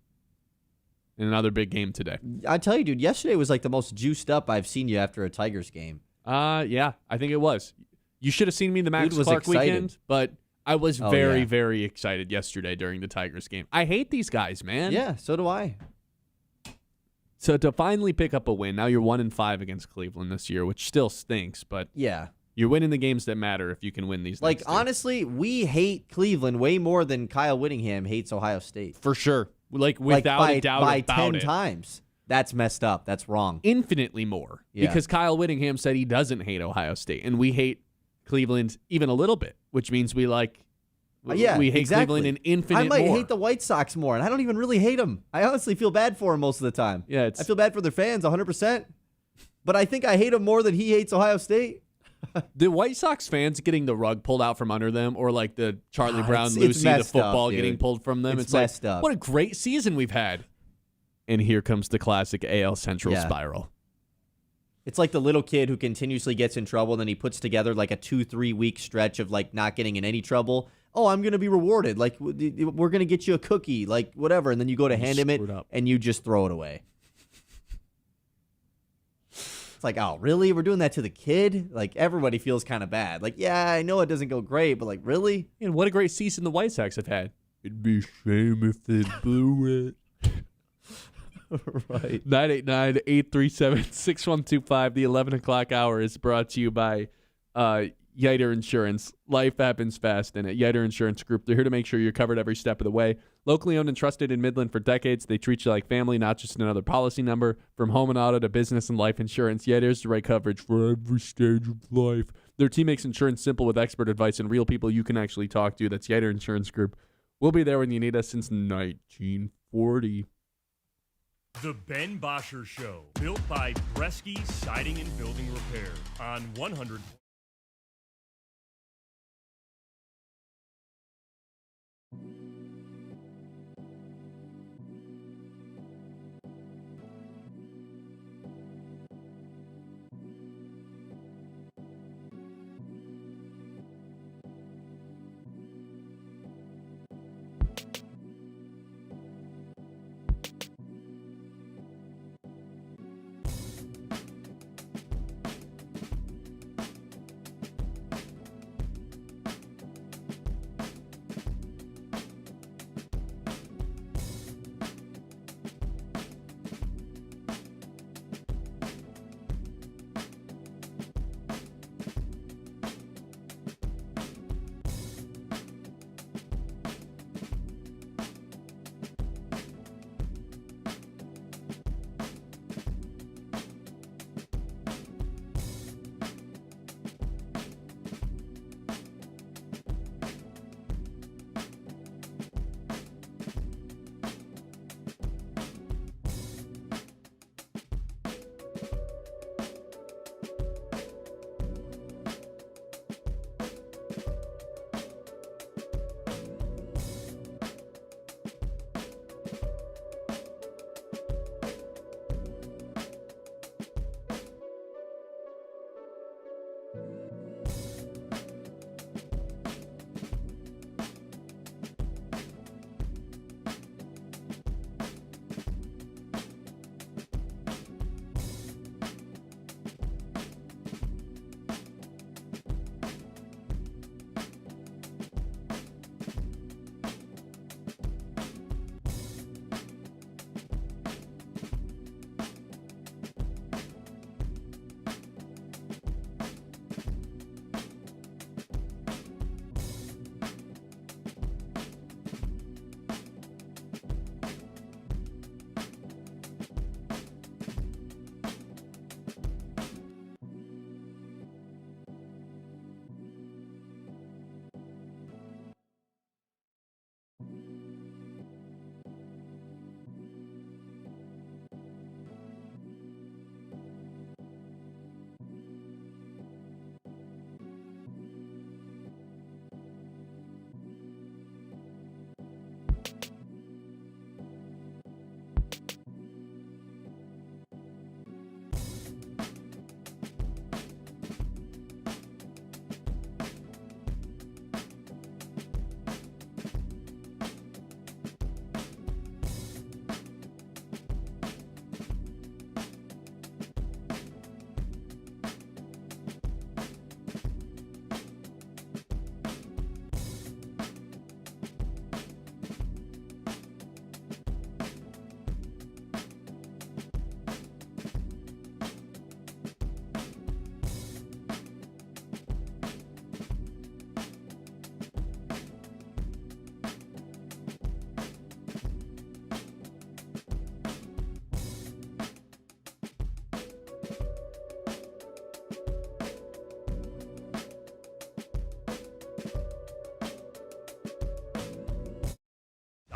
In another big game today. I tell you, dude, yesterday was like the most juiced up I've seen you after a Tigers game. Yeah, I think it was. You should have seen me the Max Dude was Clark excited. weekend, but I was Oh, very, yeah. very excited yesterday during the Tigers game. I hate these guys, man. Yeah, so do I. So to finally pick up a win, now you're 1-5 against Cleveland this year, which still stinks, but Yeah. you're winning the games that matter if you can win these. Like, next two. honestly, we hate Cleveland way more than Kyle Whittingham hates Ohio State. For sure. Like, without by, a doubt by about 10 it. times. That's messed up. That's wrong. Infinitely more. Yeah. Because Kyle Whittingham said he doesn't hate Ohio State, and we hate Cleveland even a little bit, which means we like Yeah, we hate exactly. Cleveland an infinite I might more. hate the White Sox more, and I don't even really hate them. I honestly feel bad for them most of the time. Yeah, it's I feel bad for their fans 100%. But I think I hate them more than he hates Ohio State. the White Sox fans getting the rug pulled out from under them, or like the Charlie Brown it's Lucy, the messed up, football dude. getting pulled from them. It's like, messed up. what a great season we've had. And here comes the classic AL Central Yeah. spiral. It's like the little kid who continuously gets in trouble, and then he puts together like a 2-3 week stretch of like not getting in any trouble. Oh, I'm going to be rewarded. Like, we're going to get you a cookie, like whatever. And then you go to hand him it, screwed up. and you just throw it away. It's like, oh, really? We're doing that to the kid? Like, everybody feels kind of bad. Like, yeah, I know it doesn't go great, but like, really? And what a great season the White Sox have had. It'd be a shame if they blew it. Right. 989-837-6125. The 11 o'clock hour is brought to you by Yiter Insurance. Life happens fast, and at Yiter Insurance Group, they're here to make sure you're covered every step of the way. Locally owned and trusted in Midland for decades, they treat you like family, not just another policy number. From home and auto to business and life insurance, Yiter's the right coverage for every stage of life. Their team makes insurance simple with expert advice and real people you can actually talk to. That's Yiter Insurance Group. We'll be there when you need us since 1940. The Ben Bosscher Show, built by Bresky Siding and Building Repair on 100.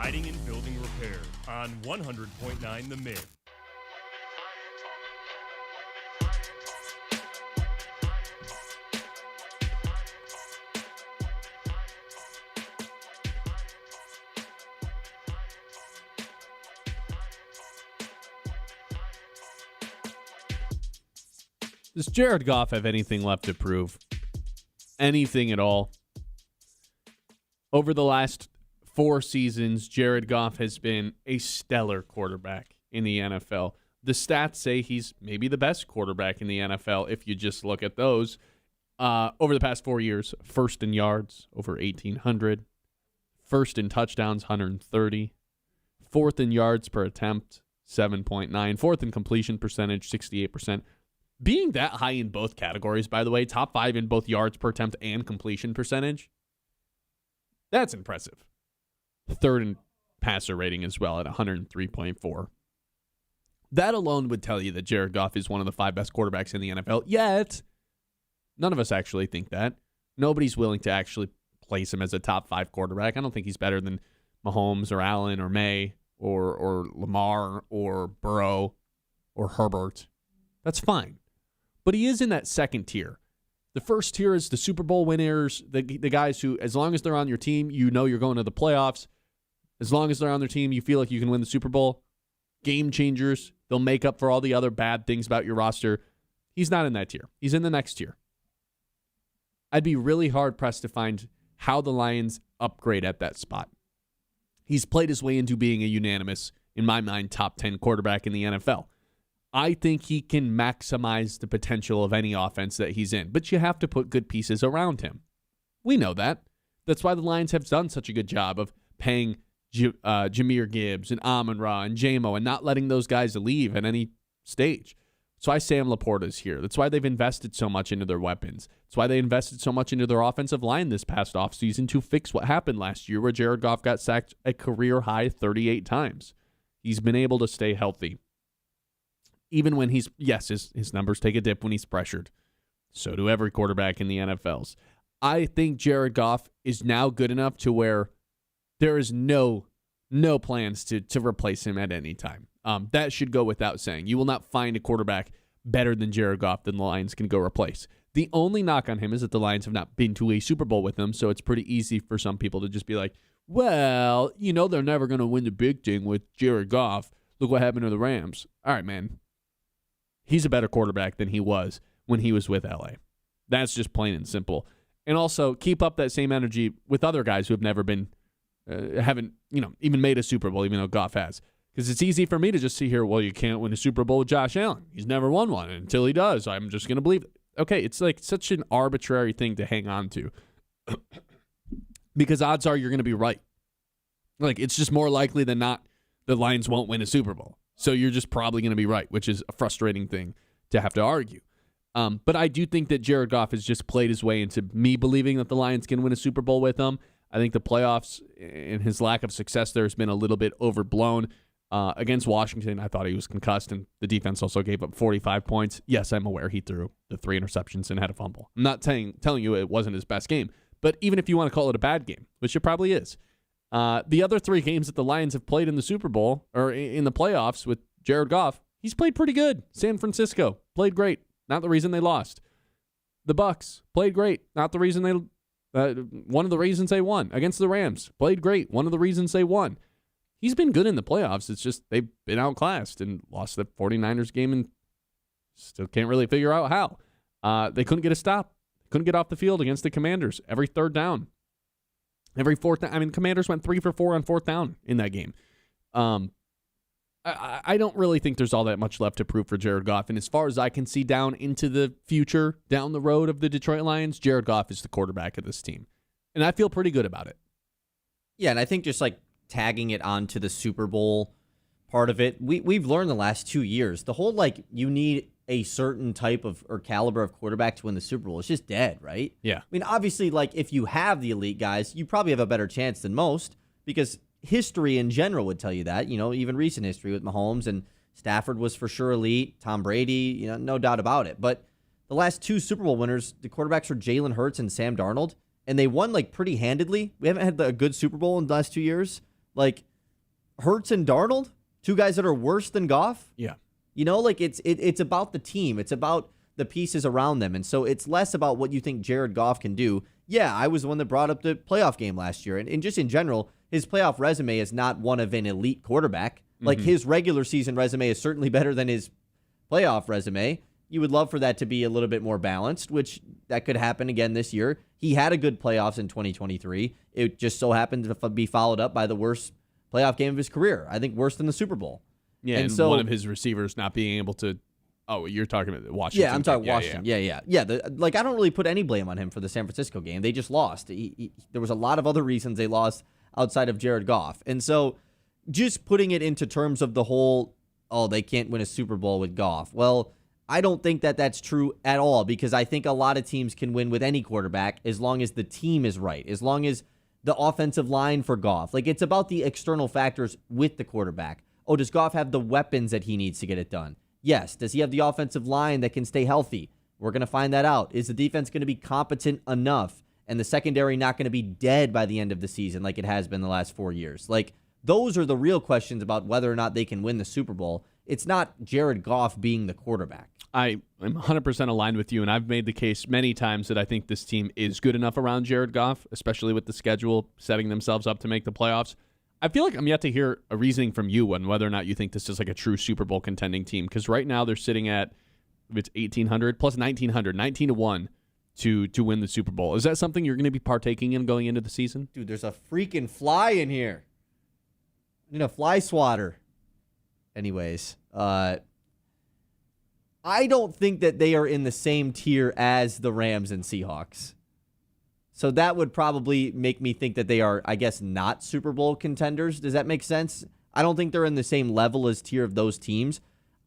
Siding and Building Repair on 100.9 The Mid. Does Jared Goff have anything left to prove? Anything at all? Over the last 4 seasons, Jared Goff has been a stellar quarterback in the NFL. The stats say he's maybe the best quarterback in the NFL if you just look at those. Over the past 4 years, first in yards, over 1,800. First in touchdowns, 130. Fourth in yards per attempt, 7.9. Fourth in completion percentage, 68%. Being that high in both categories, by the way, top 5 in both yards per attempt and completion percentage, that's impressive. Third in passer rating as well at 103.4. That alone would tell you that Jared Goff is one of the 5 best quarterbacks in the NFL. Yet, none of us actually think that. Nobody's willing to actually place him as a top 5 quarterback. I don't think he's better than Mahomes or Allen or May or Lamar or Burrow or Herbert. That's fine. But he is in that second tier. The first tier is the Super Bowl winners, the guys who, as long as they're on your team, you know you're going to the playoffs. As long as they're on their team, you feel like you can win the Super Bowl. Game changers. They'll make up for all the other bad things about your roster. He's not in that tier. He's in the next tier. I'd be really hard-pressed to find how the Lions upgrade at that spot. He's played his way into being a unanimous, in my mind, top 10 quarterback in the NFL. I think he can maximize the potential of any offense that he's in, but you have to put good pieces around him. We know that. That's why the Lions have done such a good job of paying Jahmyr Gibbs and Amon-Ra and J-Mo and not letting those guys leave at any stage. That's why Sam Laporta is here. That's why they've invested so much into their weapons. That's why they invested so much into their offensive line this past offseason to fix what happened last year where Jared Goff got sacked a career-high 38 times. He's been able to stay healthy. Even when his numbers take a dip when he's pressured. So do every quarterback in the NFL's. I think Jared Goff is now good enough to where there is no plans to replace him at any time. That should go without saying. You will not find a quarterback better than Jared Goff than the Lions can go replace. The only knock on him is that the Lions have not been to a Super Bowl with him, so it's pretty easy for some people to just be like, well, they're never going to win the big thing with Jared Goff. Look what happened to the Rams. All right, man. He's a better quarterback than he was when he was with LA. That's just plain and simple. And also, keep up that same energy with other guys who have never been, haven't even made a Super Bowl, even though Goff has. Because it's easy for me to just see here, well, you can't win a Super Bowl with Josh Allen. He's never won one. And until he does, I'm just going to believe it. Okay, it's like such an arbitrary thing to hang on to. Because odds are you're going to be right. Like, it's just more likely than not the Lions won't win a Super Bowl. So you're just probably going to be right, which is a frustrating thing to have to argue. But I do think that Jared Goff has just played his way into me believing that the Lions can win a Super Bowl with him. I think the playoffs and his lack of success there has been a little bit overblown. Against Washington, I thought he was concussed, and the defense also gave up 45 points. Yes, I'm aware he threw the 3 interceptions and had a fumble. I'm not telling you it wasn't his best game, but even if you want to call it a bad game, which it probably is, the other 3 games that the Lions have played in the Super Bowl or in the playoffs with Jared Goff, he's played pretty good. San Francisco played great. Not the reason they lost. The Bucs played great. Not the reason one of the reasons they won. Against the Rams, played great. One of the reasons they won. He's been good in the playoffs. It's just they've been outclassed and lost the 49ers game and still can't really figure out how. They couldn't get a stop. Couldn't get off the field against the Commanders every third down. Every fourth down. I mean, the Commanders went 3 for 4 on fourth down in that game. I don't really think there's all that much left to prove for Jared Goff. And as far as I can see down into the future, down the road of the Detroit Lions, Jared Goff is the quarterback of this team. And I feel pretty good about it. Yeah, and I think just like tagging it onto the Super Bowl part of it, we've learned the last 2 years, the whole you need a certain type of or caliber of quarterback to win the Super Bowl. It's just dead, right? Yeah. I mean, obviously, if you have the elite guys, you probably have a better chance than most because history in general would tell you that. Even recent history with Mahomes and Stafford was for sure elite. Tom Brady, no doubt about it. But the last 2 Super Bowl winners, the quarterbacks were Jalen Hurts and Sam Darnold, and they won pretty handedly. We haven't had a good Super Bowl in the last 2 years. Hurts and Darnold, two guys that are worse than Goff. Yeah. You know, like it's about the team. It's about the pieces around them. And so it's less about what you think Jared Goff can do. Yeah, I was the one that brought up the playoff game last year. And just in general, his playoff resume is not one of an elite quarterback. Like his regular season resume is certainly better than his playoff resume. You would love for that to be a little bit more balanced, which that could happen again this year. He had a good playoffs in 2023. It just so happened to be followed up by the worst playoff game of his career. I think worse than the Super Bowl. Yeah, and so one of his receivers not being able to. Oh, you're talking about Washington. Yeah, I'm talking Washington. Yeah. I don't really put any blame on him for the San Francisco game. They just lost. There was a lot of other reasons they lost outside of Jared Goff. And so just putting it into terms of the whole, they can't win a Super Bowl with Goff. Well, I don't think that that's true at all, because I think a lot of teams can win with any quarterback as long as the team is right, as long as the offensive line for Goff. Like, it's about the external factors with the quarterback. Oh, does Goff have the weapons that he needs to get it done? Yes. Does he have the offensive line that can stay healthy? We're going to find that out. Is the defense going to be competent enough and the secondary not going to be dead by the end of the season like it has been the last 4 years? Like, those are the real questions about whether or not they can win the Super Bowl. It's not Jared Goff being the quarterback. I am 100% aligned with you, and I've made the case many times that I think this team is good enough around Jared Goff, especially with the schedule setting themselves up to make the playoffs. I feel like I'm yet to hear a reasoning from you on whether or not you think this is like a true Super Bowl contending team, because right now they're sitting at, if it's 1,800 plus 1,900, 19-1 to win the Super Bowl. Is that something you're going to be partaking in going into the season? Dude, there's a freaking fly in here. I need a fly swatter. Anyways, I don't think that they are in the same tier as the Rams and Seahawks. So that would probably make me think that they are, I guess, not Super Bowl contenders. Does that make sense? I don't think they're in the same level as tier of those teams.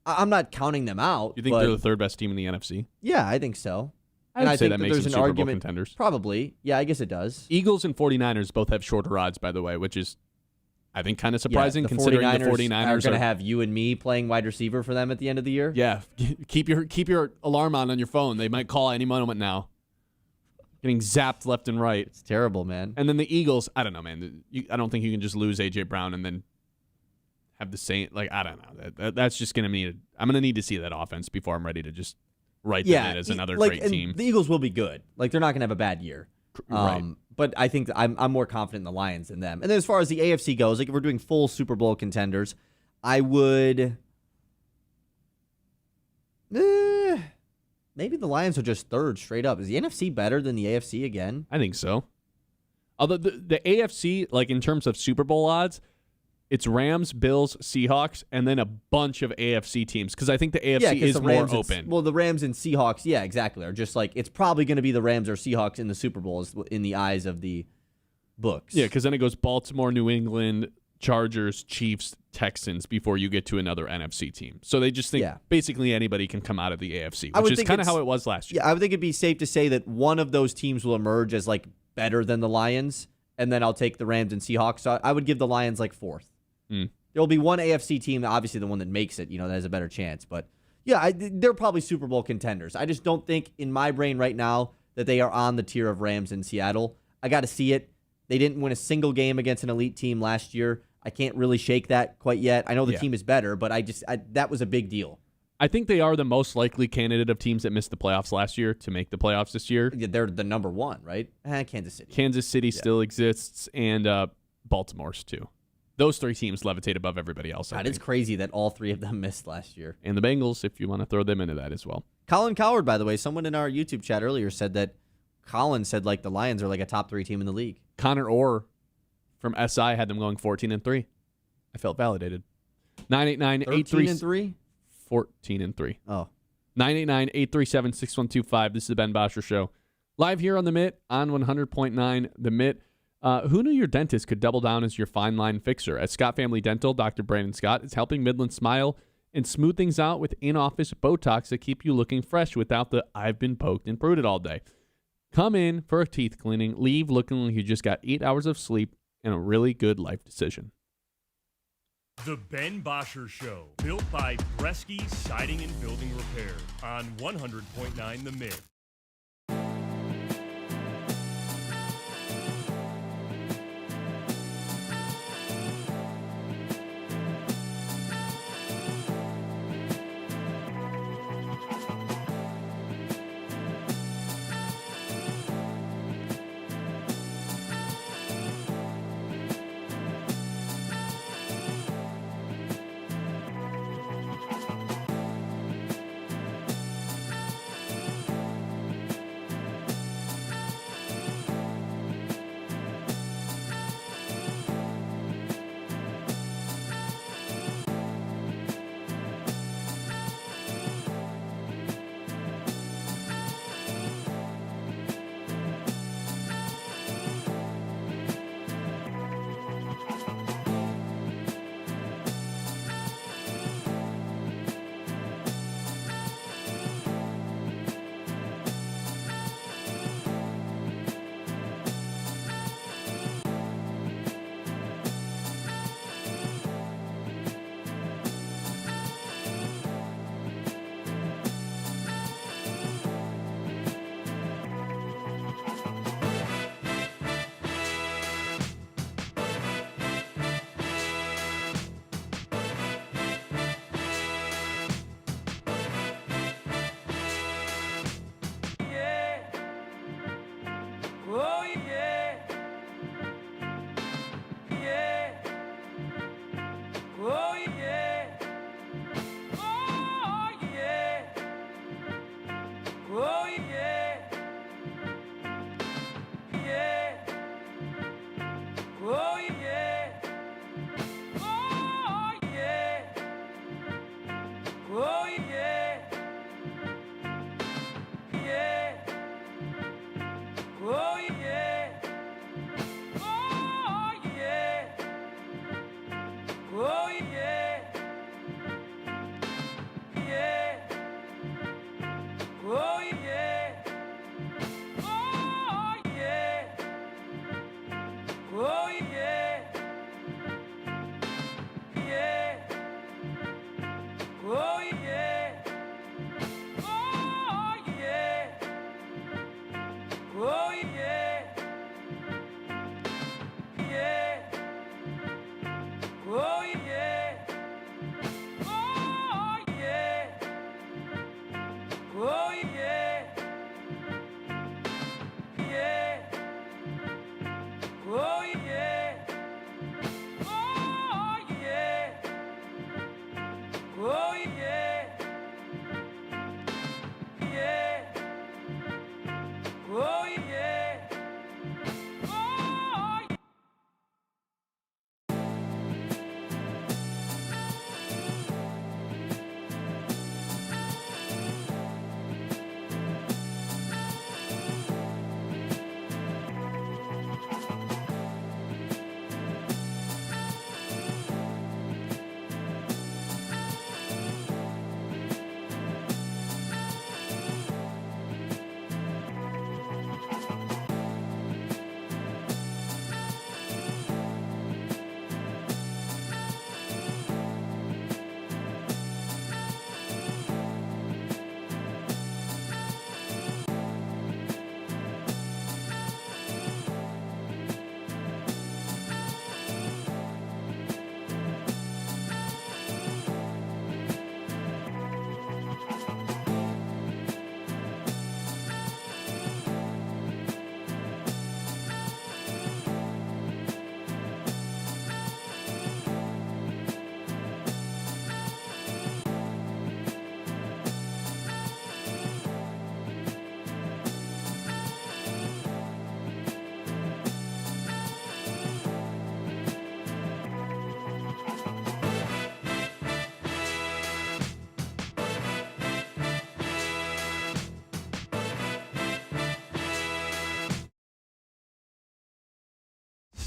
I'm not counting them out. You think they're the third best team in the NFC? Yeah, I think so. I say that makes them Super Bowl contenders. Probably. Yeah, I guess it does. Eagles and 49ers both have shorter odds, by the way, which is, I think, kind of surprising considering the 49ers are going to have you and me playing wide receiver for them at the end of the year. Yeah, keep your alarm on your phone. They might call any moment now. Getting zapped left and right. It's terrible, man. And then the Eagles, I don't know, man. I don't think you can just lose A.J. Brown and then have the same, like, I don't know. That's just going to mean, I'm going to need to see that offense before I'm ready to just write them in as another great team. The Eagles will be good. Like, they're not going to have a bad year. Right. But I think I'm more confident in the Lions than them. And then as far as the AFC goes, like if we're doing full Super Bowl contenders, I would... maybe the Lions are just third straight up. Is the NFC better than the AFC again? I think so. Although the AFC, like in terms of Super Bowl odds, it's Rams, Bills, Seahawks, and then a bunch of AFC teams, because I think the AFC is more open. Well, the Rams and Seahawks, yeah, exactly, are just like, it's probably going to be the Rams or Seahawks in the Super Bowl in the eyes of the books. Yeah, because then it goes Baltimore, New England, Chargers, Chiefs, Texans before you get to another NFC team. So they just think basically anybody can come out of the AFC, which is kind of how it was last year. Yeah, I would think it'd be safe to say that one of those teams will emerge as like better than the Lions, and then I'll take the Rams and Seahawks. So I would give the Lions like fourth. There'll be one AFC team, obviously the one that makes it, that has a better chance. But yeah, they're probably Super Bowl contenders. I just don't think in my brain right now that they are on the tier of Rams in Seattle. I got to see it. They didn't win a single game against an elite team last year. I can't really shake that quite yet. I know the team is better, but that was a big deal. I think they are the most likely candidate of teams that missed the playoffs last year to make the playoffs this year. Yeah, they're the number one, right? Kansas City. Kansas City still exists, and Baltimore's too. Those three teams levitate above everybody else. God, it's crazy that all three of them missed last year. And the Bengals, if you want to throw them into that as well. Colin Coward, by the way, someone in our YouTube chat earlier said that Colin said like the Lions are like a top 3 team in the league. Connor Orr from SI had them going 14-3. I felt validated. 989-833 14-3. Oh. 989-837-6125. This is the Ben Bosscher Show. Live here on The Mitt on 100.9 The Mitt. Who knew your dentist could double down as your fine line fixer? At Scott Family Dental, Dr. Brandon Scott is helping Midland smile and smooth things out with in-office Botox that keep you looking fresh without the I've been poked and prodded all day. Come in for a teeth cleaning, leave looking like you just got 8 hours of sleep and a really good life decision. The Ben Bosscher Show, built by Bresky Siding and Building Repair on 100.9 The Mid.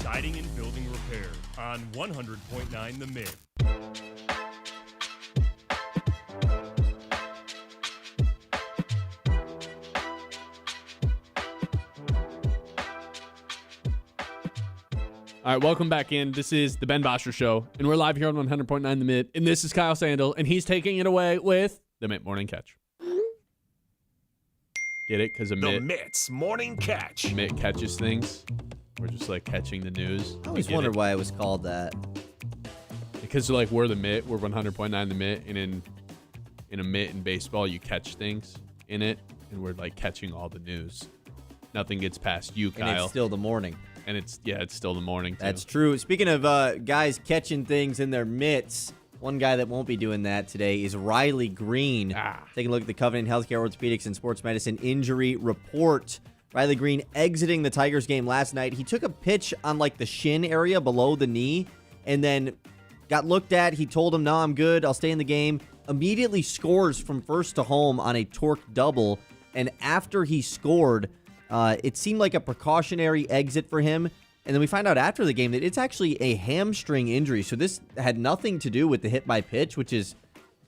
Siding and Building Repair on 100.9 The Mid. All right, welcome back in. This is the Ben Bosscher Show, and we're live here on 100.9 The Mid. And this is Kyle Sandel, and he's taking it away with the Mitt Morning Catch. Get it? Because The Mitt's Morning Catch. Mitt catches things. We're just like catching the news. I always wondered why it was called that. Because like we're the Mitt, we're 100.9 The Mitt, and in a mitt in baseball, you catch things in it, and we're like catching all the news. Nothing gets past you, Kyle. And it's still the morning. And it's still the morning, too. That's true. Speaking of guys catching things in their mitts, one guy that won't be doing that today is Riley Green. Taking a look at the Covenant Healthcare Orthopedics and Sports Medicine injury report. Riley Green exiting the Tigers game last night. He took a pitch on like the shin area below the knee and then got looked at. He told him, no, I'm good. I'll stay in the game. Immediately scores from first to home on a torque double. And after he scored, it seemed like a precautionary exit for him. And then we find out after the game that it's actually a hamstring injury. So this had nothing to do with the hit by pitch, which is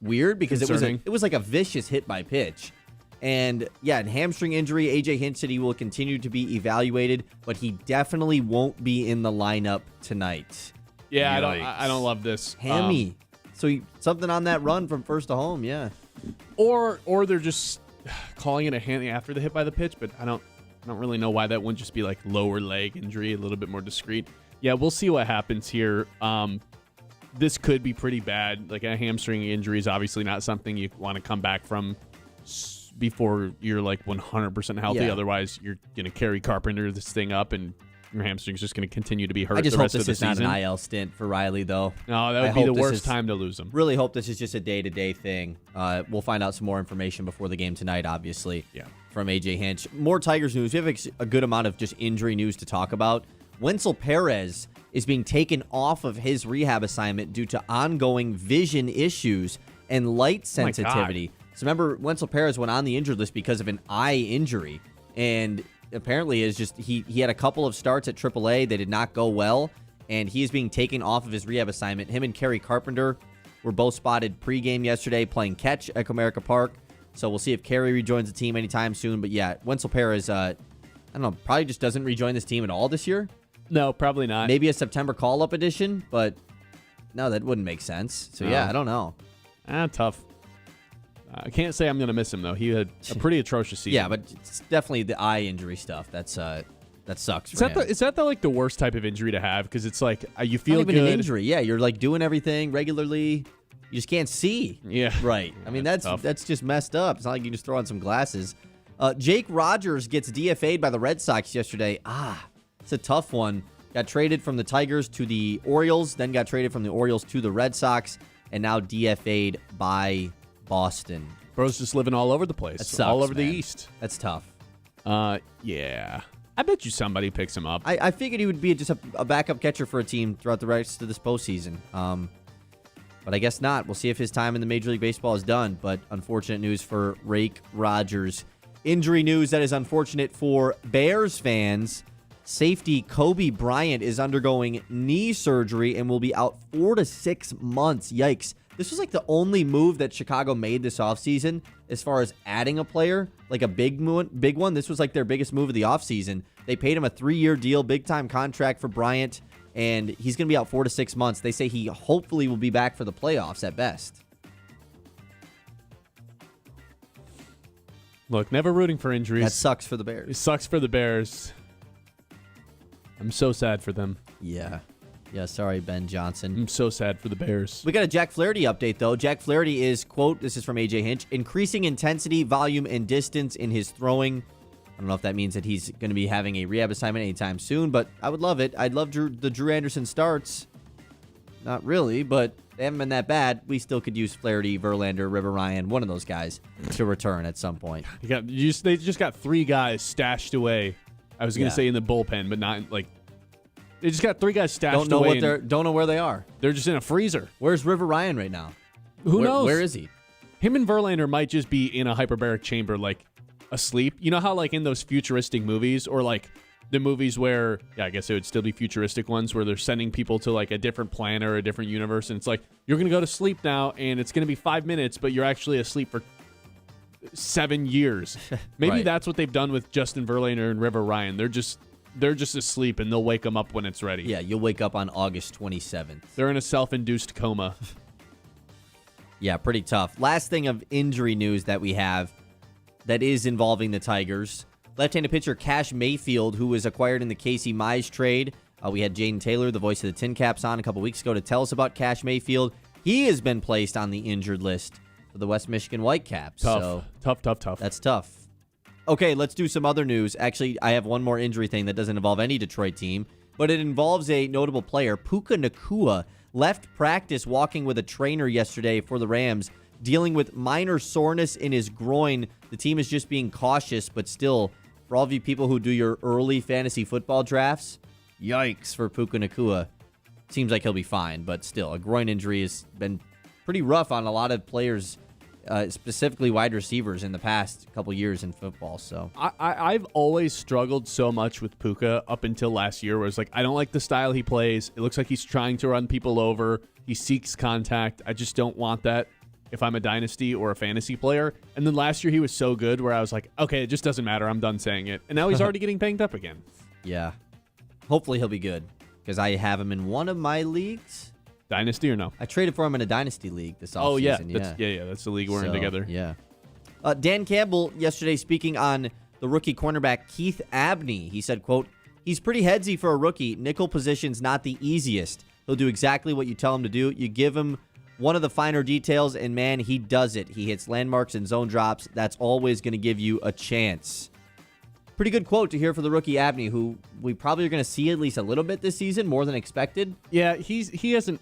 weird because it was like a vicious hit by pitch. And yeah, hamstring injury. AJ Hinch said he will continue to be evaluated, but he definitely won't be in the lineup tonight. Yeah, I don't love this. Hammy. So something on that run from first to home, yeah. Or they're just calling it a hammy after the hit by the pitch, but I don't really know why that wouldn't just be like lower leg injury, a little bit more discreet. Yeah, we'll see what happens here. This could be pretty bad. Like a hamstring injury is obviously not something you want to come back from before you're like 100% healthy. Yeah. Otherwise, you're going to carry Carpenter this thing up and your hamstring's just going to continue to be hurt I just the hope rest of this the is season. not an IL stint for Riley, though. No, that would be the worst time to lose him. Really hope this is just a day-to-day thing. We'll find out some more information before the game tonight, obviously. Yeah. From AJ Hinch. More Tigers news. We have a good amount of just injury news to talk about. Wenzel Perez is being taken off of his rehab assignment due to ongoing vision issues and light sensitivity. So remember, Wenzel Perez went on the injured list because of an eye injury, and apparently is just he had a couple of starts at AAA. They did not go well, and he is being taken off of his rehab assignment. Him and Kerry Carpenter were both spotted pregame yesterday playing catch at Comerica Park. So we'll see if Kerry rejoins the team anytime soon. But yeah, Wenzel Perez, I don't know, probably just doesn't rejoin this team at all this year. No, probably not. Maybe a September call-up edition, but no, that wouldn't make sense. So yeah, I don't know. Tough. I can't say I'm going to miss him, though. He had a pretty atrocious season. Yeah, but it's definitely the eye injury stuff. That sucks for him. Is that like the worst type of injury to have? Because it's like you feel not even good. An injury. Yeah, you're like doing everything regularly. You just can't see. Yeah. Right. I mean, that's just messed up. It's not like you just throw on some glasses. Jake Rogers gets DFA'd by the Red Sox yesterday. It's a tough one. Got traded from the Tigers to the Orioles, then got traded from the Orioles to the Red Sox, and now DFA'd by Boston. Bro's just living all over the place. That sucks, all over man. the East. That's tough. Yeah. I bet you somebody picks him up. I figured he would be just a backup catcher for a team throughout the rest of this postseason. But I guess not. We'll see if his time in the Major League Baseball is done. But unfortunate news for Rake Rogers. Injury news that is unfortunate for Bears fans. Safety Kobe Bryant is undergoing knee surgery and will be out 4 to 6 months. Yikes. This was like the only move that Chicago made this offseason as far as adding a player, like a big one. This was like their biggest move of the offseason. They paid him a 3-year deal, big-time contract for Bryant, and he's going to be out 4 to 6 months. They say he hopefully will be back for the playoffs at best. Look, never rooting for injuries. That sucks for the Bears. It sucks for the Bears. I'm so sad for them. Yeah. Yeah, sorry, Ben Johnson. I'm so sad for the Bears. We got a Jack Flaherty update, though. Jack Flaherty is, quote, this is from AJ Hinch, increasing intensity, volume, and distance in his throwing. I don't know if that means that he's going to be having a rehab assignment anytime soon, but I would love it. I'd love the Drew Anderson starts. Not really, but they haven't been that bad. We still could use Flaherty, Verlander, River Ryan, one of those guys to return at some point. They just got 3 guys stashed away. I was going to say in the bullpen, but not like they just got 3 guys stashed away. Don't know where they are. They're just in a freezer. Where's River Ryan right now? Who knows? Where is he? Him and Verlander might just be in a hyperbaric chamber, like asleep. You know how like in those futuristic movies or like the movies where, I guess it would still be futuristic ones where they're sending people to like a different planet or a different universe. And it's like, you're going to go to sleep now and it's going to be 5 minutes, but you're actually asleep for 7 years. Maybe Right. that's what they've done with Justin Verlander and River Ryan. They're just asleep and they'll wake them up when it's ready. Yeah, you'll wake up on August 27th. They're in a self-induced coma. Yeah, pretty tough. Last thing of injury news that we have that is involving the Tigers. Left-handed pitcher Cash Mayfield, who was acquired in the Casey Mize trade. We had Jaden Taylor, the voice of the Tin Caps, on a couple weeks ago to tell us about Cash Mayfield. He has been placed on the injured list for the West Michigan Whitecaps. Tough. So Tough. that's tough. Okay, let's do some other news. Actually, I have one more injury thing that doesn't involve any Detroit team, but it involves a notable player. Puka Nacua left practice walking with a trainer yesterday for the Rams, dealing with minor soreness in his groin. The team is just being cautious, but still, for all of you people who do your early fantasy football drafts, yikes for Puka Nacua. Seems like he'll be fine, but still, a groin injury has been pretty rough on a lot of players, specifically wide receivers in the past couple years in football. So I've always struggled so much with Puka up until last year, where it's like, I don't like the style he plays. It looks like he's trying to run people over. He seeks contact. I just don't want that if I'm a dynasty or a fantasy player. And then last year he was so good where I was like, okay, it just doesn't matter. I'm done saying it. And now he's already getting banged up again. yeah, hopefully he'll be good because I have him in one of my leagues. Dynasty or no? I traded for him in a dynasty league this offseason. Oh, yeah. That's the league we're in together. Yeah. Dan Campbell yesterday speaking on the rookie cornerback Keith Abney. He said, quote, "He's pretty headsy for a rookie. Nickel position's not the easiest. He'll do exactly what you tell him to do. You give him one of the finer details, and man, he does it. He hits landmarks and zone drops. That's always going to give you a chance." Pretty good quote to hear for the rookie Abney, who we probably are going to see at least a little bit this season, more than expected. Yeah, he hasn't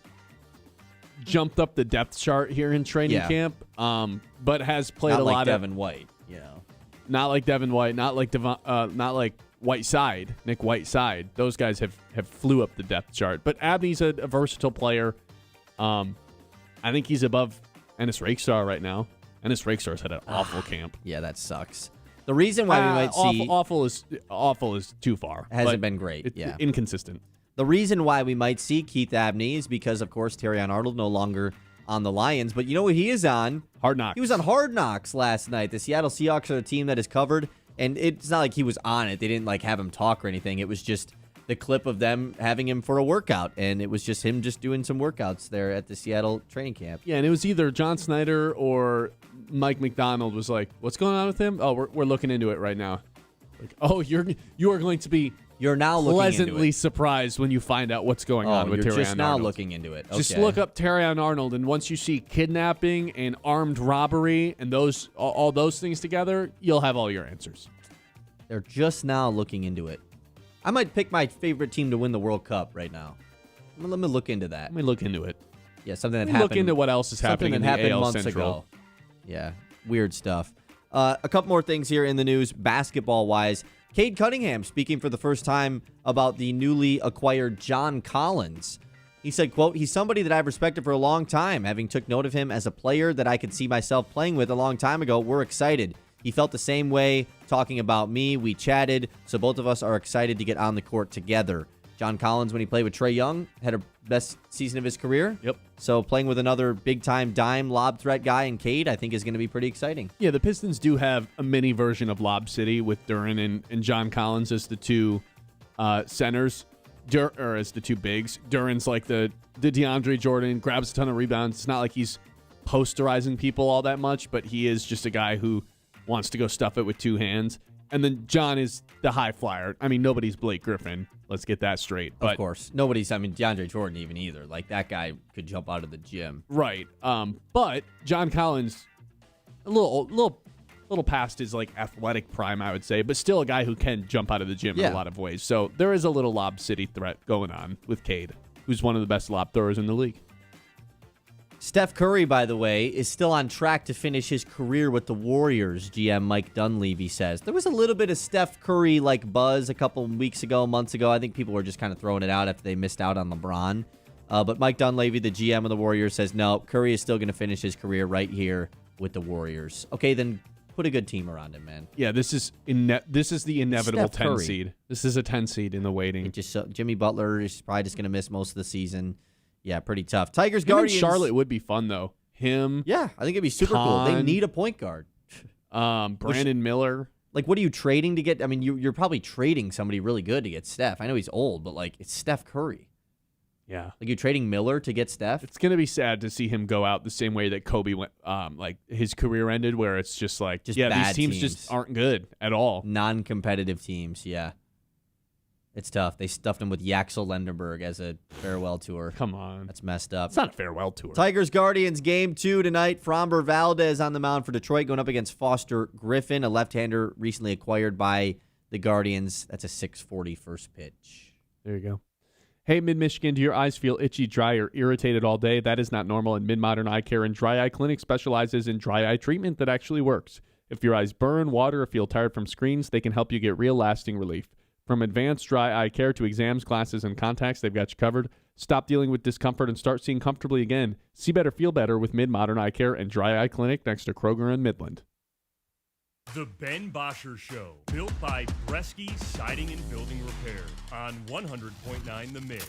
jumped up the depth chart here in training camp, but has played Not a like lot Devin White, you know. Not like Devin White, not like Whiteside, Nick Whiteside. Those guys have flew up the depth chart. But Abney's a versatile player. I think he's above Ennis Rakestar right now. Ennis Rakestar's had an awful camp. Yeah, that sucks. The reason why we might see awful is too far. hasn't but been great. it's Yeah. inconsistent. The reason why we might see Keith Abney is because, of course, Terrion Arnold no longer on the Lions. But you know what he is on? Hard Knocks. He was on Hard Knocks last night. The Seattle Seahawks are a team that is covered, and it's not like he was on it. They didn't like have him talk or anything. It was just the clip of them having him for a workout, and it was just him just doing some workouts there at the Seattle training camp. Yeah, and it was either John Snyder or Mike McDonald was like, "What's going on with him? Oh, we're looking into it right now." Like, oh, you are going to be You're now looking into pleasantly it. surprised when you find out what's going on with you're Terrion just now Arnold. looking into it. Okay. Just look up Terrion Arnold, and once you see kidnapping and armed robbery and all those things together, you'll have all your answers. They're just now looking into it. I might pick my favorite team to win the World Cup right now. Let me look into that. Let me look into it. Yeah, something that Let me happened. look into what else is happening in Something that the happened AL months Central. ago. Yeah, weird stuff. A couple more things here in the news, basketball-wise. Cade Cunningham speaking for the first time about the newly acquired John Collins. He said, quote, "He's somebody that I've respected for a long time, having took note of him as a player that I could see myself playing with a long time ago. We're excited. He felt the same way talking about me. We chatted, so both of us are excited to get on the court together." John Collins, when he played with Trae Young, had a best season of his career. Yep. So playing with another big-time dime lob threat guy in Cade, I think is going to be pretty exciting. Yeah, the Pistons do have a mini version of Lob City with Duran and John Collins as the two centers, or as the two bigs. Duran's like the DeAndre Jordan, grabs a ton of rebounds. It's not like he's posterizing people all that much, but he is just a guy who wants to go stuff it with two hands. And then John is the high flyer. I mean, nobody's Blake Griffin. Let's get that straight. But, Of course. DeAndre Jordan even either. Like, that guy could jump out of the gym. Right. But John Collins, a little past his like athletic prime, I would say, but still a guy who can jump out of the gym in Yeah. a lot of ways. So there is a little Lob City threat going on with Cade, who's one of the best lob throwers in the league. Steph Curry, by the way, is still on track to finish his career with the Warriors, GM Mike Dunleavy says. There was a little bit of Steph Curry like buzz a couple months ago. I think people were just kind of throwing it out after they missed out on LeBron. But Mike Dunleavy, the GM of the Warriors, says no, Curry is still going to finish his career right here with the Warriors. Okay, then put a good team around him, man. Yeah, this is the inevitable Steph 10 Curry. seed. This is a 10 seed in the waiting. It just Jimmy Butler is probably just going to miss most of the season. Yeah, pretty tough. Tigers, Him and Guardians. Charlotte would be fun though. Him, Yeah, I think it'd be super cool. They Con. need a point guard. Brandon Miller. Like, what are you trading to get? I mean, you're probably trading somebody really good to get Steph. I know he's old, but like, it's Steph Curry. Yeah. Like, you're trading Miller to get Steph? It's going to be sad to see him go out the same way that Kobe went, like his career ended, where it's just like, Just these bad teams just aren't good at all. Non-competitive teams, yeah. It's tough. They stuffed him with Yaxel Lenderberg as a farewell tour. Come on. That's messed up. It's not a farewell tour. Tigers Guardians game 2 tonight. Framber Valdez on the mound for Detroit going up against Foster Griffin, a left-hander recently acquired by the Guardians. That's a 6:40 first pitch. There you go. Hey, Mid-Michigan, do your eyes feel itchy, dry, or irritated all day? That is not normal, and Mid-Modern Eye Care and Dry Eye Clinic specializes in dry eye treatment that actually works. If your eyes burn, water, or feel tired from screens, they can help you get real lasting relief. From advanced dry eye care to exams, glasses, and contacts, they've got you covered. Stop dealing with discomfort and start seeing comfortably again. See better, feel better with Mid-Modern Eye Care and Dry Eye Clinic next to Kroger and Midland. The Ben Bosscher Show, built by Bresky Siding and Building Repair on 100.9 The Mid.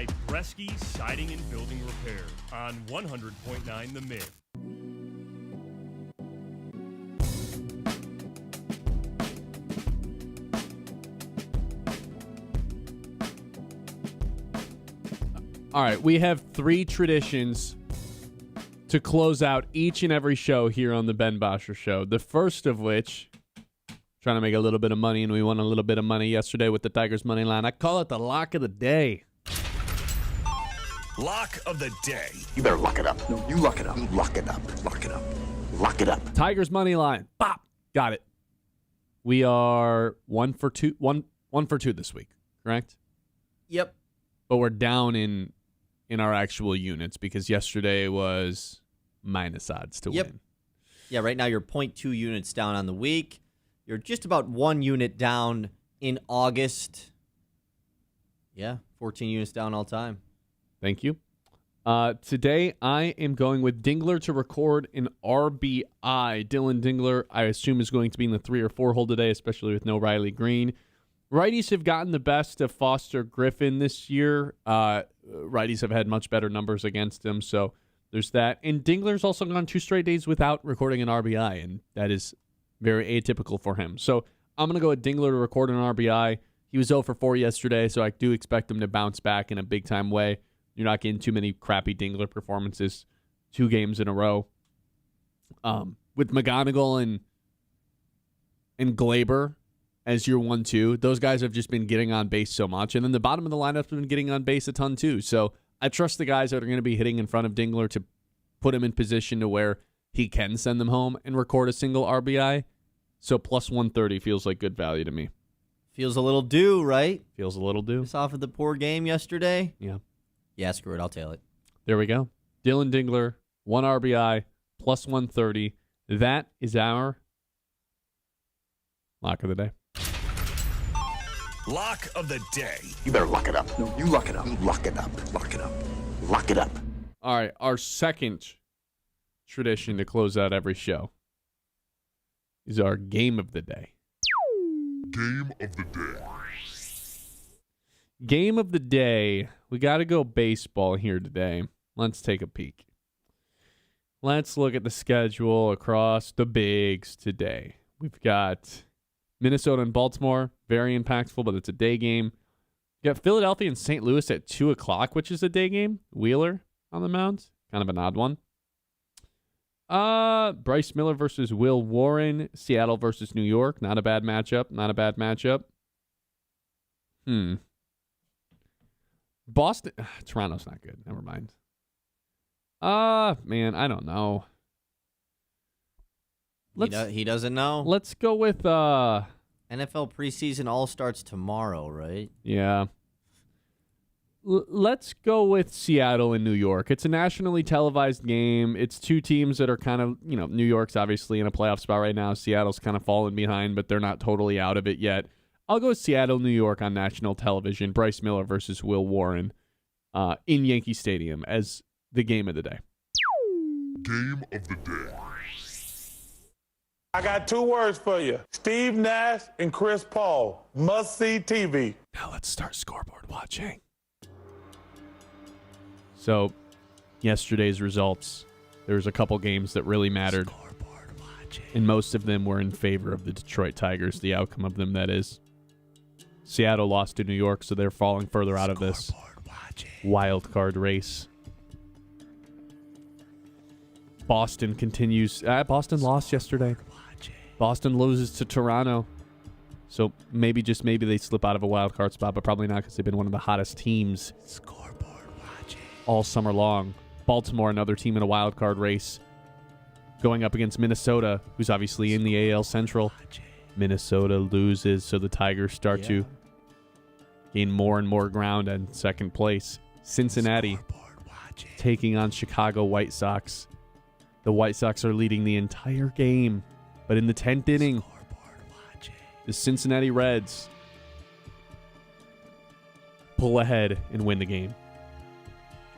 by Bresky Siding and Building Repair on 100.9 The Mid. All right, we have 3 traditions to close out each and every show here on the Ben Bosscher Show. The first of which, trying to make a little bit of money, and we won a little bit of money yesterday with the Tigers money line. I call it the lock of the day. Lock of the day. You better lock it up. No, you lock it up. You lock it up. Lock it up. Lock it up. Tigers money line. Bop. Got it. We are 1 for 2 this week, correct? Yep. But we're down in our actual units because yesterday was minus odds to win. Yeah, right now you're 0.2 units down on the week. You're just about 1 unit down in August. Yeah, 14 units down all time. Thank you. Today, I am going with Dingler to record an RBI. Dylan Dingler, I assume, is going to be in the 3 or 4 hole today, especially with no Riley Green. Righties have gotten the best of Foster Griffin this year. Righties have had much better numbers against him, so there's that. And Dingler's also gone 2 straight days without recording an RBI, and that is very atypical for him. So I'm going to go with Dingler to record an RBI. He was 0 for 4 yesterday, so I do expect him to bounce back in a big-time way. You're not getting too many crappy Dingler performances 2 games in a row. With McGonigal and Glaber as your 1-2, those guys have just been getting on base so much. And then the bottom of the lineup has been getting on base a ton too. So I trust the guys that are going to be hitting in front of Dingler to put him in position to where he can send them home and record a single RBI. So plus 130 feels like good value to me. Feels a little due, right? Feels a little due. Just off of the poor game yesterday. Yeah. Yeah, screw it. I'll tail it. There we go. Dylan Dingler, 1 RBI, plus 130. That is our lock of the day. Lock of the day. You better lock it up. No, you lock it up. You lock it up. Lock it up. Lock it up. All right, our second tradition to close out every show is our game of the day. Game of the day. Game of the day. We got to go baseball here today. Let's take a peek. Let's look at the schedule across the bigs today. We've got Minnesota and Baltimore, very impactful, but it's a day game. You got Philadelphia and St. Louis at 2 o'clock, which is a day game. Wheeler on the mound. Kind of an odd one. Bryce Miller versus Will Warren. Seattle versus New York. Not a bad matchup. Boston. Toronto's not good. Never mind. Man, I don't know. He doesn't know. Let's go with NFL preseason all starts tomorrow, right? Yeah. Let's go with Seattle and New York. It's a nationally televised game. It's 2 teams that are kind of, New York's obviously in a playoff spot right now. Seattle's kind of fallen behind, but they're not totally out of it yet. I'll go with Seattle, New York on national television. Bryce Miller versus Will Warren in Yankee Stadium as the game of the day. Game of the day. I got 2 words for you. Steve Nash and Chris Paul. Must-see TV. Now let's start scoreboard watching. So, yesterday's results, there was a couple games that really mattered. And most of them were in favor of the Detroit Tigers, the outcome of them, that is. Seattle lost to New York, so they're falling further out of this wild card race. Boston continues. Boston lost yesterday. Boston loses to Toronto. So maybe, just maybe, they slip out of a wild card spot, but probably not because they've been one of the hottest teams all summer long. Baltimore, another team in a wild card race, going up against Minnesota, who's obviously in the AL Central. Minnesota loses, so the Tigers start to gain more and more ground in second place. Cincinnati taking on Chicago White Sox. The White Sox are leading the entire game, but in the 10th inning, the Cincinnati Reds pull ahead and win the game,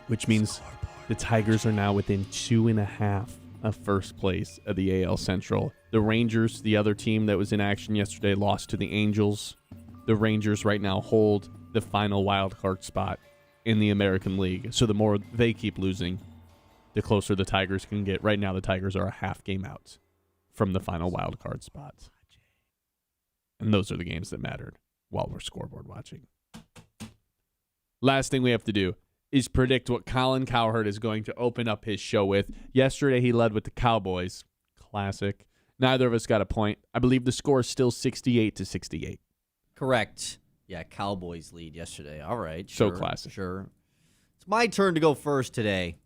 which means the Tigers are now within 2.5 of first place of the AL Central. The Rangers, the other team that was in action yesterday, lost to the Angels. The Rangers right now hold the final wild card spot in the American League. So the more they keep losing, the closer the Tigers can get. Right now, the Tigers are a half game out from the final wild card spot. And those are the games that mattered while we're scoreboard watching. Last thing we have to do is predict what Colin Cowherd is going to open up his show with. Yesterday, he led with the Cowboys. Classic. Neither of us got a point. I believe the score is still 68-68. Correct. Yeah, Cowboys lead yesterday. All right. So Sure, classic. Sure. It's my turn to go first today.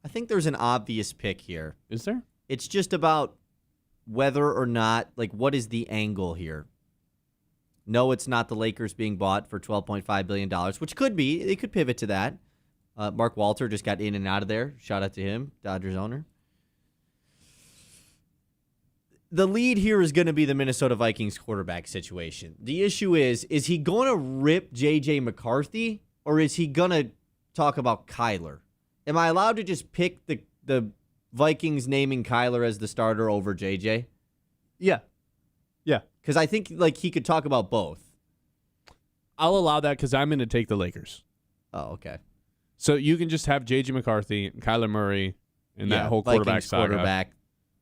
I think there's an obvious pick here. Is there? It's just about whether or not, like, what is the angle here? No, it's not the Lakers being bought for $12.5 billion, which could be. They could pivot to that. Mark Walter just got in and out of there. Shout out to him, Dodgers owner. The lead here is going to be the Minnesota Vikings quarterback situation. The issue is he going to rip J.J. McCarthy, or is he going to talk about Kyler? Am I allowed to just pick the Vikings naming Kyler as the starter over J.J.? Yeah. Yeah. Because I think like he could talk about both. I'll allow that because I'm going to take the Lakers. Oh, okay. So you can just have J.J. McCarthy, Kyler Murray, and that whole quarterback Vikings saga. quarterback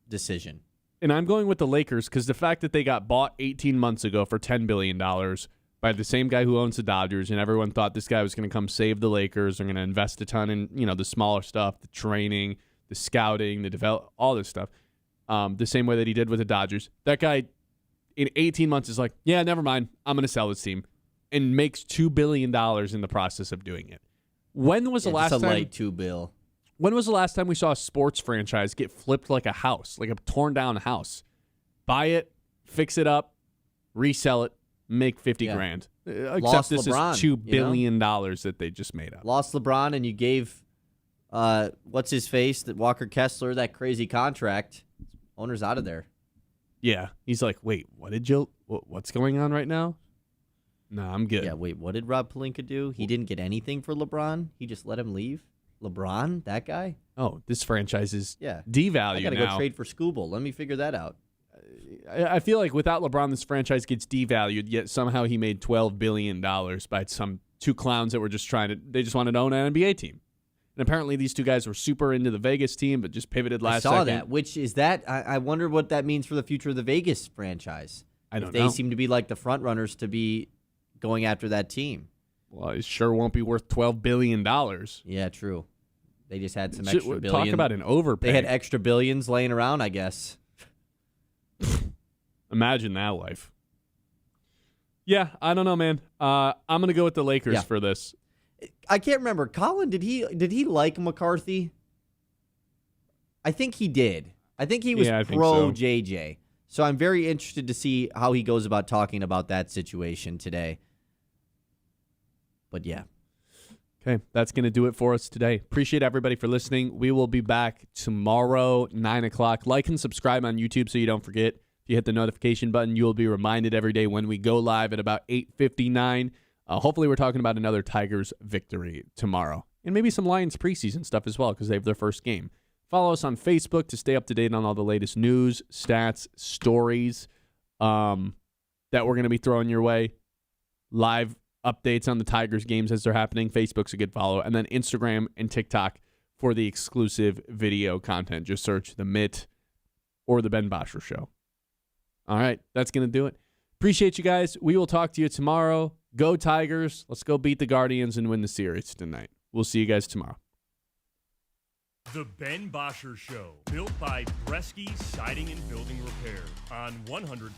decision. And I'm going with the Lakers because the fact that they got bought 18 months ago for $10 billion by the same guy who owns the Dodgers, and everyone thought this guy was going to come save the Lakers. They're going to invest a ton in, the smaller stuff, the training, the scouting, the develop, all this stuff. The same way that he did with the Dodgers. That guy in 18 months is like, yeah, never mind. I'm going to sell this team, and makes $2 billion in the process of doing it. When was the last time? It's a light $2 billion. When was the last time we saw a sports franchise get flipped like a house, like a torn down house? Buy it, fix it up, resell it, make $50 grand. Except Lost this LeBron, is $2 billion that they just made up. Lost LeBron, and you gave what's his face, that Walker Kessler, that crazy contract. Owner's out of there. Yeah, he's like, wait, what's going on right now? No, I'm good. Yeah, wait, what did Rob Pelinka do? He didn't get anything for LeBron. He just let him leave. LeBron, that guy? Oh, this franchise is I devalued got to now. go trade for Scooble. Let me figure that out. I feel like without LeBron, this franchise gets devalued, yet somehow he made $12 billion by some two clowns that were just they just wanted to own an NBA team. And apparently these two guys were super into the Vegas team, but just pivoted last second. I saw that, which is that. I wonder what that means for the future of the Vegas franchise. I don't if know. They seem to be like the front runners to be going after that team. Well, it sure won't be worth $12 billion. Yeah, true. They just had some extra billion. Talk about an overpay. They had extra billions laying around, I guess. Imagine that life. Yeah, I don't know, man. I'm going to go with the Lakers for this. I can't remember. Colin, did he like McCarthy? I think he did. I think he was pro JJ. So I'm very interested to see how he goes about talking about that situation today. But yeah. Okay, that's going to do it for us today. Appreciate everybody for listening. We will be back tomorrow, 9 o'clock. Like and subscribe on YouTube so you don't forget. If you hit the notification button, you will be reminded every day when we go live at about 8:59. Hopefully we're talking about another Tigers victory tomorrow. And maybe some Lions preseason stuff as well because they have their first game. Follow us on Facebook to stay up to date on all the latest news, stats, stories that we're going to be throwing your way. Live updates on the Tigers games as they're happening. Facebook's a good follow. And then Instagram and TikTok for the exclusive video content. Just search The Mitt or The Ben Bosscher Show. All right, that's going to do it. Appreciate you guys. We will talk to you tomorrow. Go Tigers. Let's go beat the Guardians and win the series tonight. We'll see you guys tomorrow. The Ben Bosscher Show, built by Bresky Siding and Building Repair on 100.